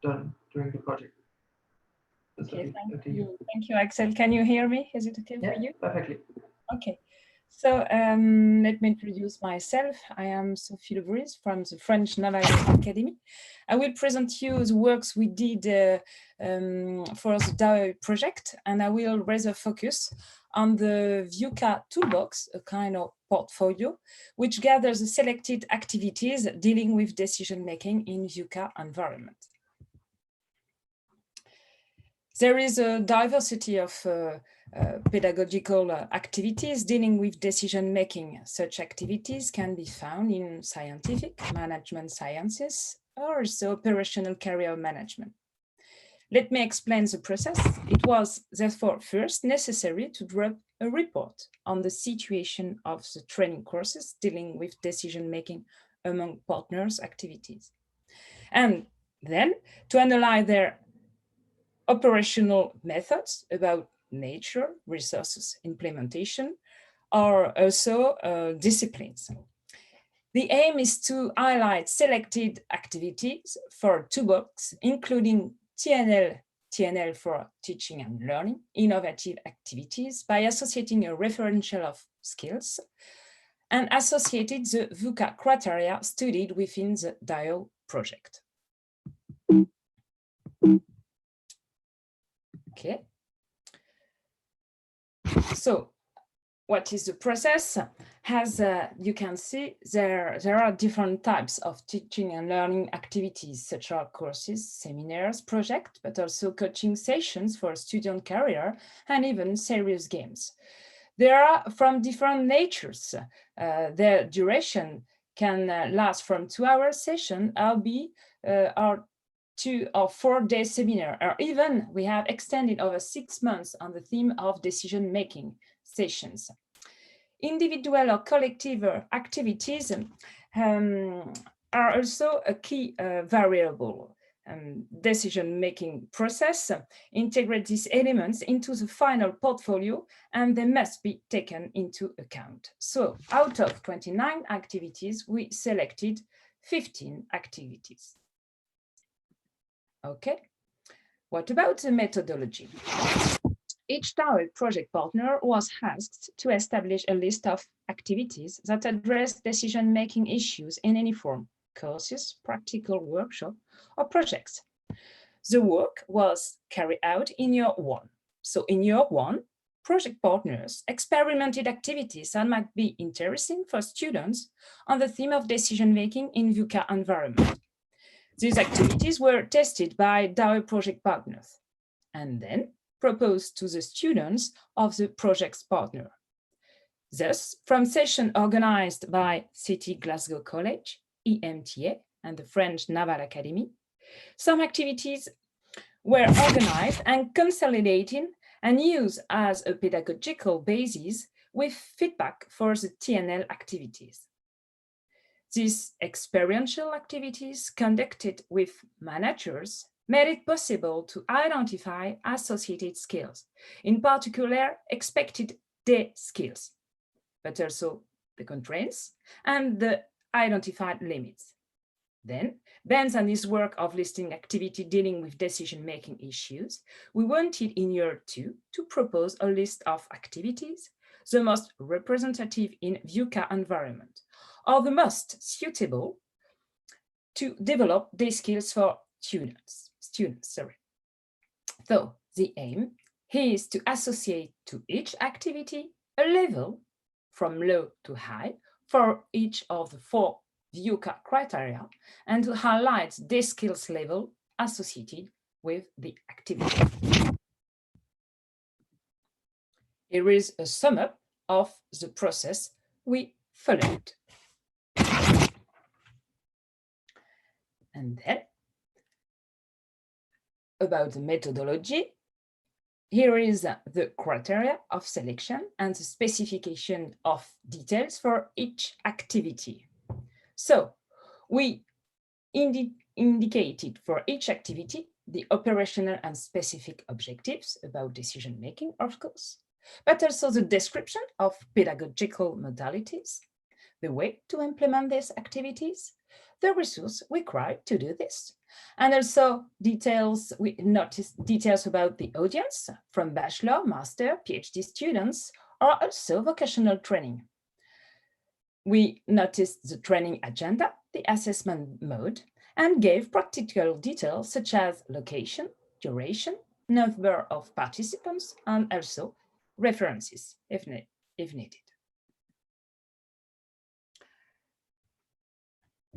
B: done during the project. So
O: Okay,
B: Sophie,
O: thank you, Axel. Can you hear me? Is it okay for you?
B: Perfectly.
O: Okay. So let me introduce myself. I am Sophie Lebris from the French Naval Academy. I will present you the works we did for the DAhoy project, and I will rather focus on the VUCA toolbox, a kind of portfolio, which gathers the selected activities dealing with decision-making in VUCA environment. There is a diversity of pedagogical activities dealing with decision-making. Such activities can be found in scientific, management sciences, or also operational career management. Let me explain the process. It was therefore first necessary to draw a report on the situation of the training courses dealing with decision-making among partners' activities. And then to analyze their operational methods about nature, resources, implementation, or also disciplines. The aim is to highlight selected activities for toolbox, including TNL for teaching and learning, innovative activities by associating a referential of skills and associated the VUCA criteria studied within the DAhoy project. Okay. So what is the process? As you can see, there are different types of teaching and learning activities, such as courses, seminars, projects, but also coaching sessions for student career and even serious games. They are from different natures. Their duration can last from 2-hour session or 2 or 4 day seminar, or even we have extended over 6 months on the theme of decision-making sessions. Individual or collective activities are also a key variable. Decision-making process integrate these elements into the final portfolio, and they must be taken into account. So out of 29 activities, we selected 15 activities. Okay, what about the methodology? Each DAhoy project partner was asked to establish a list of activities that address decision-making issues in any form, courses, practical workshop, or projects. The work was carried out in year 1. So in year 1, project partners experimented activities that might be interesting for students on the theme of decision-making in VUCA environment. These activities were tested by DAhoy project partners and then proposed to the students of the project's partner. Thus, from sessions organized by City Glasgow College, EMTA, and the French Naval Academy, some activities were organized and consolidated and used as a pedagogical basis with feedback for the TNL activities. These experiential activities conducted with managers made it possible to identify associated skills, in particular expected day skills, but also the constraints and the identified limits. Then, based on this work of listing activity dealing with decision-making issues, we wanted in year 2 to propose a list of activities, the most representative in VUCA environment, or the most suitable to develop these skills for students. So the aim is to associate to each activity a level from low to high for each of the 4 VUCA criteria and to highlight the skills level associated with the activity. Here is a sum up of the process we followed. And then, about the methodology, here is the criteria of selection and the specification of details for each activity. So we indicated for each activity the operational and specific objectives about decision-making, of course, but also the description of pedagogical modalities, the way to implement these activities, the resource required to do this, and also details, we noticed details about the audience from bachelor, master, PhD students, or also vocational training. We noticed the training agenda, the assessment mode, and gave practical details such as location, duration, number of participants, and also references if needed.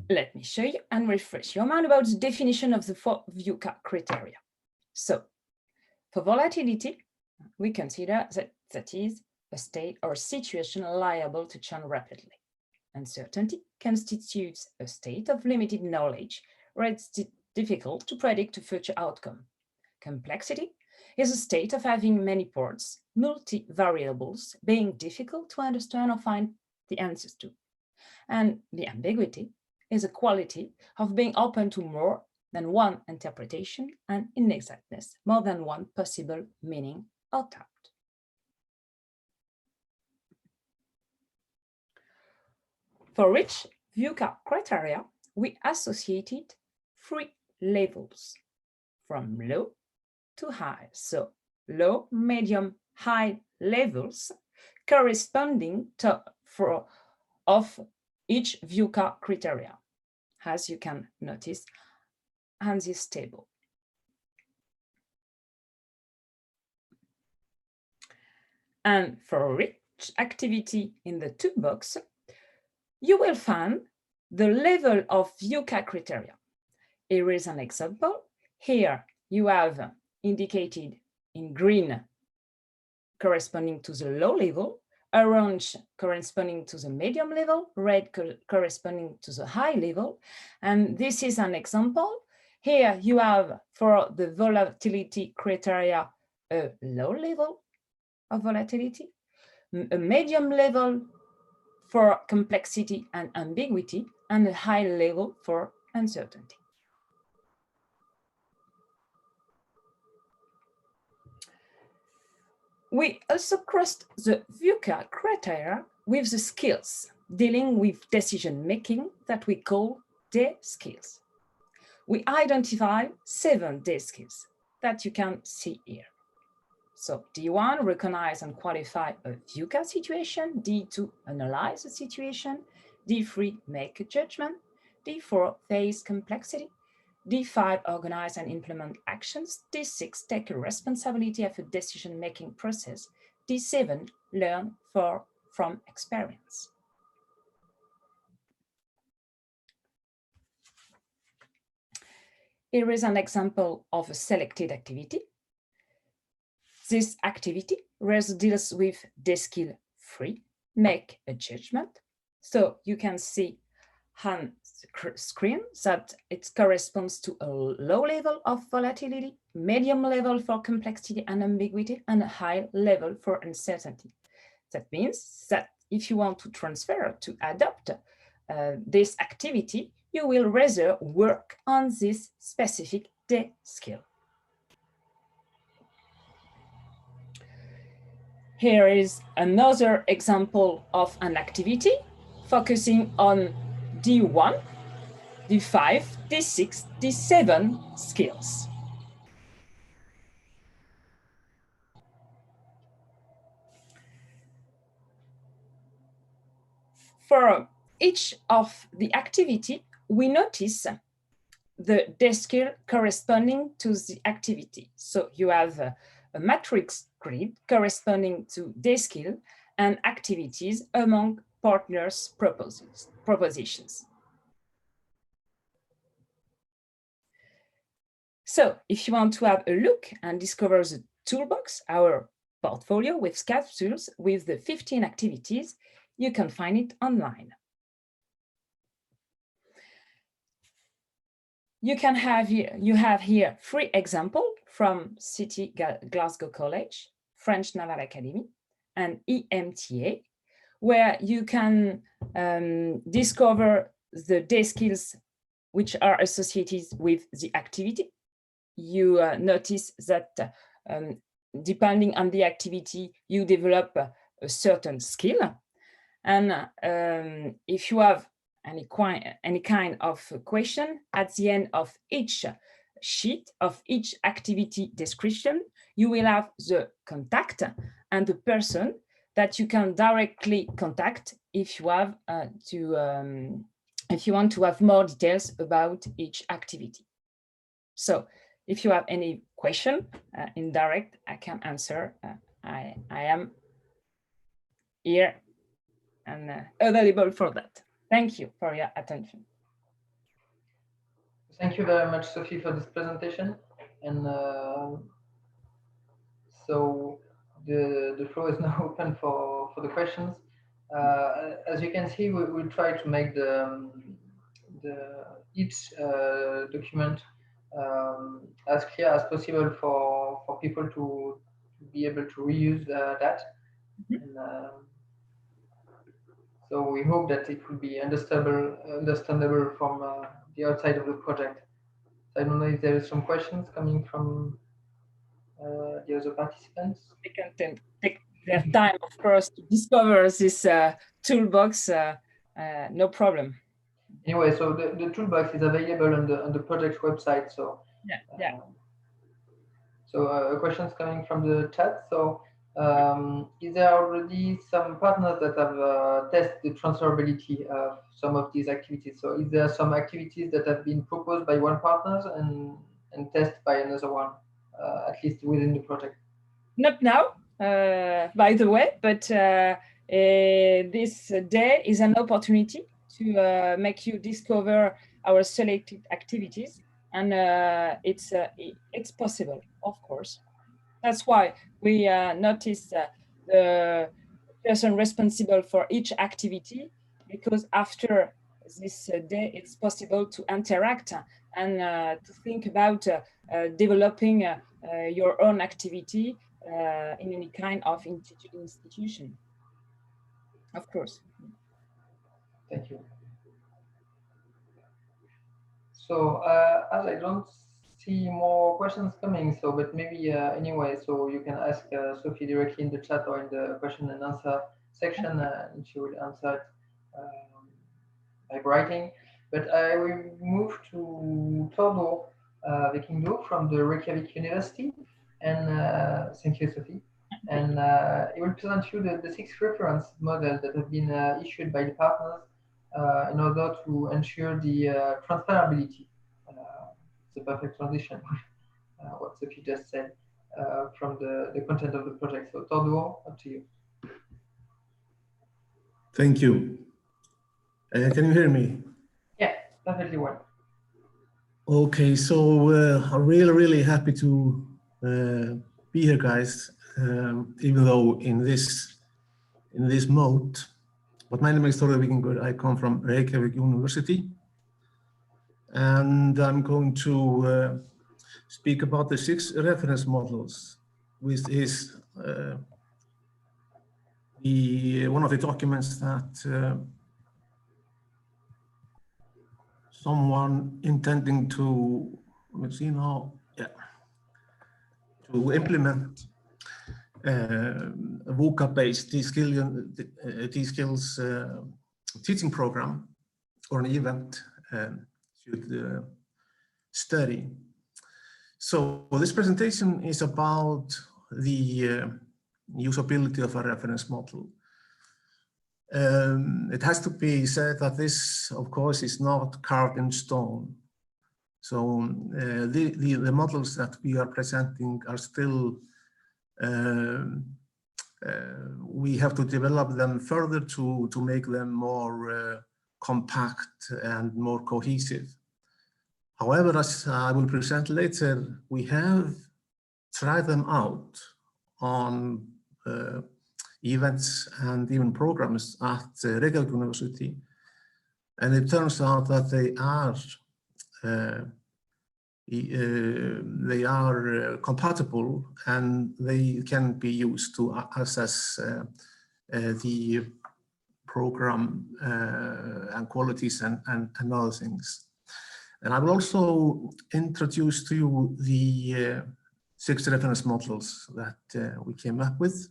O: Let me show you and refresh your mind about the definition of the 4 VUCA criteria. So for volatility, we consider that is a state or situation liable to change rapidly. Uncertainty constitutes a state of limited knowledge where it's difficult to predict a future outcome. Complexity is a state of having many parts, multi-variables, being difficult to understand or find the answers to. And the ambiguity is a quality of being open to more than one interpretation and inexactness, more than one possible meaning or thought. For each VUCA criteria, we associated 3 levels from low to high. So low, medium, high levels corresponding to of each VUCA criteria, as you can notice on this table. And for each activity in the toolbox, you will find the level of VUCA criteria. Here is an example. Here you have indicated in green corresponding to the low level, orange corresponding to the medium level, red corresponding to the high level. And this is an example. Here you have for the volatility criteria a low level of volatility, a medium level for complexity and ambiguity, and a high level for uncertainty. We also crossed the VUCA criteria with the skills dealing with decision-making that we call D skills. We identify 7 D skills that you can see here. So D1, recognize and qualify a VUCA situation. D2, analyze the situation. D3, make a judgment. D4, face complexity. D5, organize and implement actions. D6, take a responsibility of a decision-making process. D7, learn from experience. Here is an example of a selected activity. This activity deals with D skill 3, make a judgment. So you can see on the screen that it corresponds to a low level of volatility, medium level for complexity and ambiguity, and a high level for uncertainty. That means that if you want to transfer, to adopt this activity, you will rather work on this specific D skill. Here is another example of an activity focusing on D1, D5, D6, D7 skills. For each of the activity, we notice the D skill corresponding to the activity. So you have a matrix grid corresponding to D skill and activities among partners' propositions. So if you want to have a look and discover the toolbox, our portfolio with capsules with the 15 activities, you can find it online. you can have here, you have here 3 examples from City Glasgow College, French Naval Academy, and EMTA, where you can discover the day skills which are associated with the activity. You notice that depending on the activity, you develop a certain skill. And if you have any kind of question at the end of each sheet of each activity description, you will have the contact and the person that you can directly contact if you have if you want to have more details about each activity. So if you have any question in direct, I can answer. I am here and available for that. Thank you for your attention.
B: Thank you very much, Sophie, for this presentation. And so the floor is now open for the questions. As you can see, we'll try to make each document as clear as possible for people to be able to reuse that. And, so we hope that it will be understandable from the outside of the project. I don't know if there are some questions coming from the other participants.
O: They can take their time, of course, to discover this toolbox. No problem.
B: Anyway, so the toolbox is available on the project website. So
O: yeah.
B: So questions coming from the chat. So is there already some partners that have tested the transferability of some of these activities? So is there some activities that have been proposed by one partner and tested by another one, at least within the project?
O: Not now, by the way, but this day is an opportunity to make you discover our selected activities, and it's possible, of course. That's why we noticed the person responsible for each activity, because after this day, it's possible to interact and to think about developing your own activity in any kind of institution, of course.
B: Thank you. So as I don't see more questions coming, so but maybe anyway, so you can ask Sophie directly in the chat or in the question and answer section, and she will answer it by writing. But I will move to Tordo Vikindo from the Reykjavik University, and thank you, Sophie. And it will present you the 6 reference models that have been issued by the partners in order to ensure the transferability. The perfect transition, what Sophie just said, from the content of the project. So Tordo, up to you.
P: Thank you. Can you hear me?
B: Yeah, perfectly well.
P: Okay, so I'm really happy to be here, guys. Even though in this mode. But my name is Tordo Vikindo. I come from Reykjavik University, and I'm going to speak about the 6 reference models, which is one of the documents that someone intending to, let's see now, to implement a VUCA-based T-skills teaching program or an event should study. So this presentation is about the usability of a reference model. It has to be said that this, of course, is not carved in stone. So the models that we are presenting are still, we have to develop them further to make them more compact and more cohesive. However, as I will present later, we have tried them out on events and even programs at Reykjavik University, and it turns out that they are they are compatible and they can be used to assess the program and qualities and other things. And I will also introduce to you the 6 reference models that we came up with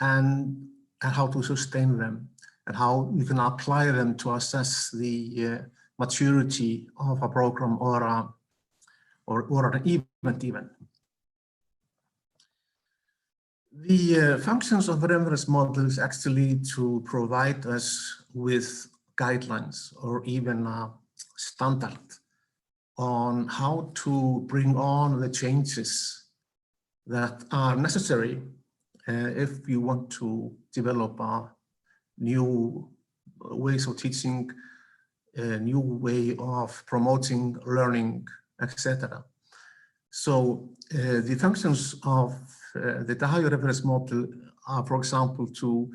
P: and how to sustain them and how you can apply them to assess the maturity of a program or an event even. The functions of reference models actually to provide us with guidelines or even a standard on how to bring on the changes that are necessary if you want to develop a new ways of teaching, a new way of promoting learning, etc. So the functions of the DAhoy reference model are, for example, to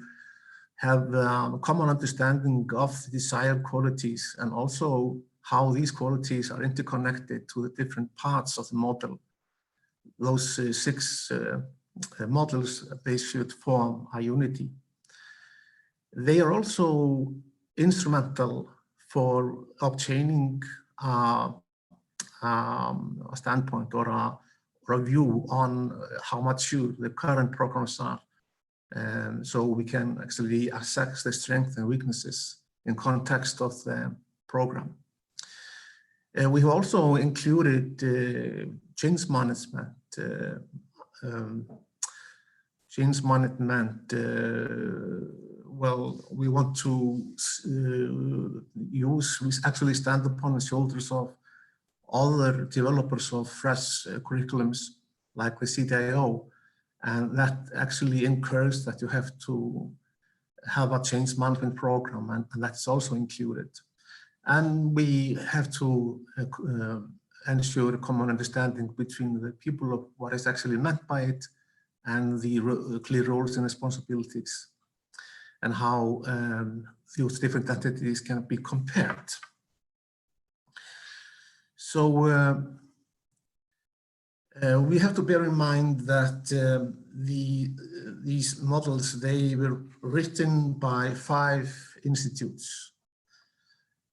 P: have a common understanding of the desired qualities and also how these qualities are interconnected to the different parts of the model. Those 6 models, they should form a unity. They are also instrumental for obtaining a standpoint or a view on how mature the current programs are. So we can actually assess the strengths and weaknesses in context of the program. We have also included change management. Well, we want to we actually stand upon the shoulders of other developers of fresh curriculums like the CDAO, and that actually encourages that you have to have a change management program, and that's also included. And we have to ensure a common understanding between the people of what is actually meant by it and the clear roles and responsibilities and how those different entities can be compared. So we have to bear in mind that these models, they were written by 5 institutes.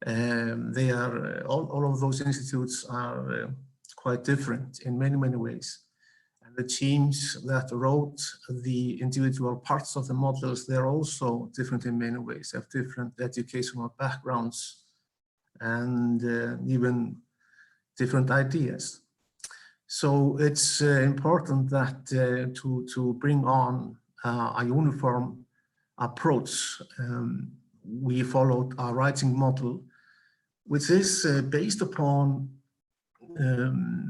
P: They are all of those institutes are quite different in many ways, and the teams that wrote the individual parts of the models, they're also different in many ways, have different educational backgrounds and even different ideas. So it's important that to bring on a uniform approach. We followed a writing model, which is based upon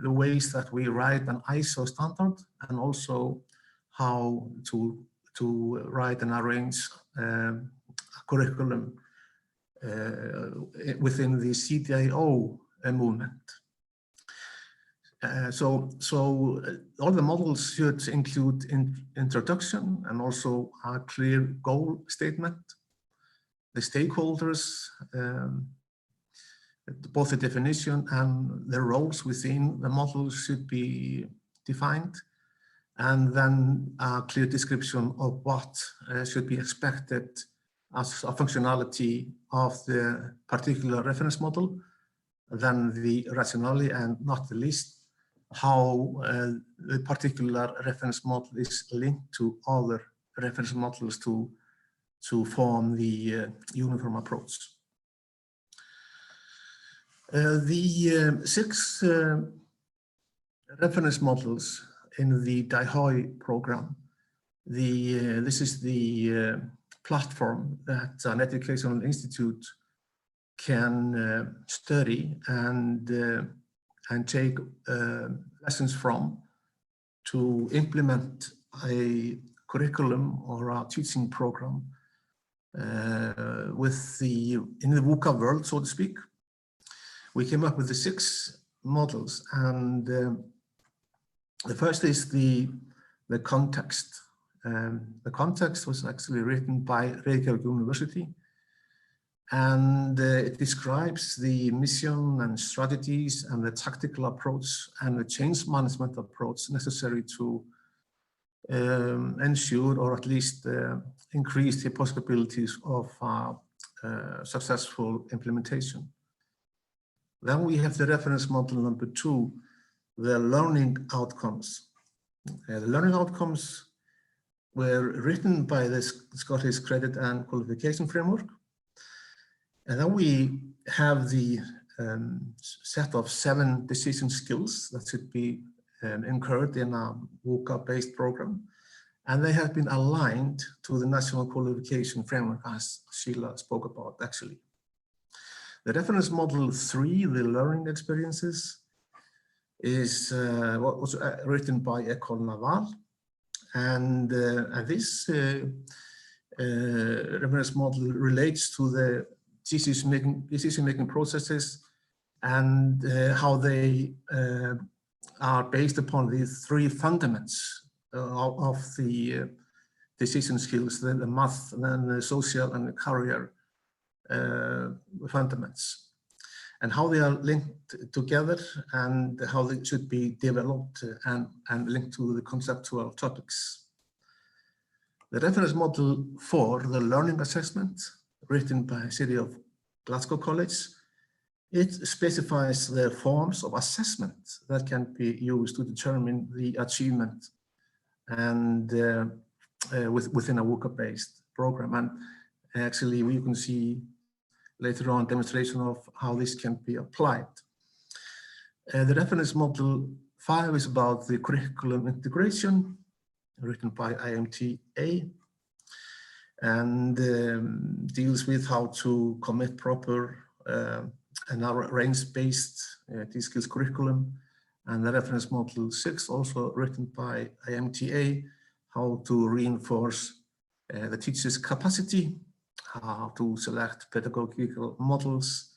P: the ways that we write an ISO standard and also how to write and arrange a curriculum within the CDAO movement. So all the models should include introduction and also a clear goal statement. The stakeholders, both the definition and the roles within the model should be defined, and then a clear description of what should be expected as a functionality of the particular reference model, then the rationale, and not the least, how the particular reference model is linked to other reference models to form the uniform approach. The 6 reference models in the DAhoy program, this is the platform that an educational institute can study and take lessons from to implement a curriculum or a teaching program in the VUCA world, so to speak. We came up with the 6 models, and the first is the context. The context was actually written by Reykjavík University, And it describes the mission and strategies and the tactical approach and the change management approach necessary to ensure or at least increase the possibilities of successful implementation. Then we have the reference model number 2, the learning outcomes. The learning outcomes were written by the Scottish Credit and Qualification Framework. And then we have the set of 7 decision skills that should be incurred in a VUCA-based program. And they have been aligned to the National Qualification Framework, as Sheila spoke about, actually. The reference model 3, the learning experiences, is what was written by École Navale. And this reference model relates to the decision-making processes and how they are based upon the 3 fundaments of the decision skills, the math, then the social and the career fundaments, and how they are linked together and how they should be developed and linked to the conceptual topics. The reference model 4, the learning assessment, written by City of Glasgow College, it specifies the forms of assessment that can be used to determine the achievement and within a VUCA-based program. And actually, we can see later on demonstration of how this can be applied. The reference model 5 is about the curriculum integration, written by IMTA, and deals with how to commit proper and range-based T-skills curriculum. And the reference model 6, also written by IMTA, how to reinforce the teacher's capacity, how to select pedagogical models,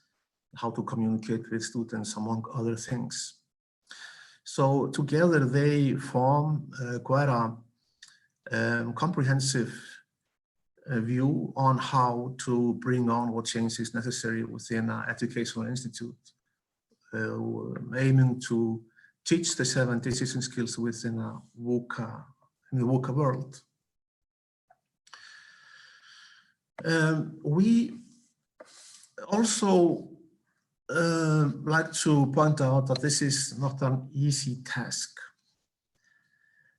P: how to communicate with students, among other things. So together they form quite a comprehensive view on how to bring on what changes necessary within an educational institute, aiming to teach the 7 decision skills within a VUCA, in the VUCA world. We also like to point out that this is not an easy task.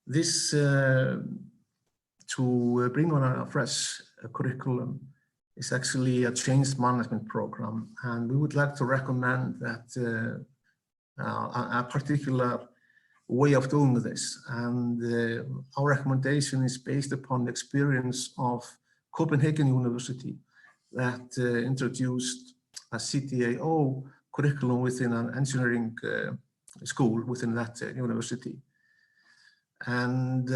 P: This to bring on a fresh curriculum is actually a change management program, and we would like to recommend that a particular way of doing this. And our recommendation is based upon the experience of Copenhagen University that introduced a CDAO curriculum within an engineering school within that university. And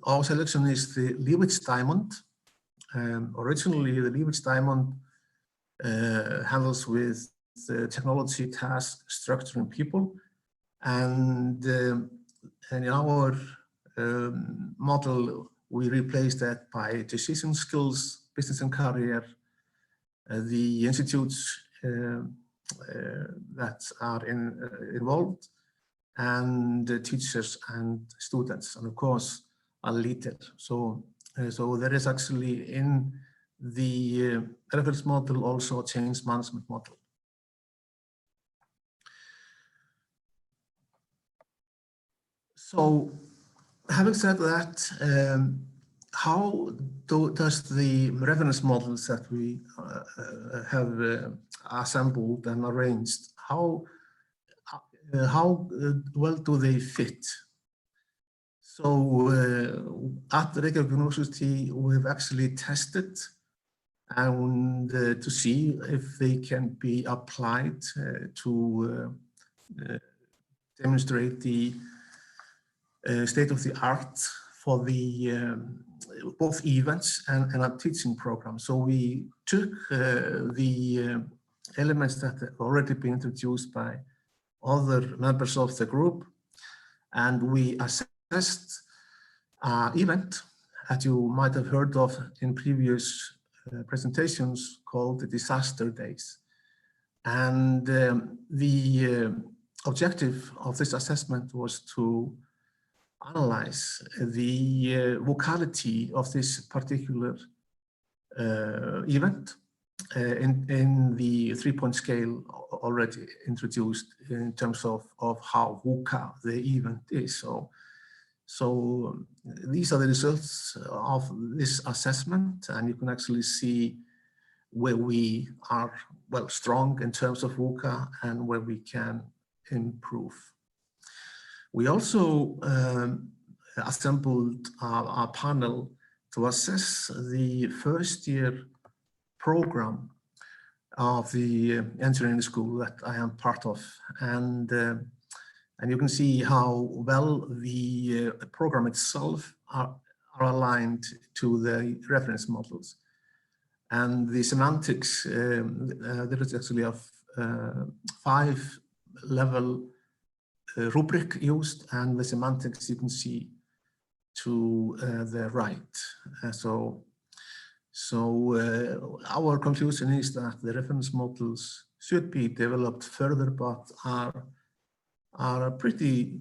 P: our selection is the Leavitt's Diamond. Originally, the Leavitt's Diamond handles with technology, task, structure, and people. And in our model, we replaced that by decision skills, business and career, the institutes that are involved, and the teachers and students, and of course a leader. So there is actually in the reference model also a change management model. So having said that, how does the reference models that we have assembled and arranged, how well do they fit? So at the Reykjavík University, we've actually tested and to see if they can be applied to demonstrate the state of the art for the both events and a teaching program. So we took the elements that have already been introduced by other members of the group, and we assessed an event that you might have heard of in previous presentations called the disaster days. And the objective of this assessment was to analyze the vocality of this particular event in the 3-point scale already introduced in terms of how VUCA the event is. So these are the results of this assessment, and you can actually see where we are, well, strong in terms of VUCA and where we can improve. We also assembled our panel to assess the first year program of the engineering school that I am part of. And you can see how well the program itself are aligned to the reference models. And the semantics, there is actually a 5-level rubric used, and the semantics you can see to the right. So our conclusion is that the reference models should be developed further, but are pretty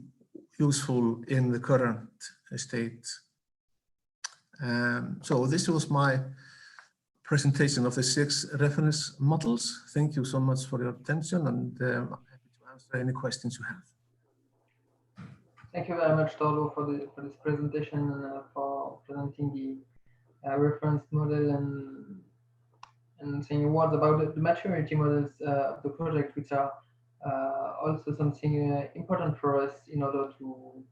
P: useful in the current state. So this was my presentation of the 6 reference models. Thank you so much for your attention, and I'm happy to answer any questions you have.
B: Thank you very much, Tordo, for this presentation and for presenting the reference model and saying words about the maturity models of the project, which are also something important for us in order to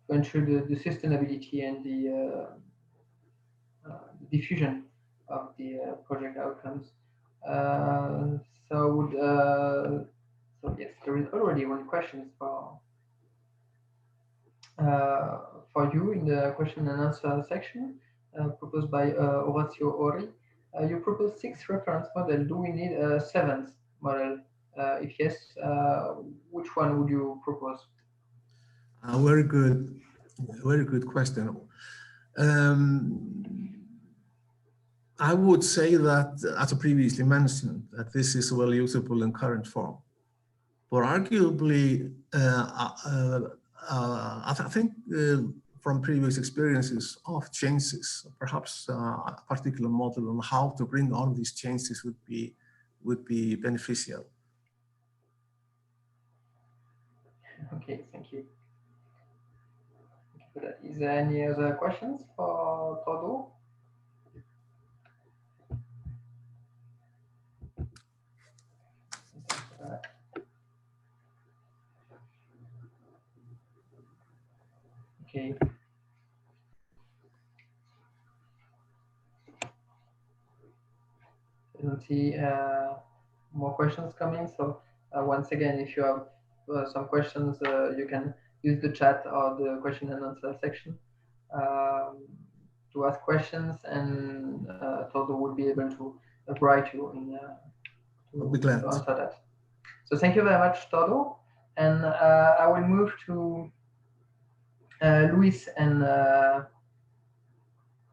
B: ensure the sustainability and the diffusion of the project outcomes. So yes, there is already one question for you in the question and answer section proposed by Horacio Ori. You propose 6 reference models. Do we need a 7th model? If yes, which one would you propose?
P: Very good question. I would say that, as I previously mentioned, that this is well usable in current form. But arguably, I think from previous experiences of changes, perhaps a particular model on how to bring on these changes would be beneficial.
B: Okay, thank you. Is there any other questions for Tordo? Okay. I don't see more questions coming. So once again, if you have some questions, you can use the chat or the question and answer section to ask questions, and Tordo will be able to write you in to answer that. So thank you very much, Tordo. And I will move to Luis and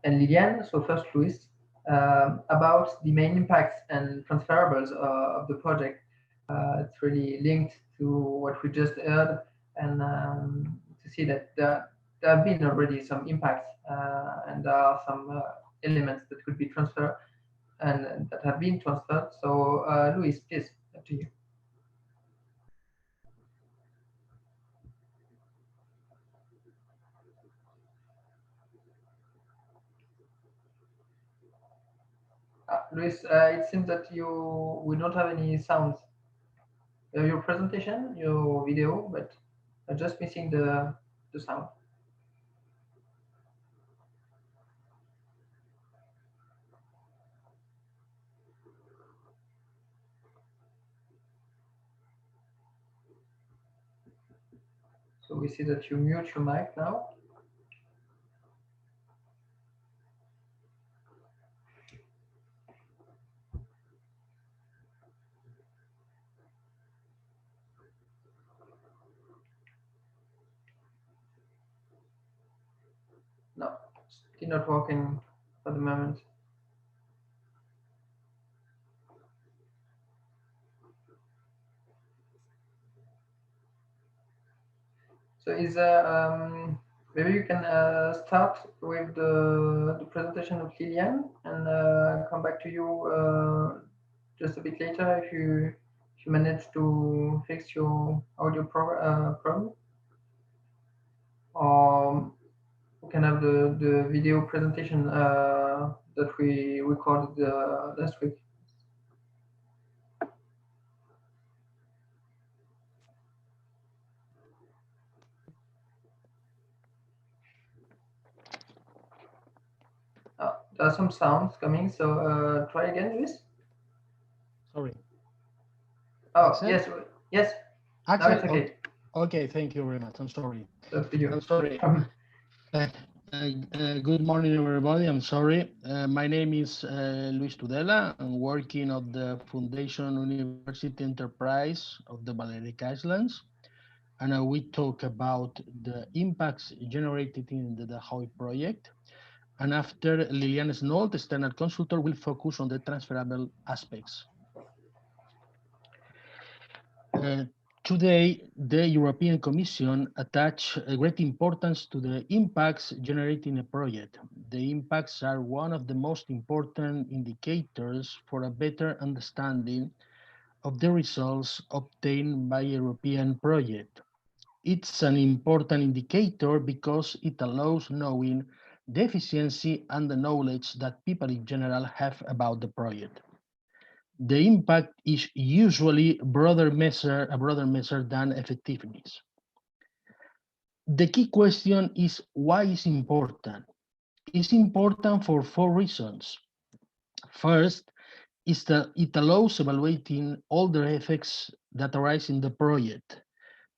B: Liliane. So first, Luis, about the main impacts and transferables of the project. It's really linked to what we just heard, and to see that there have been already some impacts, and there are some elements that could be transferred and that have been transferred. So Luis, please, up to you. Luis, it seems that we don't have any sounds. Your presentation, your video, but just missing the sound. So we see that you mute your mic now. No, Still not working for the moment. So is maybe you can start with the presentation of Lilian and come back to you just a bit later if you manage to fix your audio problem, or we can have the video presentation that we recorded last week. There are some sounds coming, so try again, Luis.
Q: Sorry.
B: Oh,
Q: Axel?
B: yes, yes.
Q: Axel,
B: Now it's okay.
Q: Okay, thank you very much. I'm sorry.
B: That's for you.
Q: I'm sorry. Good morning, everybody. I'm sorry. My name is Luis Tudela. I'm working at the Foundation University Enterprise of the Balearic Islands. And we talk about the impacts generated in the DAhoy project. And after, Lilian Snold, external consultant, will focus on the transferable aspects. Today, the European Commission attach a great importance to the impacts generated in a project. The impacts are one of the most important indicators for a better understanding of the results obtained by a European project. It's an important indicator because it allows knowing the efficiency and the knowledge that people in general have about the project. The impact is usually a broader measure than effectiveness. The key question is why it's important. It's important for 4 reasons. First is that it allows evaluating all the effects that arise in the project,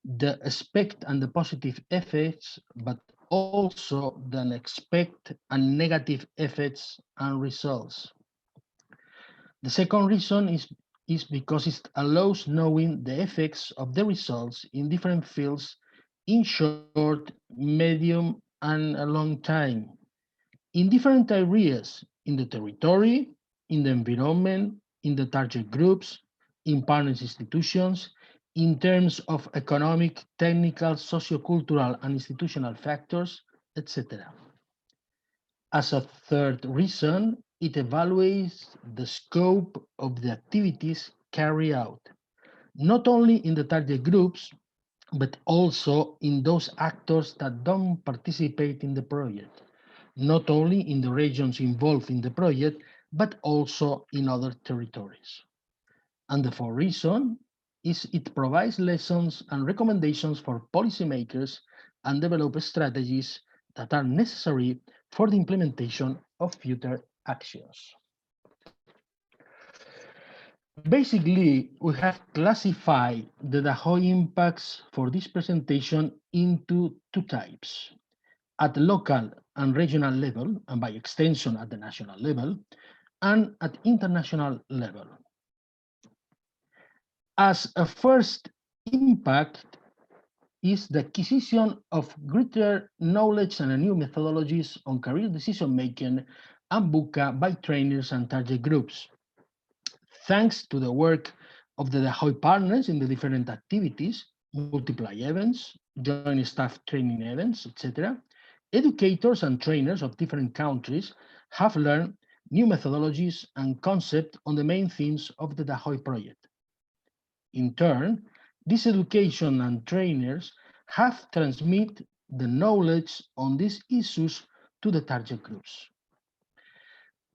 Q: the expect and the positive effects, but also the unexpected and negative effects and results. The second reason is because it allows knowing the effects of the results in different fields in short, medium, and a long time, in different areas, in the territory, in the environment, in the target groups, in partners institutions, in terms of economic, technical, sociocultural, and institutional factors, etc. As a third reason, it evaluates the scope of the activities carried out, not only in the target groups, but also in those actors that don't participate in the project, not only in the regions involved in the project, but also in other territories. And the fourth reason is it provides lessons and recommendations for policymakers and develop strategies that are necessary for the implementation of future actions. Basically, we have classified the DAhoy impacts for this presentation into 2 types. At the local and regional level, and by extension at the national level, and at international level. As a first impact is the acquisition of greater knowledge and new methodologies on career decision-making and VUCA by trainers and target groups. Thanks to the work of the DAhoy partners in the different activities, multiply events, joint staff training events, etc., educators and trainers of different countries have learned new methodologies and concepts on the main themes of the DAhoy project. In turn, this education and trainers have transmitted the knowledge on these issues to the target groups.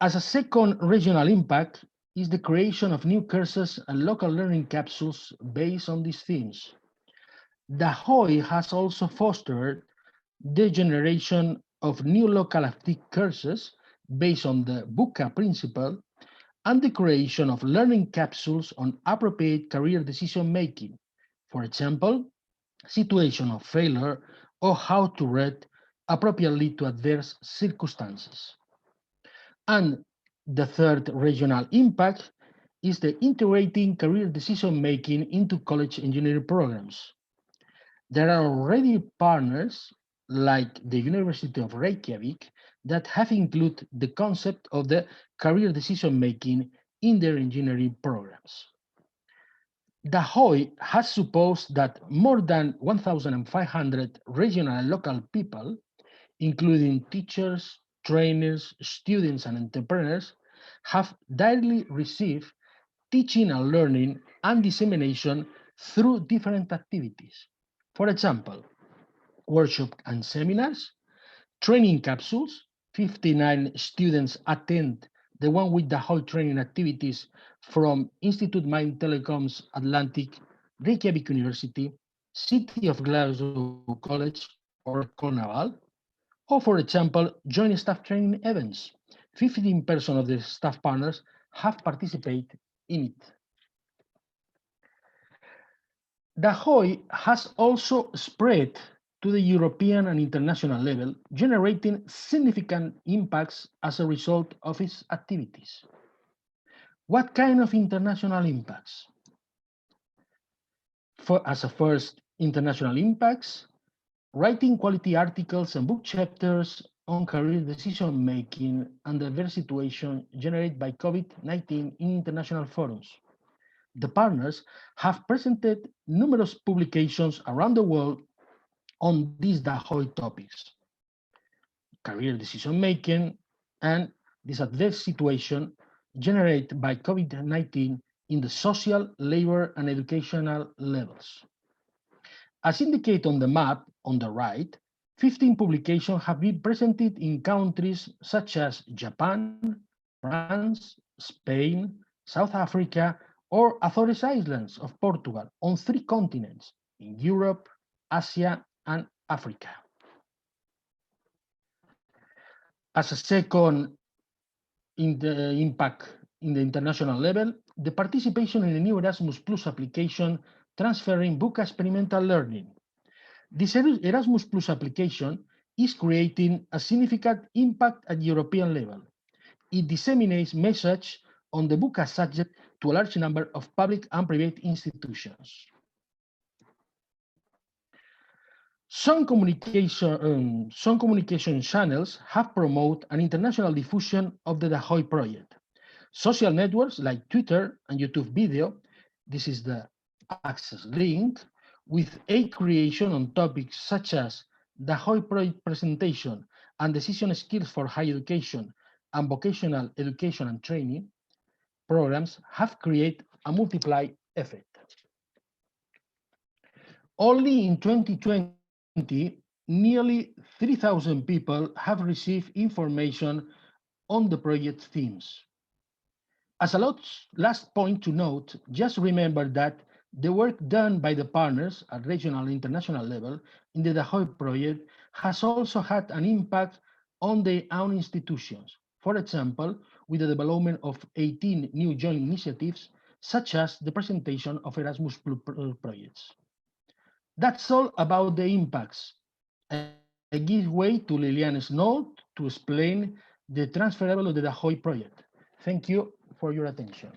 Q: As a second regional impact is the creation of new courses and local learning capsules based on these themes. DAhoy has also fostered the generation of new local active courses based on the VUCA principle and the creation of learning capsules on appropriate career decision-making, for example, situation of failure or how to read appropriately to adverse circumstances. And the third regional impact is the integrating career decision-making into college engineering programs. There are already partners like the University of Reykjavik that have included the concept of the career decision-making in their engineering programs. DAhoy has supposed that more than 1,500 regional and local people, including teachers, trainers, students, and entrepreneurs, have directly received teaching and learning and dissemination through different activities. For example, workshops and seminars, training capsules, 59 students attend the one with DAhoy training activities from Institute Main Telecom's Atlantic, Reykjavik University, City of Glasgow College, or Cornwall. Or for example, joint staff training events. 15% of the staff partners have participated in it. DAhoy has also spread to the European and international level, generating significant impacts as a result of its activities. What kind of international impacts? As a first international impacts, writing quality articles and book chapters on career decision-making and diverse situations generated by COVID-19 in international forums. The partners have presented numerous publications around the world on these DAhoy topics: career decision-making and this adverse situation generated by COVID-19 in the social, labor, and educational levels. As indicated on the map on the right, 15 publications have been presented in countries such as Japan, France, Spain, South Africa, or Azores Islands of Portugal on 3 continents, in Europe, Asia, and Africa. As a second impact in the international level, the participation in the new Erasmus Plus application transferring VUCA experimental learning. This Erasmus Plus application is creating a significant impact at European level. It disseminates message on the VUCA subject to a large number of public and private institutions. Some communication channels have promoted an international diffusion of the DAhoy project. Social networks like Twitter and YouTube video, this is the access link, with aid creation on topics such as DAhoy project presentation and decision skills for higher education and vocational education and training programs have created a multiply effect. Only in 2020, nearly 3,000 people have received information on the project themes. As a last point to note, just remember that the work done by the partners at regional and international level in the DAhoy project has also had an impact on their own institutions. For example, with the development of 18 new joint initiatives, such as the presentation of Erasmus Plus projects. That's all about the impacts. I give way to Liliana's note to explain the transferable of the DAhoy project. Thank you for your attention.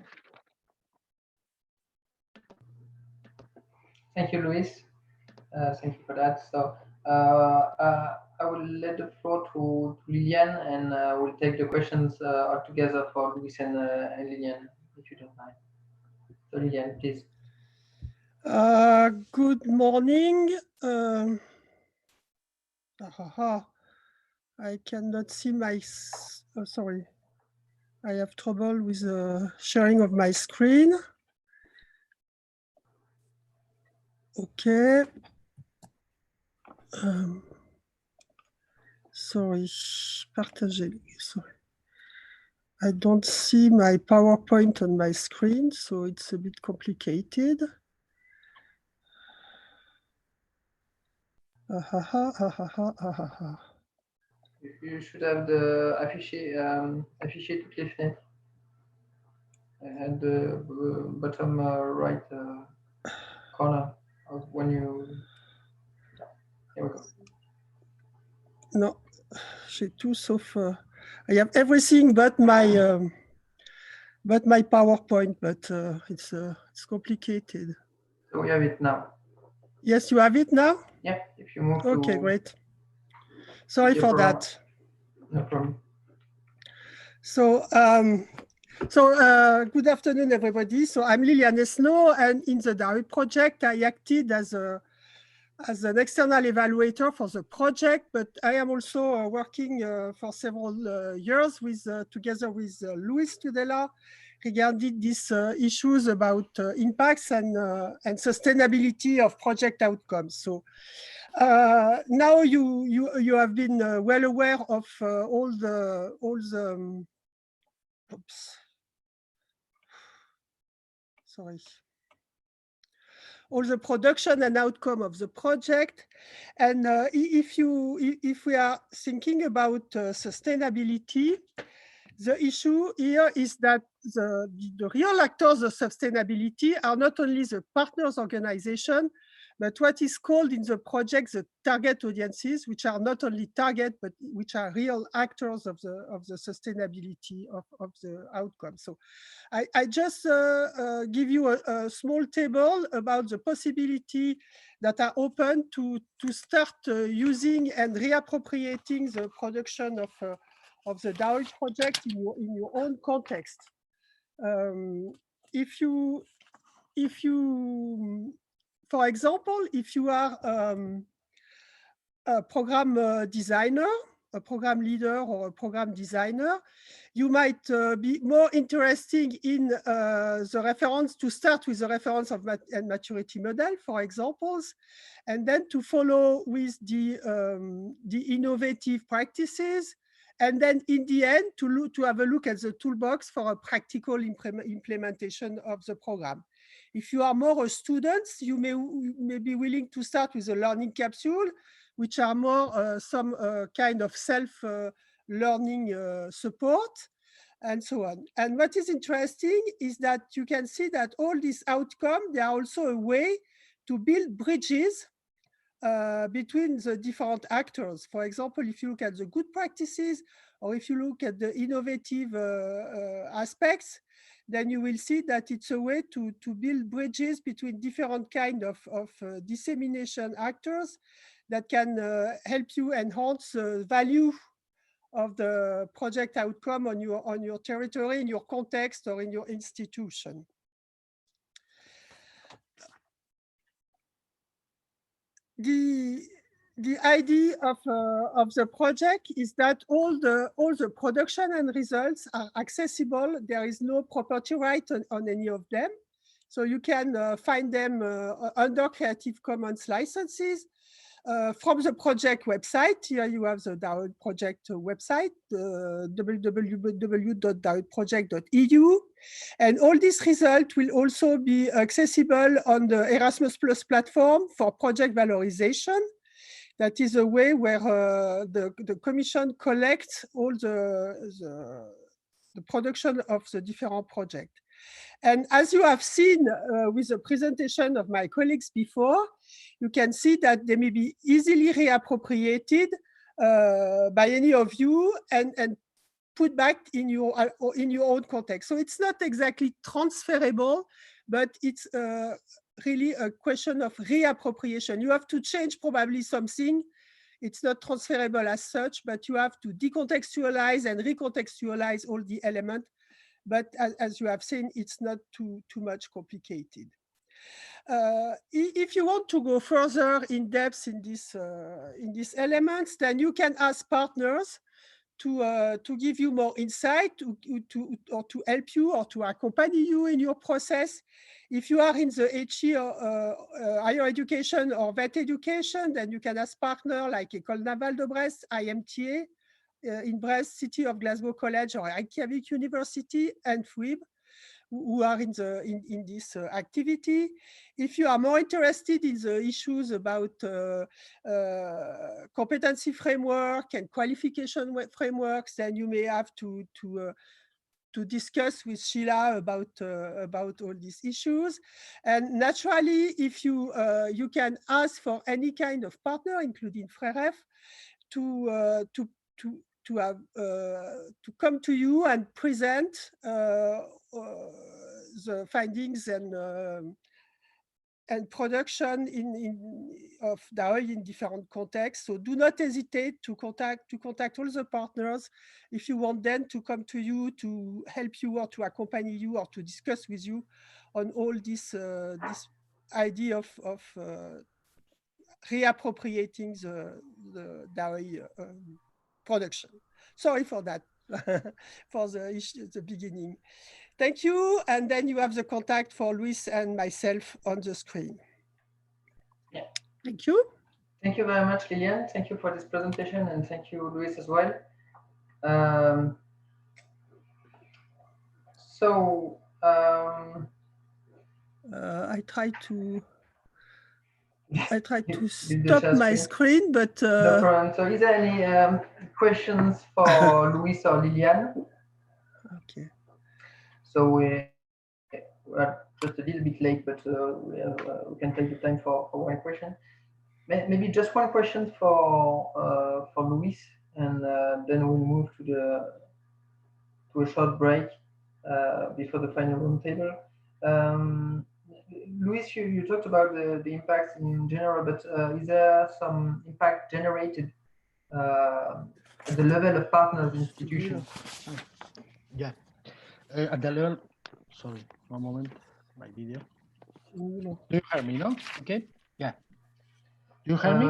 B: Thank you, Luis. Thank you for that. So I will let the floor to Lilian, and we'll take the questions all together for Luis and Lilian, if you don't mind. So Lilian, please.
E: Good morning. I cannot see my, oh, sorry. I have trouble with the sharing of my screen. Okay. Sorry, partager. Sorry. I don't see my PowerPoint on my screen, so it's a bit complicated.
B: You should have the afficher toutes les fenêtres at the bottom right corner of when you. Here we go.
E: No, j'ai tout sauf. I have everything but my PowerPoint, but it's complicated.
B: So we have it now.
E: Yes, you have it now?
B: Yeah, if you move
E: okay,
B: to.
E: Great. Sorry for that.
B: No problem.
E: So, good afternoon, everybody. So I'm Liliane Esnault, and in the DAhoy project, I acted as an external evaluator for the project, but I am also working for several years together with Luis Tudela regarding these issues about impacts and sustainability of project outcomes. So now you have been well aware of all the oops, sorry. All the production and outcome of the project. And if we are thinking about sustainability, the issue here is that the real actors of sustainability are not only the partners organization, but what is called in the project the target audiences, which are not only target, but which are real actors of the sustainability of the outcome. So I just give you a small table about the possibility that are open to start using and reappropriating the production of the DAhoy project in your own context. For example, if you are a program designer, a program leader or a program designer, you might be more interested in the reference, to start with the reference of and maturity model, for examples, and then to follow with the innovative practices, and then in the end to have a look at the toolbox for a practical implementation of the program. If you are more a student, you may be willing to start with a learning capsule, which are more some kind of self-learning support, and so on. And what is interesting is that you can see that all these outcomes, they are also a way to build bridges between the different actors. For example, if you look at the good practices, or if you look at the innovative aspects, then you will see that it's a way to build bridges between different kind of dissemination actors that can help you enhance the value of the project outcome on your territory, in your context, or in your institution. The idea of the project is that all the production and results are accessible. There is no property right on any of them. So you can find them under Creative Commons licenses from the project website. Here you have the DAhoy project website, www.dahoyproject.eu. And all these results will also be accessible on the Erasmus Plus platform for project valorization. That is a way where the Commission collects all the production of the different projects. And as you have seen with the presentation of my colleagues before, you can see that they may be easily reappropriated by any of you and put back in your own context. So it's not exactly transferable, but it's really a question of reappropriation. You have to change probably something. It's not transferable as such, but you have to decontextualize and recontextualize all the elements. But as you have seen, it's not too much complicated. If you want to go further in depth in these elements, then you can ask partners to give you more insight, or to help you, or to accompany you in your process. If you are in the HE or higher education or vet education, then you can ask partners like École Navale de Brest, IMTA, in Brest, City of Glasgow College, or Reykjavik University, and FWIB, who are in this activity. If you are more interested in the issues about competency framework and qualification frameworks, then you may have to discuss with Sheila about all these issues. And naturally, if you can ask for any kind of partner, including FREREF, to come to you and present the findings and and production of DAhoy in different contexts. So do not hesitate to contact all the partners if you want them to come to you to help you or to accompany you or to discuss with you on all this this idea of reappropriating the DAhoy production. Sorry for that, for the beginning. Thank you. And then you have the contact for Luis and myself on the screen.
B: Yeah.
E: Thank you.
B: Thank you very much, Liliane. Thank you for this presentation, and thank you, Luis, as well.
E: I tried to stop my screen, but
B: no problem. So, is there any questions for Luis or Liliane?
E: Okay.
B: So we are just a little bit late, but we can take the time for one question. Maybe just one question for Luis, and then we'll move to a short break before the final roundtable. Luis, you talked about the impacts in general, but is there some impact generated at the level of partners institutions?
Q: Yeah, at the level. Sorry, one moment. My video. Do you hear me? No. Okay. Yeah. Do you hear me?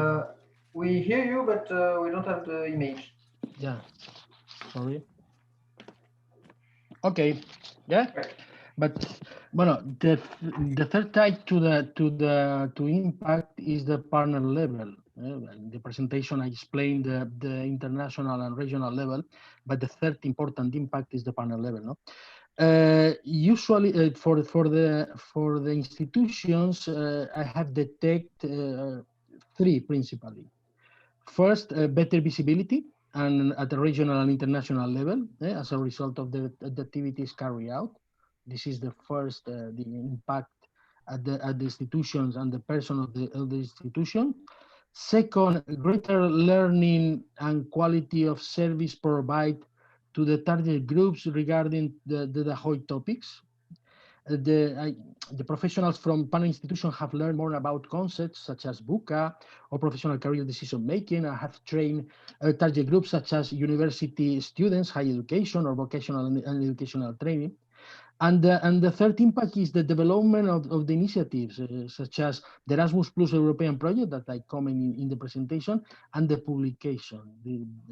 B: We hear you, but we don't have the image.
Q: Yeah. Sorry. Okay. Yeah. But well, the third type to impact is the partner level. In the presentation, I explained the international and regional level, but the third important impact is the partner level. No. Usually, for the institutions, I have detected three principally. First, better visibility and at the regional and international level as a result of the activities carried out. This is the first the impact at the institutions and the person of the institution. Second, greater learning and quality of service provided to the target groups regarding the Ahoy topics. The professionals from partner institutions have learned more about concepts such as VUCA or professional career decision making, and have trained target groups such as university students, higher education, or vocational and educational training. And the third impact is the development of the initiatives such as the Erasmus Plus European project that I comment in the presentation, and the publication.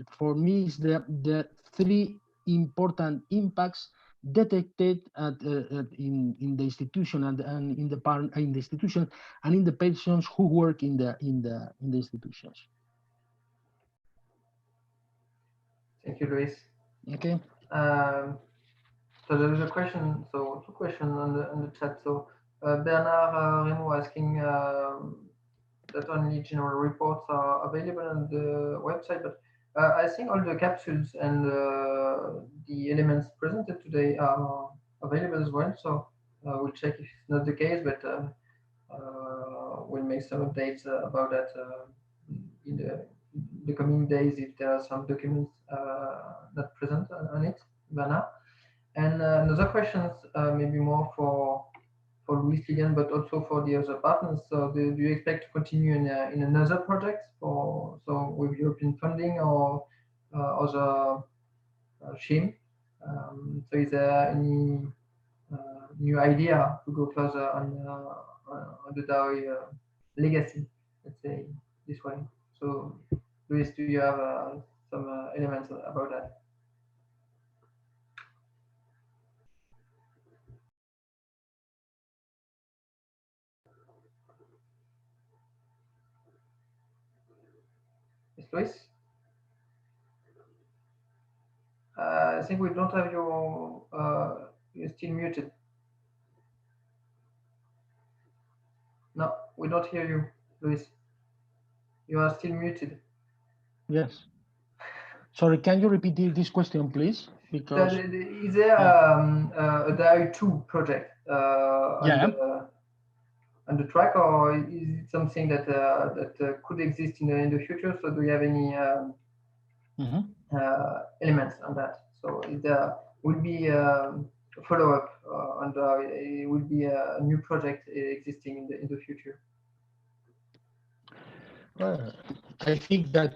Q: For me, is the three important impacts detected in the institution and in the institution and in the persons who work in the institutions.
B: Thank you, Luis.
Q: Okay.
B: So there is a question, so two questions on the chat. So Bernard Remo asking that only general reports are available on the website, but I think all the capsules and the elements presented today are available as well. So we'll check if it's not the case, but we'll make some updates about that in the coming days if there are some documents not present on it, Bernard. And another question, maybe more for Luis, Liliane, but also for the other partners. So do you expect to continue in another project, so with European funding or other scheme? So is there any new idea to go further on the DAhoy legacy, let's say this way? So Luis, do you have some elements about that? Luis? I think we don't have your, you're still muted. No, we don't hear you, Luis. You are still muted.
Q: Yes. Sorry, can you repeat this question, please? Because
B: is there a DAhoy 2 project on the track, or is it something that could exist in the future? So do you have any elements on that? So is there will be follow up and it will be a new project existing in the future?
Q: I think that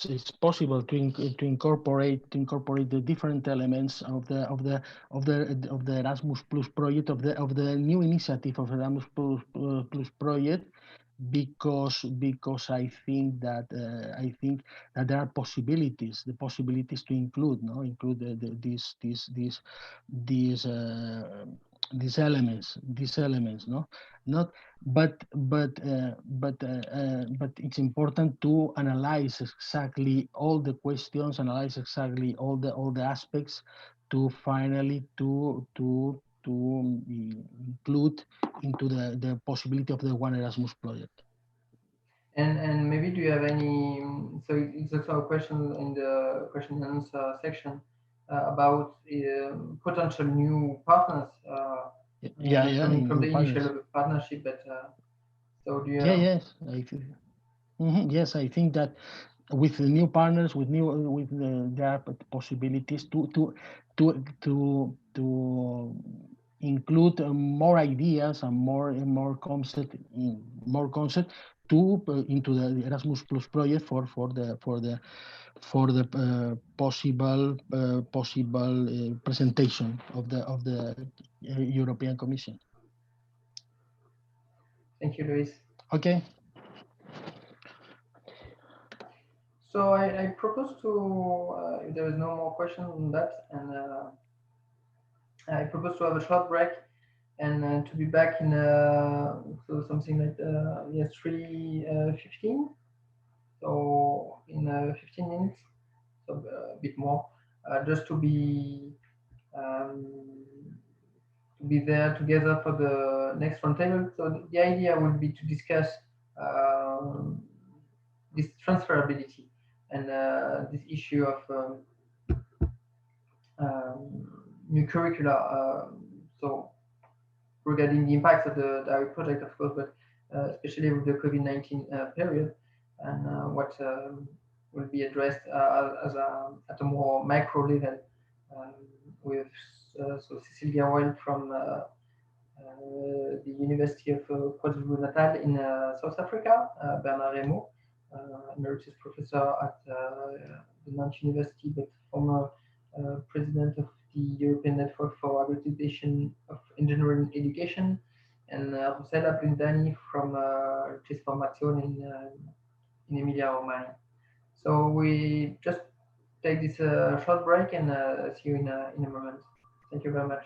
Q: it's possible to incorporate the different elements of the Erasmus Plus project, of the new initiative of Erasmus Plus project, because I think that there are possibilities, the possibilities to include these elements, no, not, but it's important to analyze exactly all the questions, analyze exactly all the aspects to finally to include into the possibility of the One Erasmus project.
B: And maybe do you have any, so it's also a question in the question and answer section about potential new partners from the initial partnership, but so do you
Q: yes, yes, I think that with the new partners, there are possibilities to include more ideas and more concept into the Erasmus Plus project for the possible presentation of the European Commission.
B: Thank you, Luis.
Q: Okay.
B: So I propose to, if there is no more question on that, and I propose to have a short break and to be back in so something like yes, 3:15. So in 15 minutes, so a bit more, just to be there together for the next roundtable. So the idea would be to discuss this transferability and this issue of new curricula. So regarding the impacts of the DAhoy project, of course, but especially with the COVID-19 period, and what will be addressed at a more macro level with so Cecilia Well from the University of KwaZulu-Natal in South Africa, Bernard Remo, emeritus professor at the Nantes University, but former president of the European Network for Accreditation of Engineering Education, and Rossella Blindani from Formazione in Emilia-Romagna. So we just take this short break and see you in a moment. Thank you very much.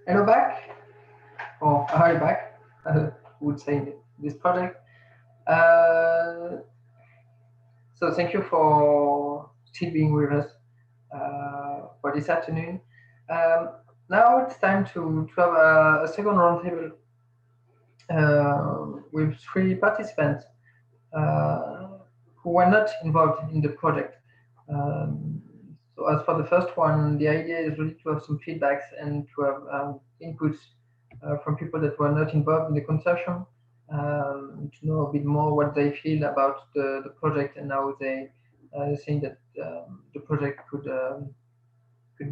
B: Hello back, or hi back, I would say in this project. So thank you for still being with us for this afternoon. Now it's time to have a second roundtable with 3 participants who were not involved in the project. So as for the first one, the idea is really to have some feedbacks and to have inputs from people that were not involved in the consortium, to know a bit more what they feel about the project and how they think that the project could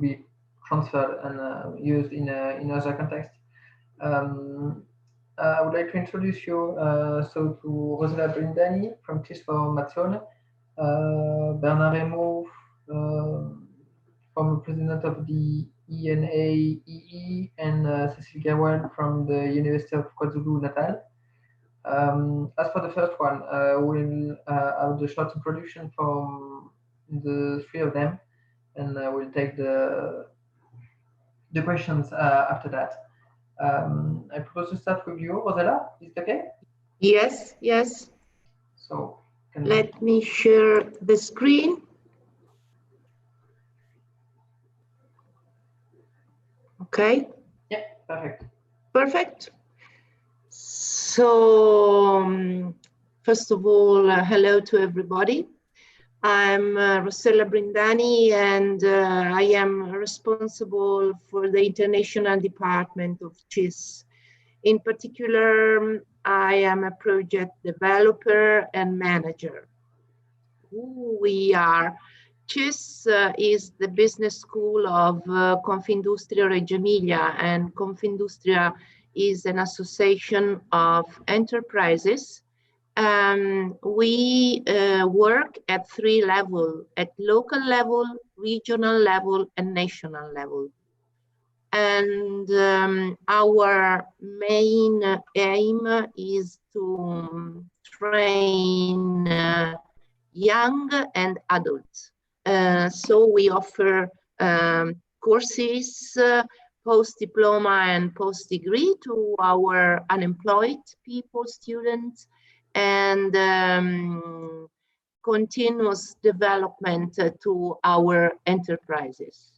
B: be transferred and used in other contexts. I would like to introduce you so to Rosella Brindani from TIS for Mazzone, Bernard Remo, former president of the ENAEE, and Cécile Gawel from the University of KwaZulu-Natal. As for the first one, we'll have the short introduction from the 3 of them, and we'll take the questions after that. I propose to start with you, Rosella. Is it okay?
R: Yes, yes.
B: So
R: let me share the screen. Okay.
B: Yeah, perfect.
R: Perfect. So, first of all, hello to everybody. I'm Rosella Brindani, and I am responsible for the international department of TIS. In particular, I am a project developer and manager. Who we are? TIS is the business school of Confindustria Reggio Emilia, and Confindustria is an association of enterprises. We work at 3 levels, at local level, regional level, and national level. And our main aim is to train young and adults. So we offer courses, post-diploma and post-degree to our unemployed people, students, and continuous development to our enterprises.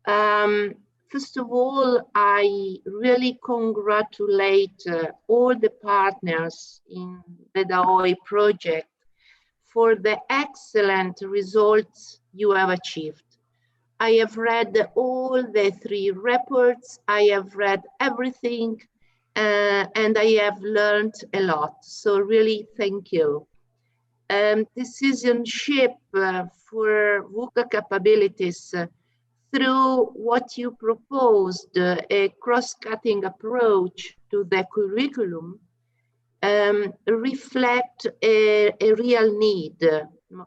R: First of all, I really congratulate all the partners in the DAhoy project for the excellent results you have achieved. I have read all the 3 reports, I have read everything, and I have learned a lot. So really, thank you. Decisionship for VUCA capabilities through what you proposed, a cross-cutting approach to the curriculum, reflect a real need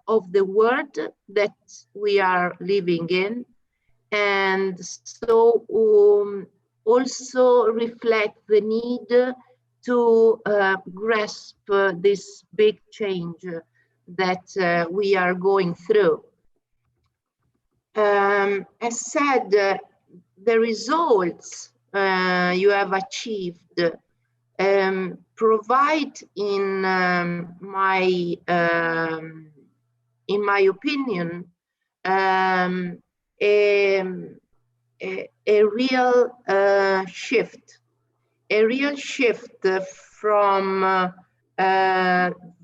R: of the world that we are living in, and so also reflect the need to grasp this big change that we are going through. As said, the results you have achieved provide, in my opinion, a real shift from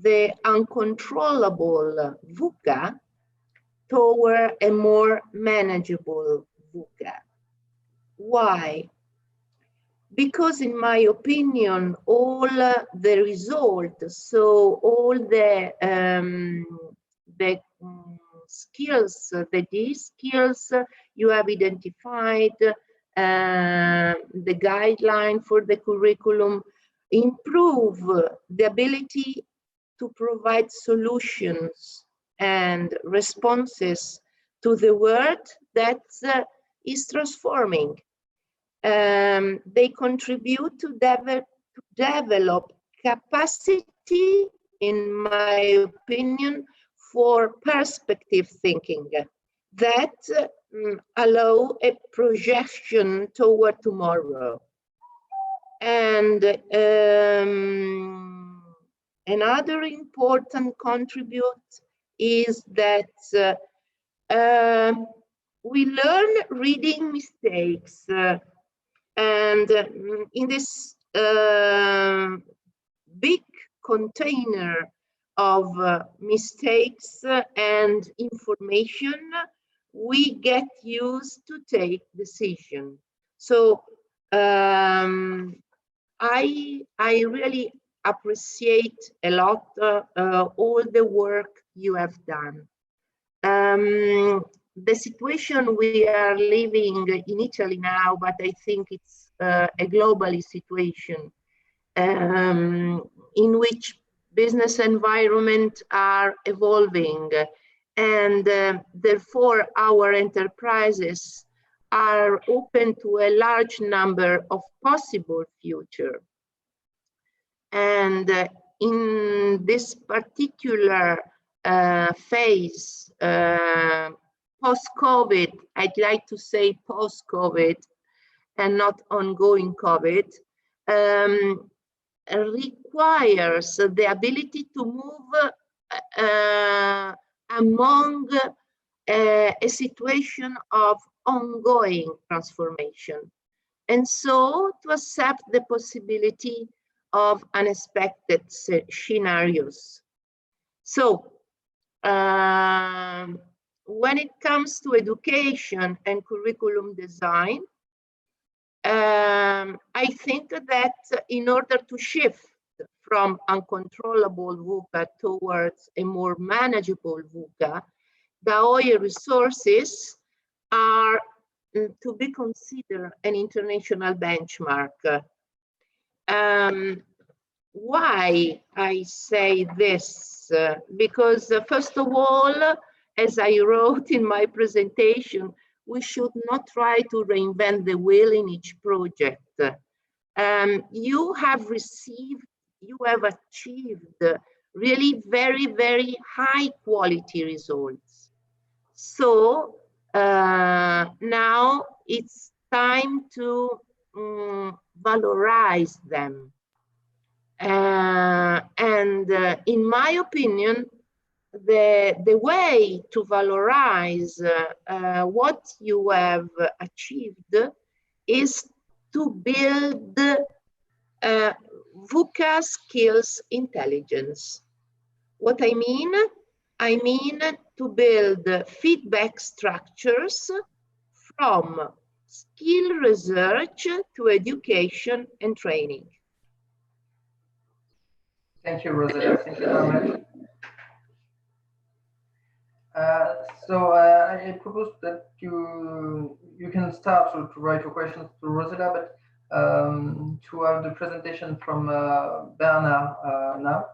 R: the uncontrollable VUCA toward a more manageable VUCA. Why? Because in my opinion, all the results, so all the skills, the skills you have identified, the guideline for the curriculum, improve the ability to provide solutions and responses to the world that is transforming. They contribute to develop capacity, in my opinion, for perspective thinking that allow a projection toward tomorrow. And another important contribute is that we learn reading mistakes. And in this big container of mistakes and information, we get used to take decision. So I really appreciate a lot all the work you have done. The situation we are living in Italy now, but I think it's a global situation in which business environment are evolving, and therefore our enterprises are open to a large number of possible future. And in this particular phase, post-COVID, I'd like to say post-COVID and not ongoing COVID, requires the ability to move among a situation of ongoing transformation, and so to accept the possibility of unexpected scenarios. So when it comes to education and curriculum design, I think that in order to shift from uncontrollable VUCA towards a more manageable VUCA, DAhoy resources are to be considered an international benchmark. Why I say this? Because first of all, as I wrote in my presentation, we should not try to reinvent the wheel in each project. You have achieved really very, very high quality results. So now it's time to valorize them. And in my opinion, the way to valorize what you have achieved is to build VUCA skills intelligence. What I mean? I mean to build feedback structures from skill research to education and training.
B: Thank you, Rosetta. Thank you very much. So I propose that you can start to write your questions to Rosetta, but to have the presentation from Bernard now.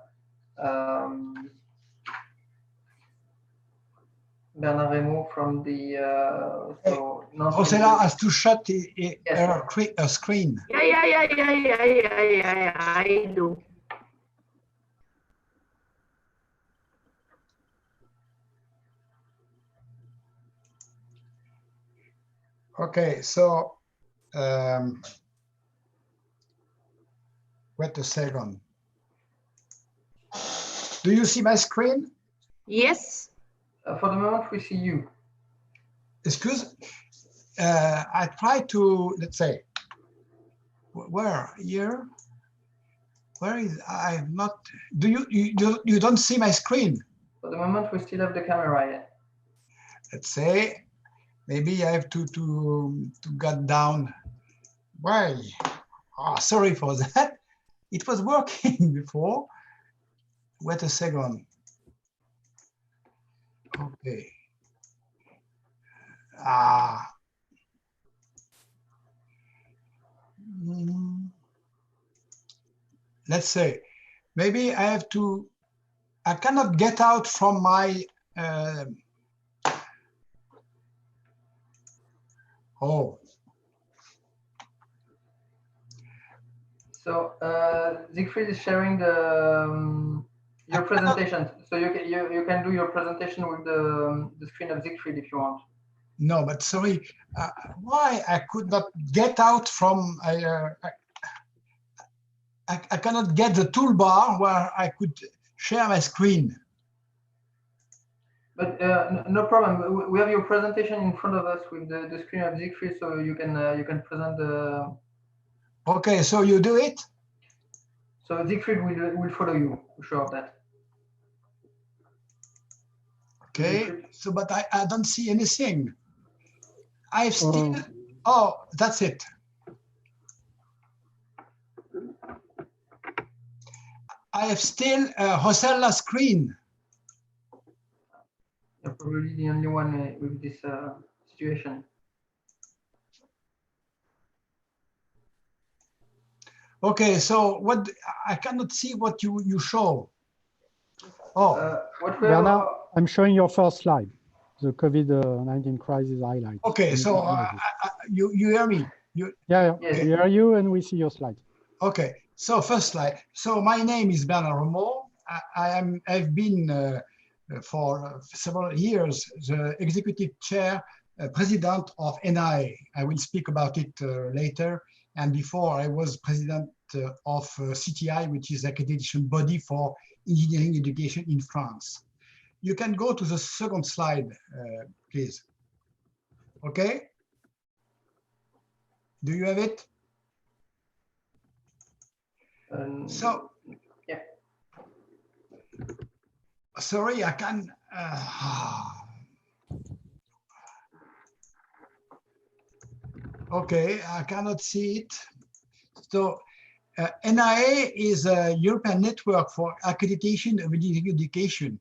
B: Bernard Remo from the
F: Rosella has to shut her screen.
R: Yeah, I do.
F: Okay, so wait a second. Do you see my screen?
R: Yes.
B: For the moment, we see you.
F: Excuse. I try to, let's say, where here? Where is I'm not? Do you don't see my screen?
B: For the moment, we still have the camera. Yeah.
F: Let's say. Maybe I have to get down. Why? Oh, sorry for that. It was working before. Wait a second. Okay. Let's say, maybe I have to, I cannot get out from my,
B: So Siegfried is sharing the your presentation. So you can do your presentation with the screen of Siegfried if you want.
F: No, but sorry, why I could not get out from, I cannot get the toolbar where I could share my screen.
B: But no problem. We have your presentation in front of us with the screen of Siegfried, so you can present the.
F: Okay, so you do it.
B: So Siegfried will follow you. Sure of that.
F: Okay. So, but I don't see anything. I've still. Oh, that's it. I have still Rosella's screen.
B: You're probably the only one with this situation.
F: Okay, so what I cannot see what you show. Oh,
D: Bernard, I'm showing your first slide, the COVID-19 crisis highlights.
F: Okay, so you hear me?
D: Yeah, we hear you and we see your slide.
F: Okay, so first slide. So my name is Bernard Romo. I've been for several years the executive chair, president of NI. I will speak about it later. And before I was president of CTI, which is the accreditation body for engineering education in France. You can go to the second slide, please. Okay. Do you have it? So,
B: yeah.
F: Sorry, I can. Okay, I cannot see it. So, NIA is a European network for accreditation of engineering education,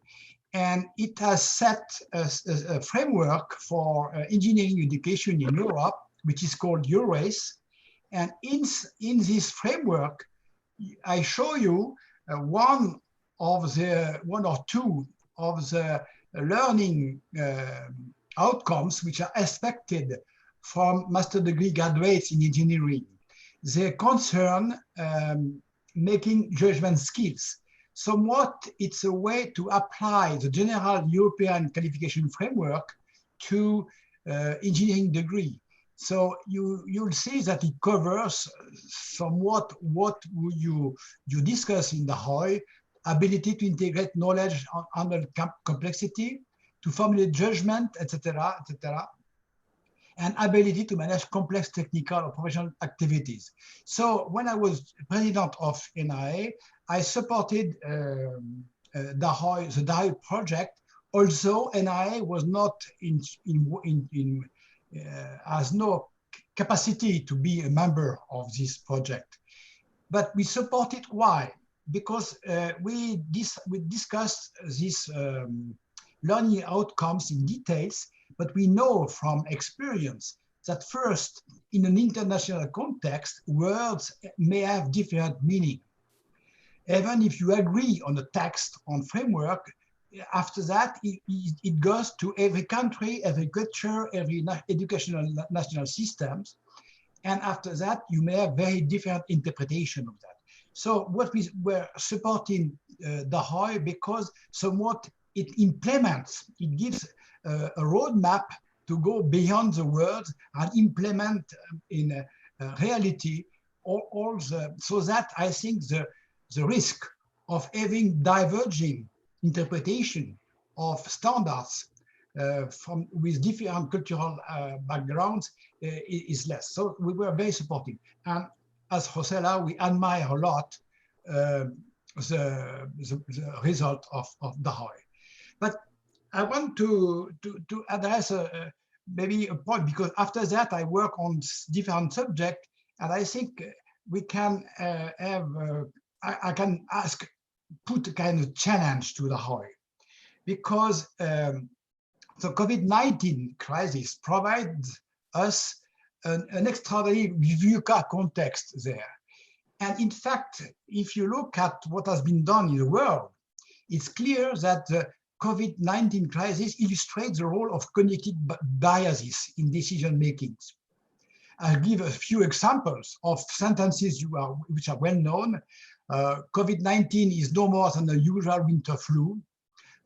F: and it has set a framework for engineering education in Europe, which is called eur-ace. And in this framework, I show you one or two of the learning outcomes which are expected from master degree graduates in engineering. They concern making judgment skills. Somewhat, it's a way to apply the general European qualification framework to engineering degree. So you'll see that it covers somewhat what you discuss in the Ahoy: ability to integrate knowledge under complexity, to formulate judgment, etc., etc., and ability to manage complex technical or professional activities. So when I was president of NIA, I supported the DAhoy project. Also, NIA was not has no capacity to be a member of this project, but we support it. Why? Because we discussed these learning outcomes in details, but we know from experience that first, in an international context, words may have different meaning. Even if you agree on the text, on framework, after that, it goes to every country, every culture, every educational national systems. And after that, you may have very different interpretation of that. So what we were supporting DAhoy because somewhat it implements, it gives a roadmap to go beyond the words and implement in reality all the, so that I think the risk of having diverging interpretation of standards with different cultural backgrounds is less. So we were very supportive. And as Rosella, we admire a lot the result of DAhoy. But I want to address maybe a point, because after that I work on different subjects, and I think we can I can put a kind of challenge to DAhoy, because the COVID-19 crisis provides us an extraordinary VUCA context there. And in fact, if you look at what has been done in the world, it's clear that the COVID-19 crisis illustrates the role of cognitive biases in decision making. I'll give a few examples of sentences which are well known. COVID-19 is no more than the usual winter flu.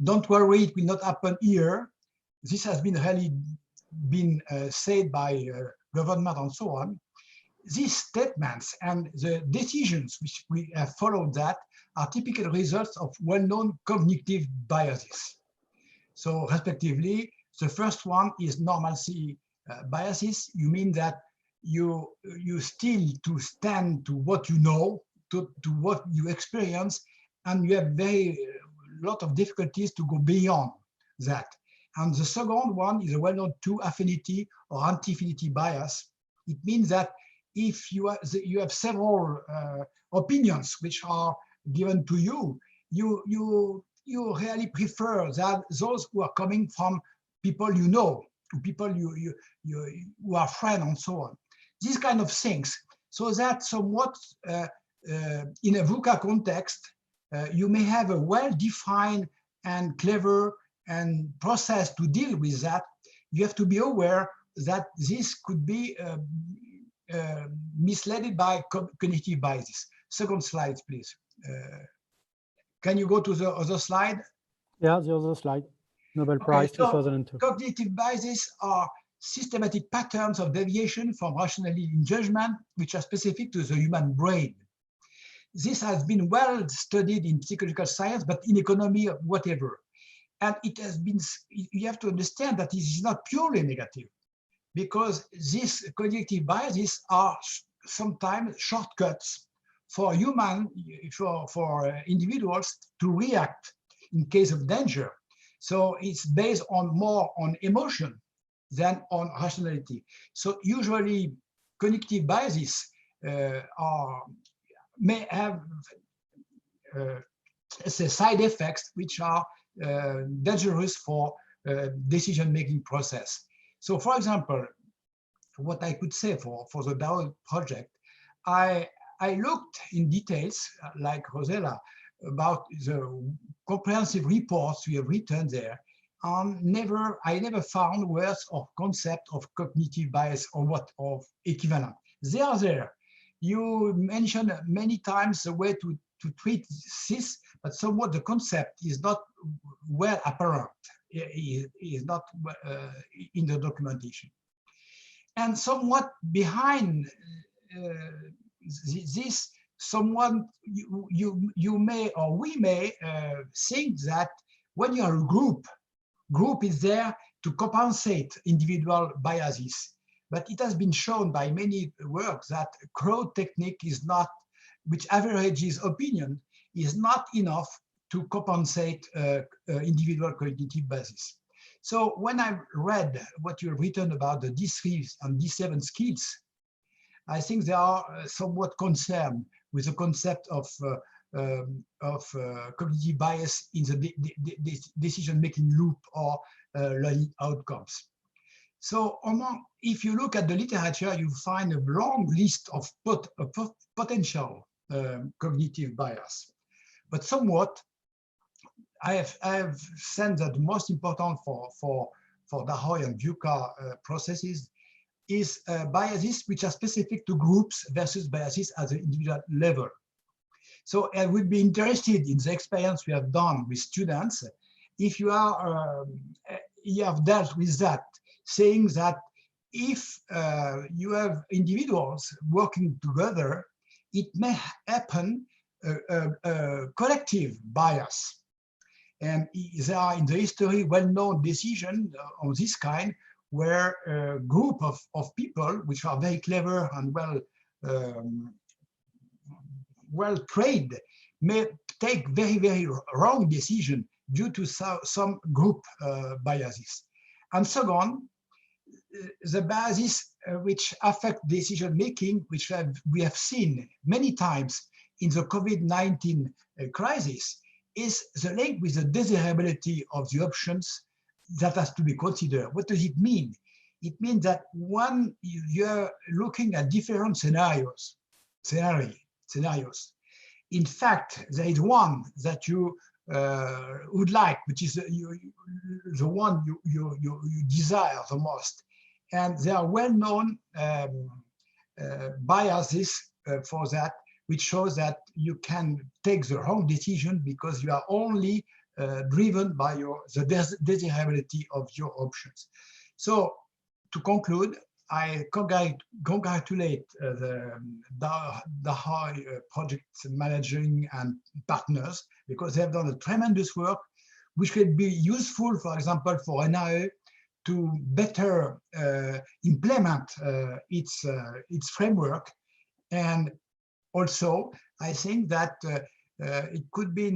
F: Don't worry, it will not happen here. This has been really been said by government and so on. These statements and the decisions which we have followed that are typical results of well-known cognitive biases. So respectively, the first one is normalcy biases. You mean that you still to stand to what you know, to what you experience, and you have very lot of difficulties to go beyond that. And the second one is a well-known to affinity or anti-affinity bias. It means that if you have several opinions which are given to you, you really prefer that those who are coming from people you know, people who are friends and so on. These kind of things, so that somewhat in a VUCA context, you may have a well-defined and clever and process to deal with that. You have to be aware that this could be misled by cognitive biases. Second slide, please. Can you go to the other slide?
D: Yeah, the other slide. Nobel Prize 2002.
F: Cognitive biases are systematic patterns of deviation from rationality in judgment, which are specific to the human brain. This has been well studied in psychological science, but in economy, whatever. And it has been, you have to understand that this is not purely negative, because these cognitive biases are sometimes shortcuts for individuals to react in case of danger. So it's based on more on emotion than on rationality. So usually cognitive biases may have side effects which are dangerous for decision-making process. So for example, what I could say for the DAhoy project, I looked in details, like Rosella, about the comprehensive reports we have written there, and I never found words or concept of cognitive bias or what of equivalent. They are there. You mentioned many times the way to treat this, but somewhat the concept is not well apparent, is not in the documentation. And somewhat behind this, someone you may or we may think that when you are a group is there to compensate individual biases. But it has been shown by many works that crowd technique is not, which averages opinion, is not enough to compensate individual cognitive biases. So when I read what you've written about the D3 and D7 skills, I think they are somewhat concerned with the concept of cognitive bias in the decision-making loop or learning outcomes. So if you look at the literature, you find a long list of potential cognitive bias. But somewhat, I have said that the most important for DAhoy and VUCA processes is biases which are specific to groups versus biases at the individual level. So I would be interested in the experience we have done with students. If you have dealt with that, saying that if you have individuals working together, it may happen a collective bias. And there are in the history well-known decisions of this kind, where a group of people which are very clever and well trained may take very, very wrong decisions due to some group biases. And second, the biases which affect decision making, which we have seen many times in the COVID-19 crisis, is the link with the desirability of the options that has to be considered. What does it mean? It means that when you're looking at different scenarios, in fact, there is one that you would like, which is the one you desire the most. and there are well-known biases for that, which shows that you can take the wrong decision because you are only driven by the desirability of your options. So to conclude, I congratulate the DAhoy project managing and partners, because they have done a tremendous work, which will be useful, for example, for NAE to better implement its framework. And also, I think that it could be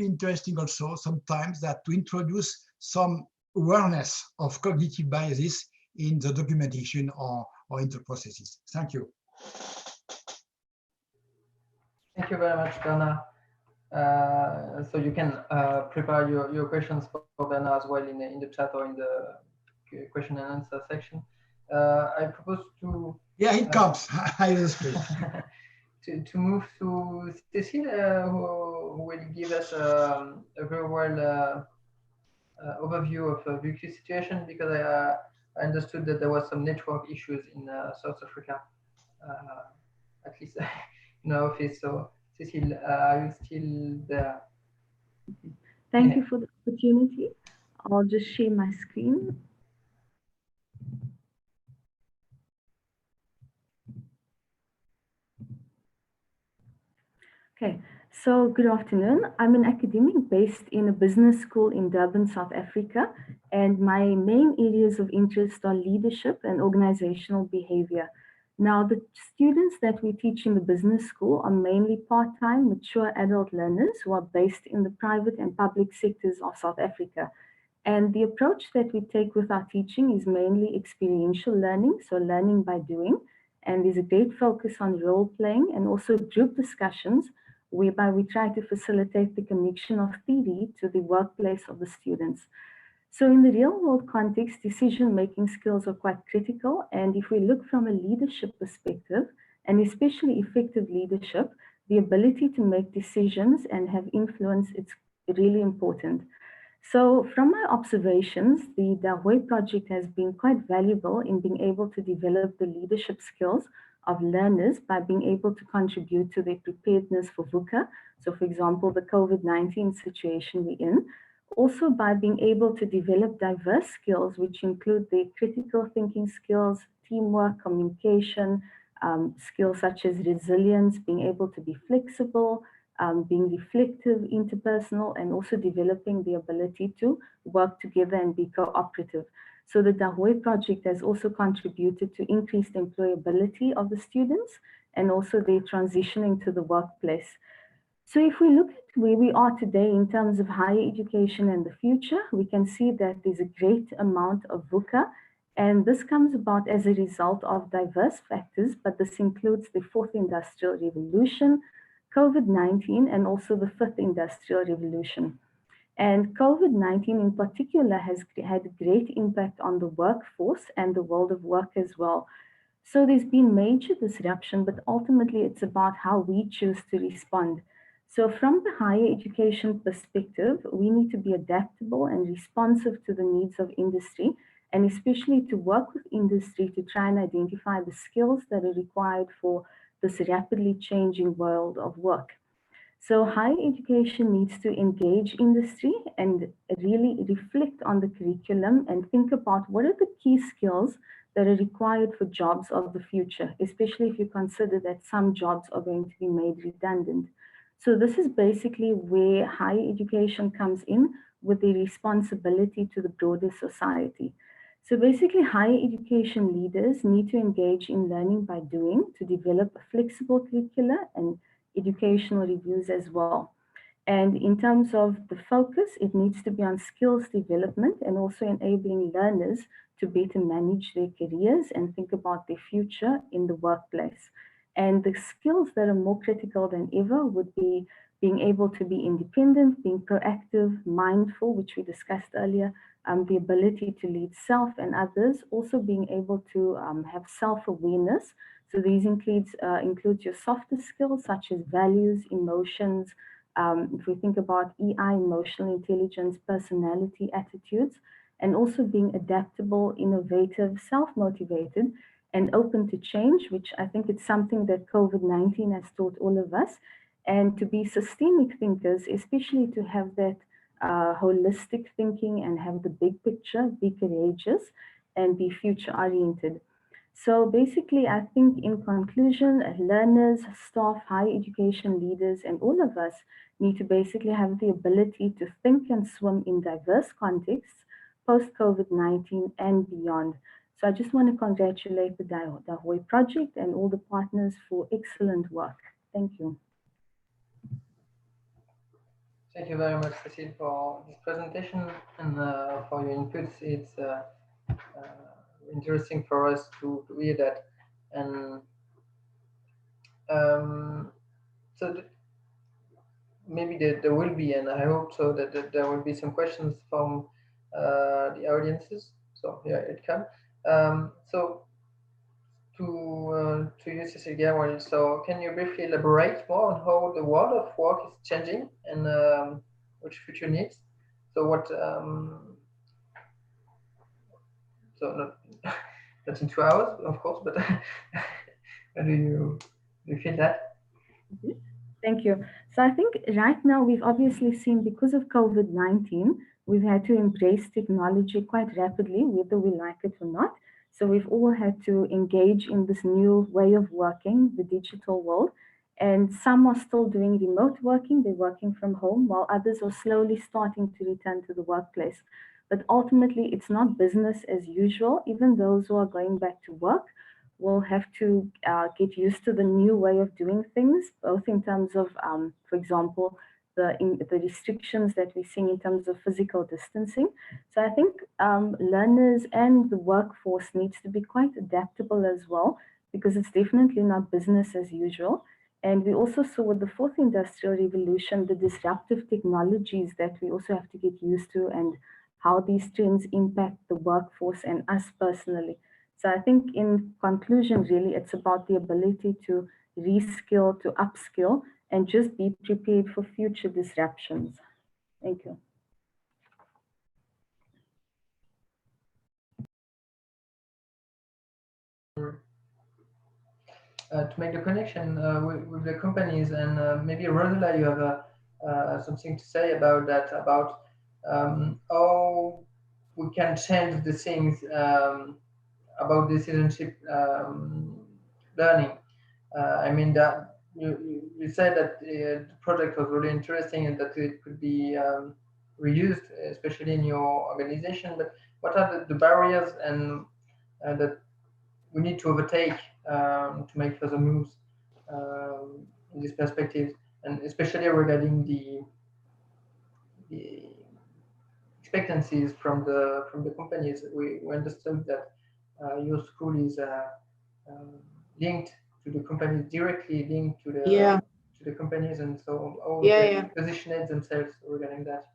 F: interesting also sometimes that to introduce some awareness of cognitive biases in the documentation or in the processes. Thank you.
B: Thank you very much, Bernard. So you can prepare your questions for Bernard as well in the chat or in the question and answer section. I propose to...
F: Yeah, it comes. I will speak.
B: to move to Cécile, who will give us a very well overview of VUCA situation, because I understood that there was some network issues in South Africa, at least in our office. So Cécile, are you still there?
S: Thank you for the opportunity. I'll just share my screen. Okay, so good afternoon. I'm an academic based in a business school in Durban, South Africa, and my main areas of interest are leadership and organizational behavior. Now, the students that we teach in the business school are mainly part-time, mature adult learners who are based in the private and public sectors of South Africa. And the approach that we take with our teaching is mainly experiential learning, so learning by doing, and there's a great focus on role-playing and also group discussions, whereby we try to facilitate the connection of theory to the workplace of the students. So in the real world context, decision-making skills are quite critical. And if we look from a leadership perspective, and especially effective leadership, the ability to make decisions and have influence, it's really important. So from my observations, the DAhoy project has been quite valuable in being able to develop the leadership skills of learners by being able to contribute to their preparedness for VUCA. So for example, the COVID-19 situation we're in. Also by being able to develop diverse skills, which include the critical thinking skills, teamwork, communication, skills such as resilience, being able to be flexible, being reflective, interpersonal, and also developing the ability to work together and be cooperative. So the DAhoy project has also contributed to increased employability of the students and also their transitioning to the workplace. So if we look at where we are today in terms of higher education and the future, we can see that there's a great amount of VUCA, and this comes about as a result of diverse factors, but this includes the fourth industrial revolution, COVID-19, and also the fifth industrial revolution. And COVID-19 in particular has had a great impact on the workforce and the world of work as well. So there's been major disruption, but ultimately it's about how we choose to respond. So from the higher education perspective, we need to be adaptable and responsive to the needs of industry, and especially to work with industry to try and identify the skills that are required for this rapidly changing world of work. So higher education needs to engage industry and really reflect on the curriculum and think about what are the key skills that are required for jobs of the future, especially if you consider that some jobs are going to be made redundant. So this is basically where higher education comes in with the responsibility to the broader society. So basically, higher education leaders need to engage in learning by doing to develop a flexible curricula and educational reviews as well. And in terms of the focus, it needs to be on skills development and also enabling learners to better manage their careers and think about their future in the workplace. And the skills that are more critical than ever would be being able to be independent, being proactive, mindful, which we discussed earlier, the ability to lead self and others, also being able to have self-awareness. So these includes your softer skills such as values, emotions. If we think about EI, emotional intelligence, personality, attitudes, and also being adaptable, innovative, self-motivated, and open to change, which I think it's something that COVID-19 has taught all of us, and to be systemic thinkers, especially to have that holistic thinking and have the big picture, be courageous, and be future-oriented. So basically, I think in conclusion, learners, staff, higher education leaders, and all of us need to basically have the ability to think and swim in diverse contexts, post-COVID-19 and beyond. So I just want to congratulate the DAhoy project and all the partners for excellent work. Thank you.
B: Thank you very much, Cecile, for this presentation and for your inputs. It's interesting for us to hear that. And so maybe there will be, and I hope so, that there will be some questions from the audiences. So yeah, it can. So to you, Cecilia, well, so can you briefly elaborate more on how the world of work is changing and which future needs? So what? So not in 2 hours, of course, but how do you feel that?
S: Thank you. So I think right now we've obviously seen, because of COVID-19, we've had to embrace technology quite rapidly, whether we like it or not. So we've all had to engage in this new way of working, the digital world. And some are still doing remote working, they're working from home, while others are slowly starting to return to the workplace. But ultimately, it's not business as usual. Even those who are going back to work will have to get used to the new way of doing things, both in terms of, for example, the restrictions that we're seeing in terms of physical distancing. So I think learners and the workforce needs to be quite adaptable as well, because it's definitely not business as usual. And we also saw with the fourth industrial revolution, the disruptive technologies that we also have to get used to, and how these trends impact the workforce and us personally. So I think in conclusion, really, it's about the ability to reskill, to upskill, and just be prepared for future disruptions. Thank you.
B: To make the connection with the companies, and maybe Rosela, you have something to say about that, about how we can change the things about decisionship learning. I mean, that you said that the project was really interesting and that it could be reused, especially in your organization. But what are the barriers and that we need to overtake to make further moves in this perspective, and especially regarding the expectancies from the companies? We understood that your school is linked to the companies, directly linked to the companies, and so how they position themselves regarding that.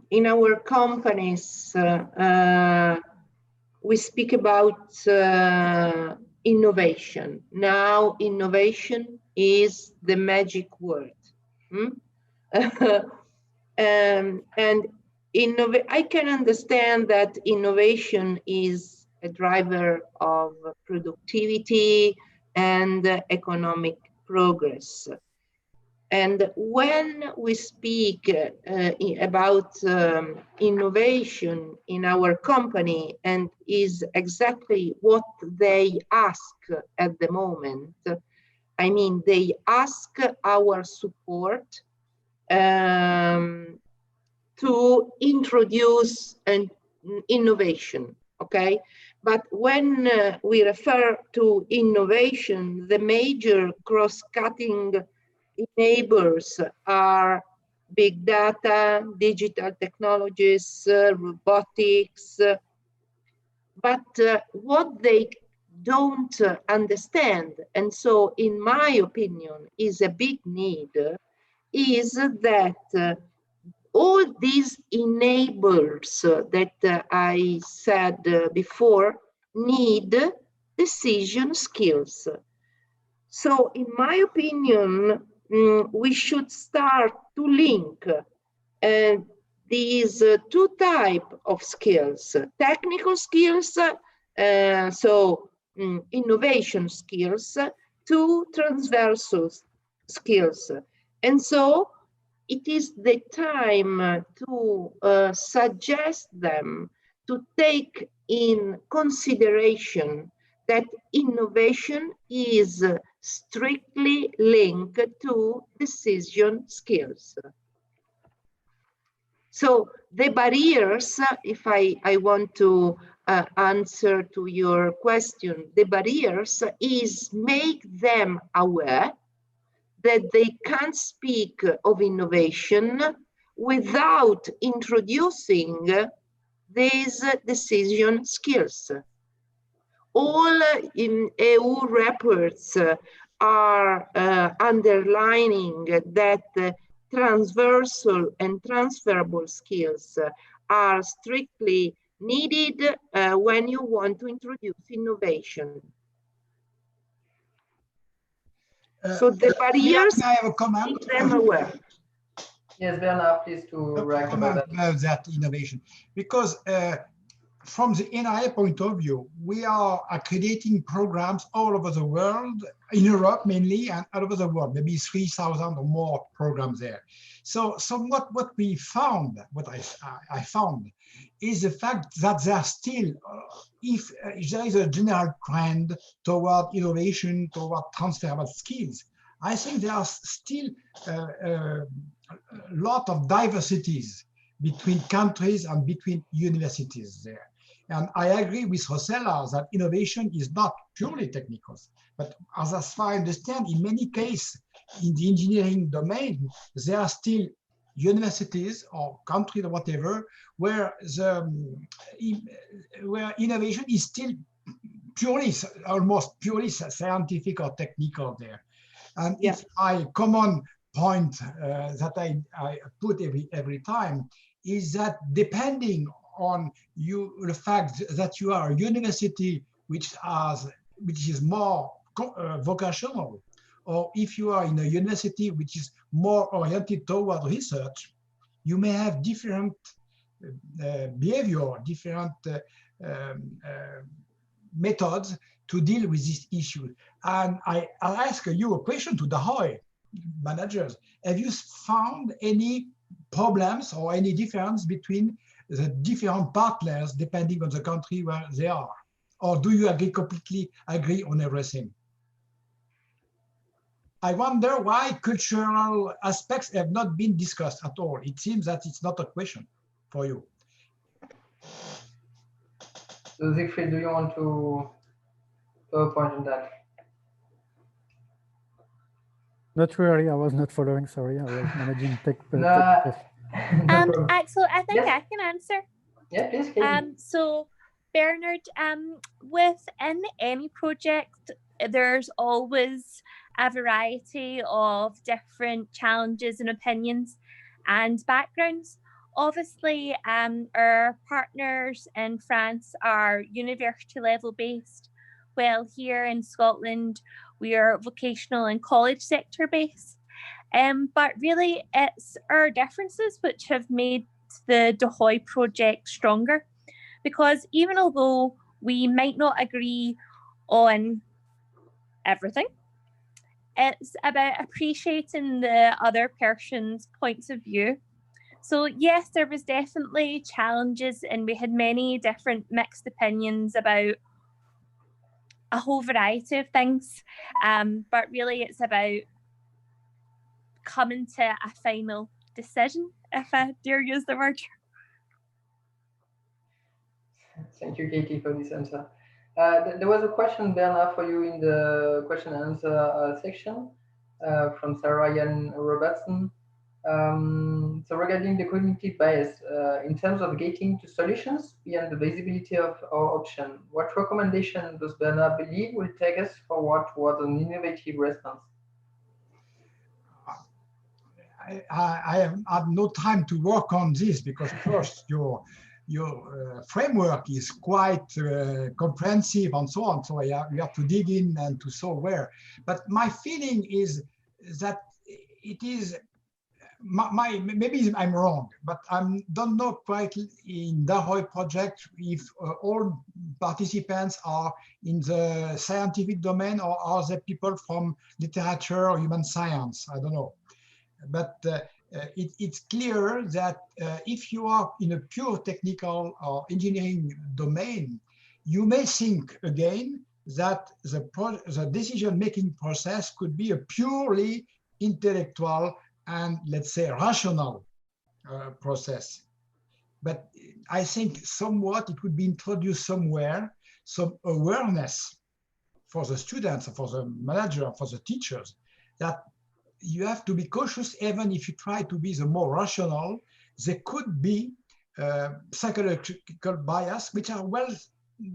R: In our companies, we speak about innovation. Now, innovation is the magic word. And I can understand that innovation is a driver of productivity and economic progress. And when we speak about innovation in our company, and is exactly what they ask at the moment, I mean, they ask our support to introduce an innovation, okay? But when we refer to innovation, the major cross-cutting enablers are big data, digital technologies, robotics, but what they don't understand, and so in my opinion is a big need, is that all these enablers that I said before need decision skills. So in my opinion, we should start to link these two types of skills: technical skills, so innovation skills, to transversal skills. And so it is the time to suggest them to take in consideration that innovation is strictly linked to decision skills. So the barriers, if I want to answer to your question, the barriers is make them aware that they can't speak of innovation without introducing these decision skills. All in EU reports are underlining that transversal and transferable skills are strictly needed when you want to introduce innovation. So the barriers,
F: I have a comment.
R: make them aware.
B: Yes, Bernard, please to react about
F: that innovation, because from the NIA point of view, we are accrediting programs all over the world, in Europe mainly, and all over the world, maybe 3,000 or more programs there. So somewhat what we found, what I found, is the fact that there are still, if there is a general trend toward innovation, toward transferable skills, I think there are still a lot of diversities between countries and between universities there. And I agree with Rossella that innovation is not purely technical, but as far as I understand, in many cases, in the engineering domain, there are still universities or countries or whatever, where innovation is still purely, almost purely scientific or technical there. And it's my common point that I put every time is that depending on the fact that you are a university which is more vocational, or if you are in a university which is more oriented toward research, you may have different behavior, different methods to deal with this issue. And I'll ask you a question to the DAhoy managers. Have you found any problems or any difference between the different partners depending on the country where they are? Or do you completely agree on everything? I wonder why cultural aspects have not been discussed at all. It seems that it's not a question for you.
B: So Siegfried, do you want to point on that?
D: Not really. I was not following. Sorry, I was managing tech.
T: Axel, I think I can answer.
B: Yeah, please.
T: So, Bernard, within any project, there's always a variety of different challenges and opinions and backgrounds. Obviously, our partners in France are university level based, while here in Scotland, we are vocational and college sector based. But really, it's our differences which have made the DAhoy project stronger, because even although we might not agree on everything, it's about appreciating the other person's points of view. So yes, there was definitely challenges, and we had many different mixed opinions about a whole variety of things. But really it's about coming to a final decision, if I dare use the word.
B: Thank you, Katie, for this answer. There was a question, Bernard, for you in the question and answer section from Sarah Ian Robertson. So regarding the cognitive bias, in terms of getting to solutions beyond the visibility of our option, what recommendation does Bernard believe will take us forward towards an innovative response?
F: I have had no time to work on this, because first your framework is quite comprehensive and so on. So you have to dig in and to so where. But my feeling is that it is maybe I'm wrong, but I don't know quite in DAhoy project if all participants are in the scientific domain or are they people from literature or human science? I don't know. But it's clear that if you are in a pure technical or engineering domain, you may think again that the decision-making process could be a purely intellectual and, let's say, rational process. But I think somewhat it would be introduced somewhere, some awareness for the students, for the manager, for the teachers, that you have to be cautious. Even if you try to be the more rational, there could be psychological bias, which are well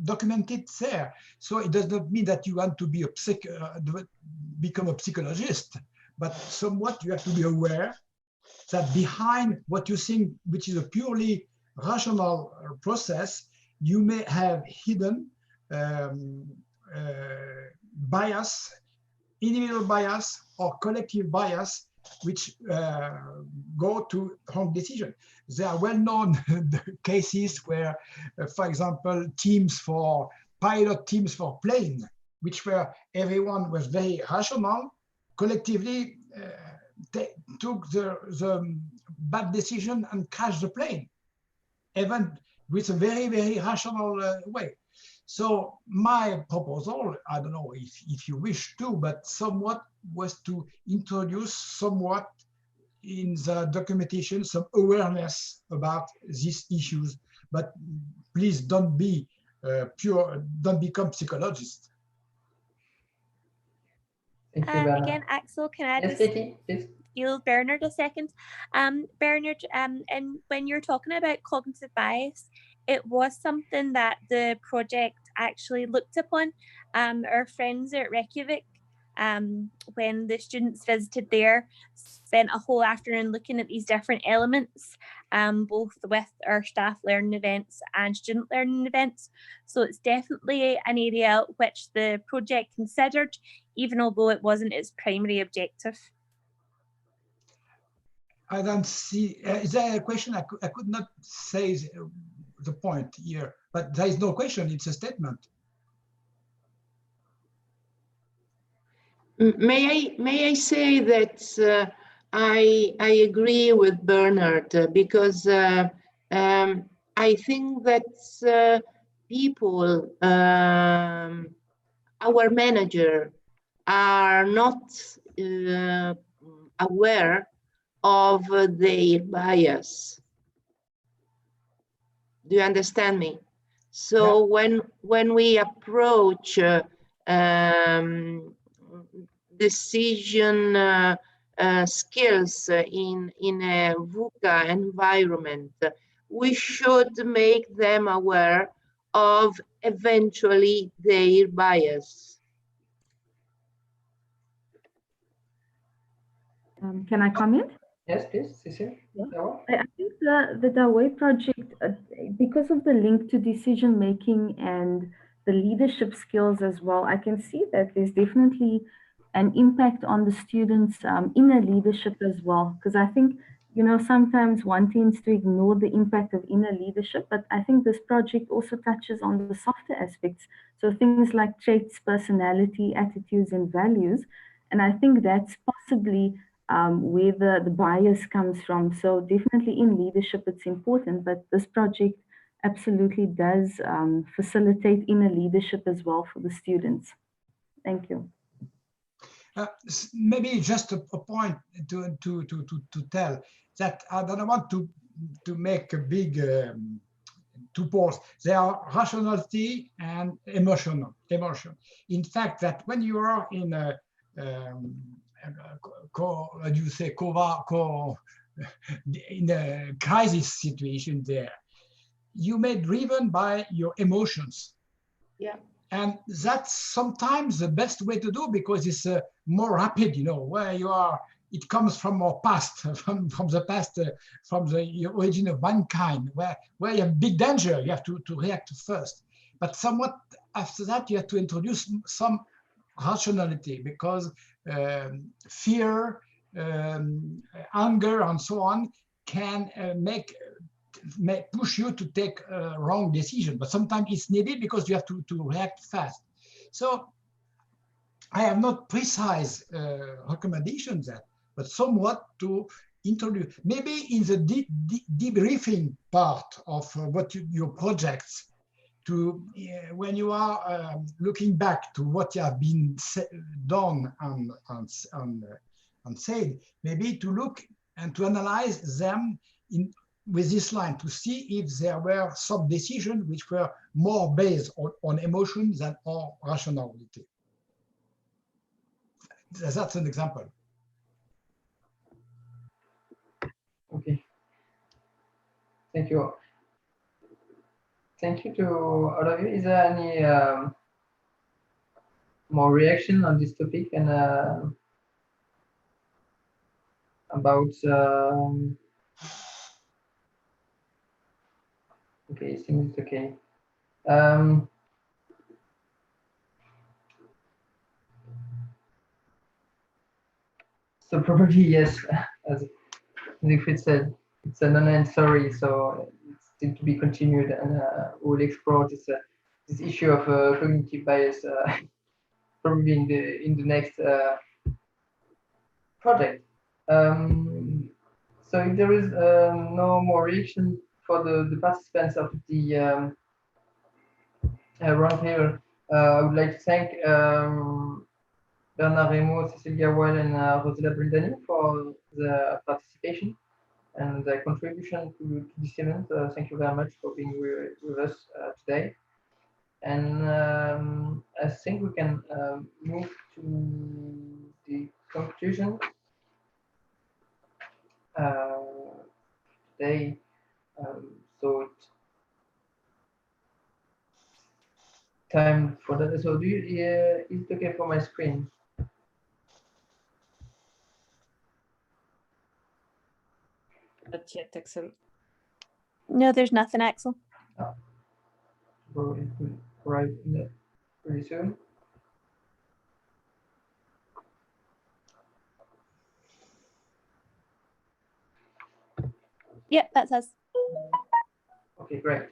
F: documented there. So it does not mean that you want to be become a psychologist, but somewhat you have to be aware that behind what you think, which is a purely rational process, you may have hidden bias, individual bias or collective bias, which go to wrong decision. There are well-known cases where, for example, pilot teams for plane, which where everyone was very rational, collectively took the bad decision and crashed the plane, even with a very, very rational way. So my proposal, I don't know if you wish to, but somewhat was to introduce somewhat in the documentation some awareness about these issues. But please don't be don't become psychologists.
T: Again, Axel, can I just steal Bernard a second? Bernard, and when you're talking about cognitive bias, it was something that the project actually looked upon. Our friends at Reykjavik, when the students visited there, spent a whole afternoon looking at these different elements, both with our staff learning events and student learning events. So it's definitely an area which the project considered, even although it wasn't its primary objective.
F: I don't see, is there a question? I could not say the point here, but there is no question, it's a statement.
R: May I say that I agree with Bernard because I think that people, our manager, are not aware of their bias. Do you understand me? So yeah. when we approach decision skills in a VUCA environment, we should make them aware of eventually their bias.
S: Can I comment?
B: Yes, please, Cecile.
S: Yeah. I think the DAhoy project, because of the link to decision making and the leadership skills as well, I can see that there's definitely an impact on the students' inner leadership as well. Because I think, you know, sometimes one tends to ignore the impact of inner leadership, but I think this project also touches on the softer aspects. So things like traits, personality, attitudes, and values. And I think that's possibly where the bias comes from. So definitely in leadership, it's important, but this project absolutely does facilitate inner leadership as well for the students. Thank you.
F: Maybe just a point to tell that I don't want to make a big two poles. There are rationality and emotion. In fact, that when you are in a in a crisis situation there, you may be driven by your emotions.
R: Yeah.
F: And that's sometimes the best way to do because it's more rapid, you know, where you are, it comes from our past, from the past, from the origin of mankind, where you have big danger, you have to react first. But somewhat after that, you have to introduce some rationality because fear anger and so on can may push you to take a wrong decision, but sometimes it's needed because you have to react fast. So I have not precise recommendations that, but somewhat to introduce, maybe in the debriefing part of what your projects, to when you are looking back to what you have been done and said, maybe to look and to analyze them with this line to see if there were some decisions which were more based on emotion than on rationality. That's an example.
B: Okay. Thank you. Thank you to all of you. Is there any more reaction on this topic and about? Okay, it seems it's okay. So probably yes, as Siegfried said, it's a non-end story, so it's still to be continued, and we'll explore this issue of cognitive bias probably in the next project. So if there is no more reaction for the participants of the roundtable, I would like to thank Bernard Remo, Cecilia Well, and Rosella Brindani for the participation and their contribution to this event. Thank you very much for being with us today. And I think we can move to the conclusion today. So it's time for that. So do you, is it okay for my screen?
O: Not yet, Axel.
T: No, there's nothing, Axel.
B: Oh. So it will arrive pretty soon.
T: Yep, that's us.
B: Okay, great.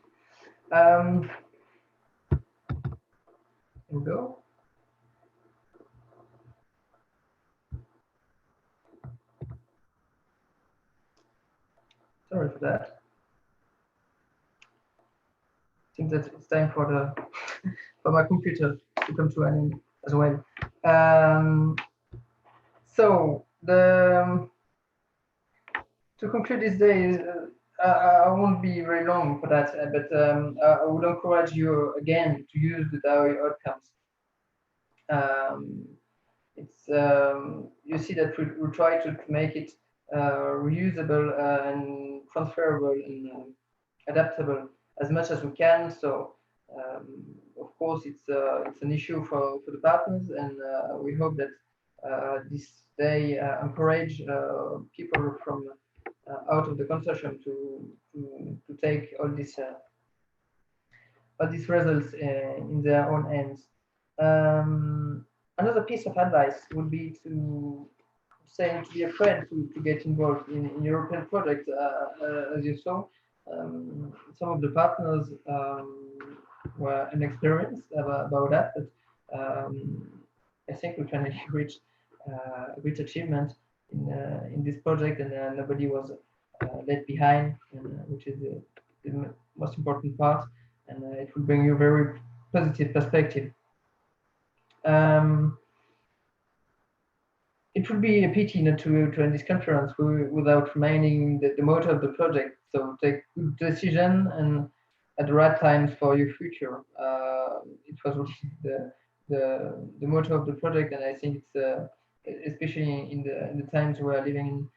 B: Here we go. Sorry for that. I think that it's time for the for my computer to come to an end as well. So to conclude this day, I won't be very long for that, but I would encourage you again to use the DAhoy outcomes. You see that we try to make it reusable and transferable and adaptable as much as we can. So of course it's an issue for the partners, and we hope that this day encourage people from out of the consortium to take all these results in their own hands. Another piece of advice would be to say to be afraid to get involved in European projects. As you saw, some of the partners were inexperienced about that, but I think we can reach a great achievement in this project, and nobody was left behind, which is the most important part, and it will bring you very positive perspective. It would be a pity not to end this conference without reminding the motto of the project. So take good decision and at the right times for your future. It was really the motto of the project, and I think it's especially in the times we are living in,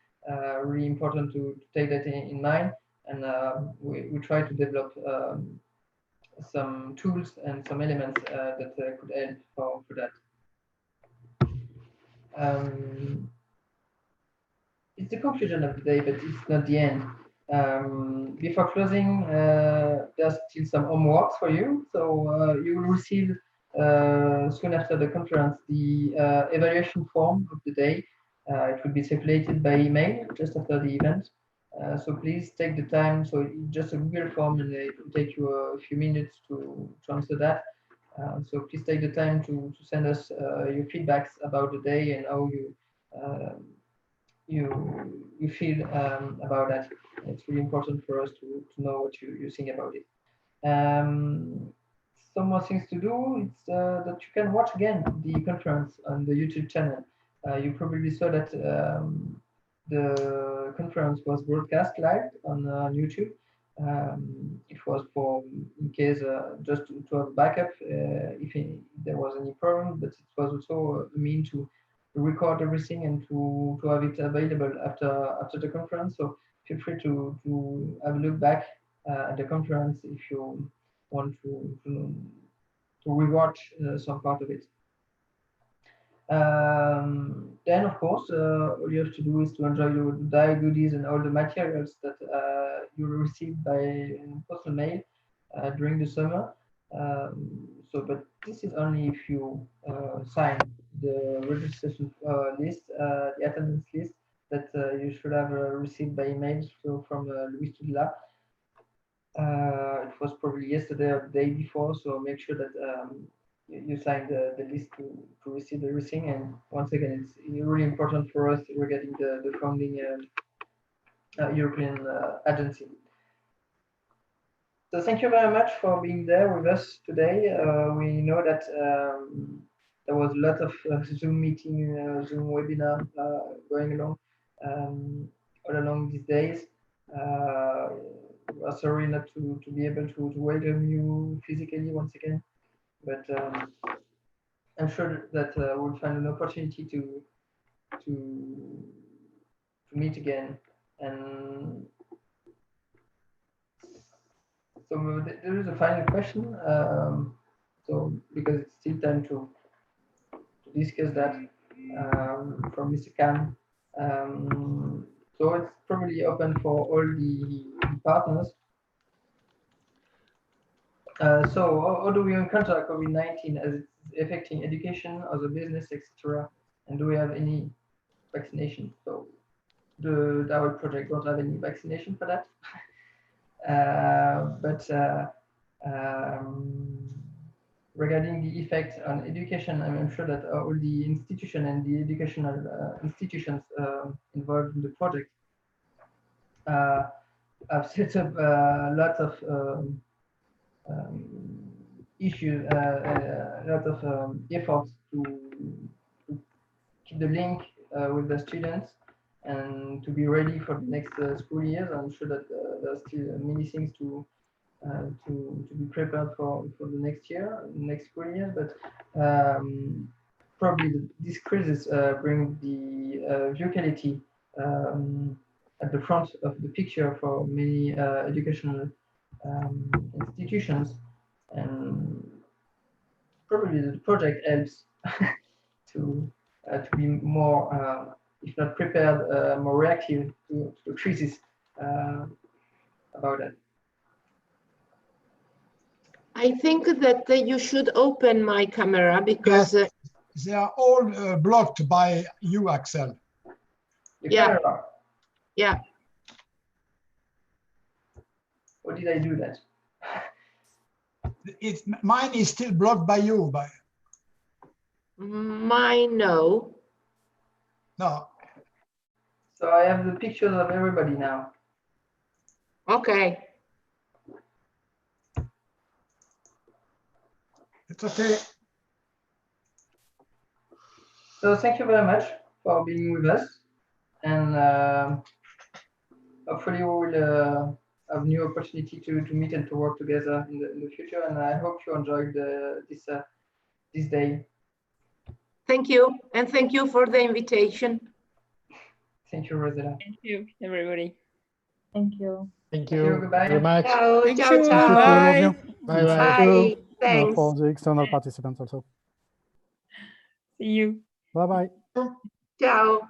B: really important to take that in mind. And we try to develop some tools and some elements that could help for that. It's the conclusion of the day, but it's not the end. Before closing, there's still some homework for you. So you will receive soon after the conference the evaluation form of the day. It will be circulated by email just after the event. So please take the time. So it's just a Google form, and it will take you a few minutes to answer that. So please take the time to send us your feedbacks about the day and how you feel about that. It's really important for us to know what you think about it. Some more things to do. It's that you can watch again the conference on the YouTube channel. You probably saw that the conference was broadcast live on YouTube. It was for, in case, just to have backup if there was any problem, but it was also a mean to record everything and to have it available after the conference. So feel free to have a look back at the conference if you want to rewatch some part of it. Then, of course, all you have to do is to enjoy your DAhoy goodies and all the materials that you will receive by postal mail during the summer. But this is only if you sign the registration list, the attendance list that you should have received by email from Louis Tudela. It was probably yesterday or the day before, so make sure that you sign the list to receive everything. And once again, it's really important for us regarding the founding European agency. So thank you very much for being there with us today. We know that there was a lot of Zoom meeting, Zoom webinar going along all along these days. We're sorry not to be able to welcome you physically once again, but I'm sure that we'll find an opportunity to meet again. And so there is a final question. So because it's still time to discuss that from Mr. Khan. So it's probably open for all the partners. So how do we encounter COVID-19 as it's affecting education, other business, etc.? And do we have any vaccination? So the DAhoy project don't have any vaccination for that. Regarding the effect on education, I'm sure that all the institution and the educational institutions involved in the project have set up a lot of issues, a lot of efforts to keep the link with the students and to be ready for the next school years. I'm sure that there are still many things to be prepared for the next year, next school year, but probably this crisis brings the VUCality at the front of the picture for many educational institutions, and probably the project helps to be more, if not prepared, more reactive to the crisis about that.
R: I think that you should open my camera because
F: they are all blocked by you, Axel.
R: Yeah. Yeah.
B: Or did I do that?
F: Mine is still blocked by you.
R: Mine, no.
F: No.
B: So I have the pictures of everybody now.
R: Okay.
F: It's okay.
B: So thank you very much for being with us, and hopefully we will have new opportunity to meet and to work together in the future. And I hope you enjoyed this day.
R: Thank you, and thank you for the invitation.
B: Thank you, Rosella.
H: Thank you, everybody.
O: Thank you.
Q: Thank you
B: Goodbye.
Q: very much.
R: Ciao,
E: Thank
R: ciao,
E: you.
R: ciao.
D: Thank you to all of you.
Q: Bye
D: And
Q: bye.
D: thank you
R: Thanks.
D: for the external participants also.
H: See you.
D: Bye-bye.
R: Ciao.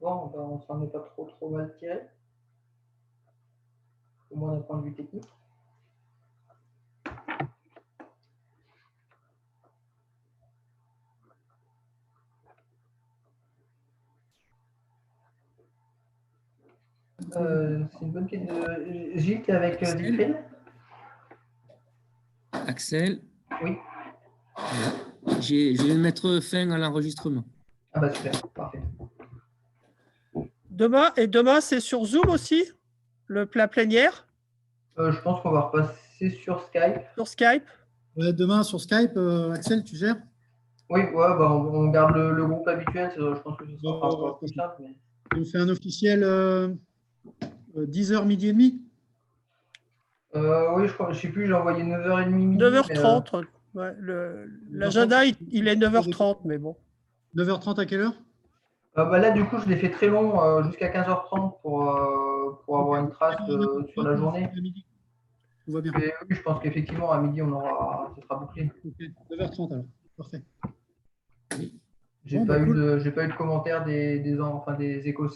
B: Bon, ben, on s'en est pas trop mal tiré. Au moins d'un point de vue technique. C'est une bonne question. Gilles, tu es avec Wilfried?
U: Axel?
B: Oui.
U: Je vais mettre fin à l'enregistrement.
B: Ah bah super, parfait.
E: Demain, c'est sur Zoom aussi, la plénière?
B: Je pense qu'on va repasser sur Skype.
E: Sur Skype?
V: Ouais, demain, sur Skype, Axel, tu gères?
B: Oui, ouais, bah, on garde le groupe habituel. Je pense que ce sera plus simple. Mais...
V: On fait un officiel 10h, midi et demi?
B: Oui, je sais plus, j'ai envoyé 9h30 midi.
E: 9h30. Ouais, l'agenda, il est 9h30, mais bon.
V: 9h30 à quelle heure?
B: Bah là, du coup, je l'ai fait très long, jusqu'à 15h30 pour avoir une trace sur la journée.
V: Tout va bien.
B: Et oui, je pense qu'effectivement, à midi, ce sera bouclé.
V: Okay. 9h30 alors, parfait.
B: J'ai pas eu de commentaires des Écossais.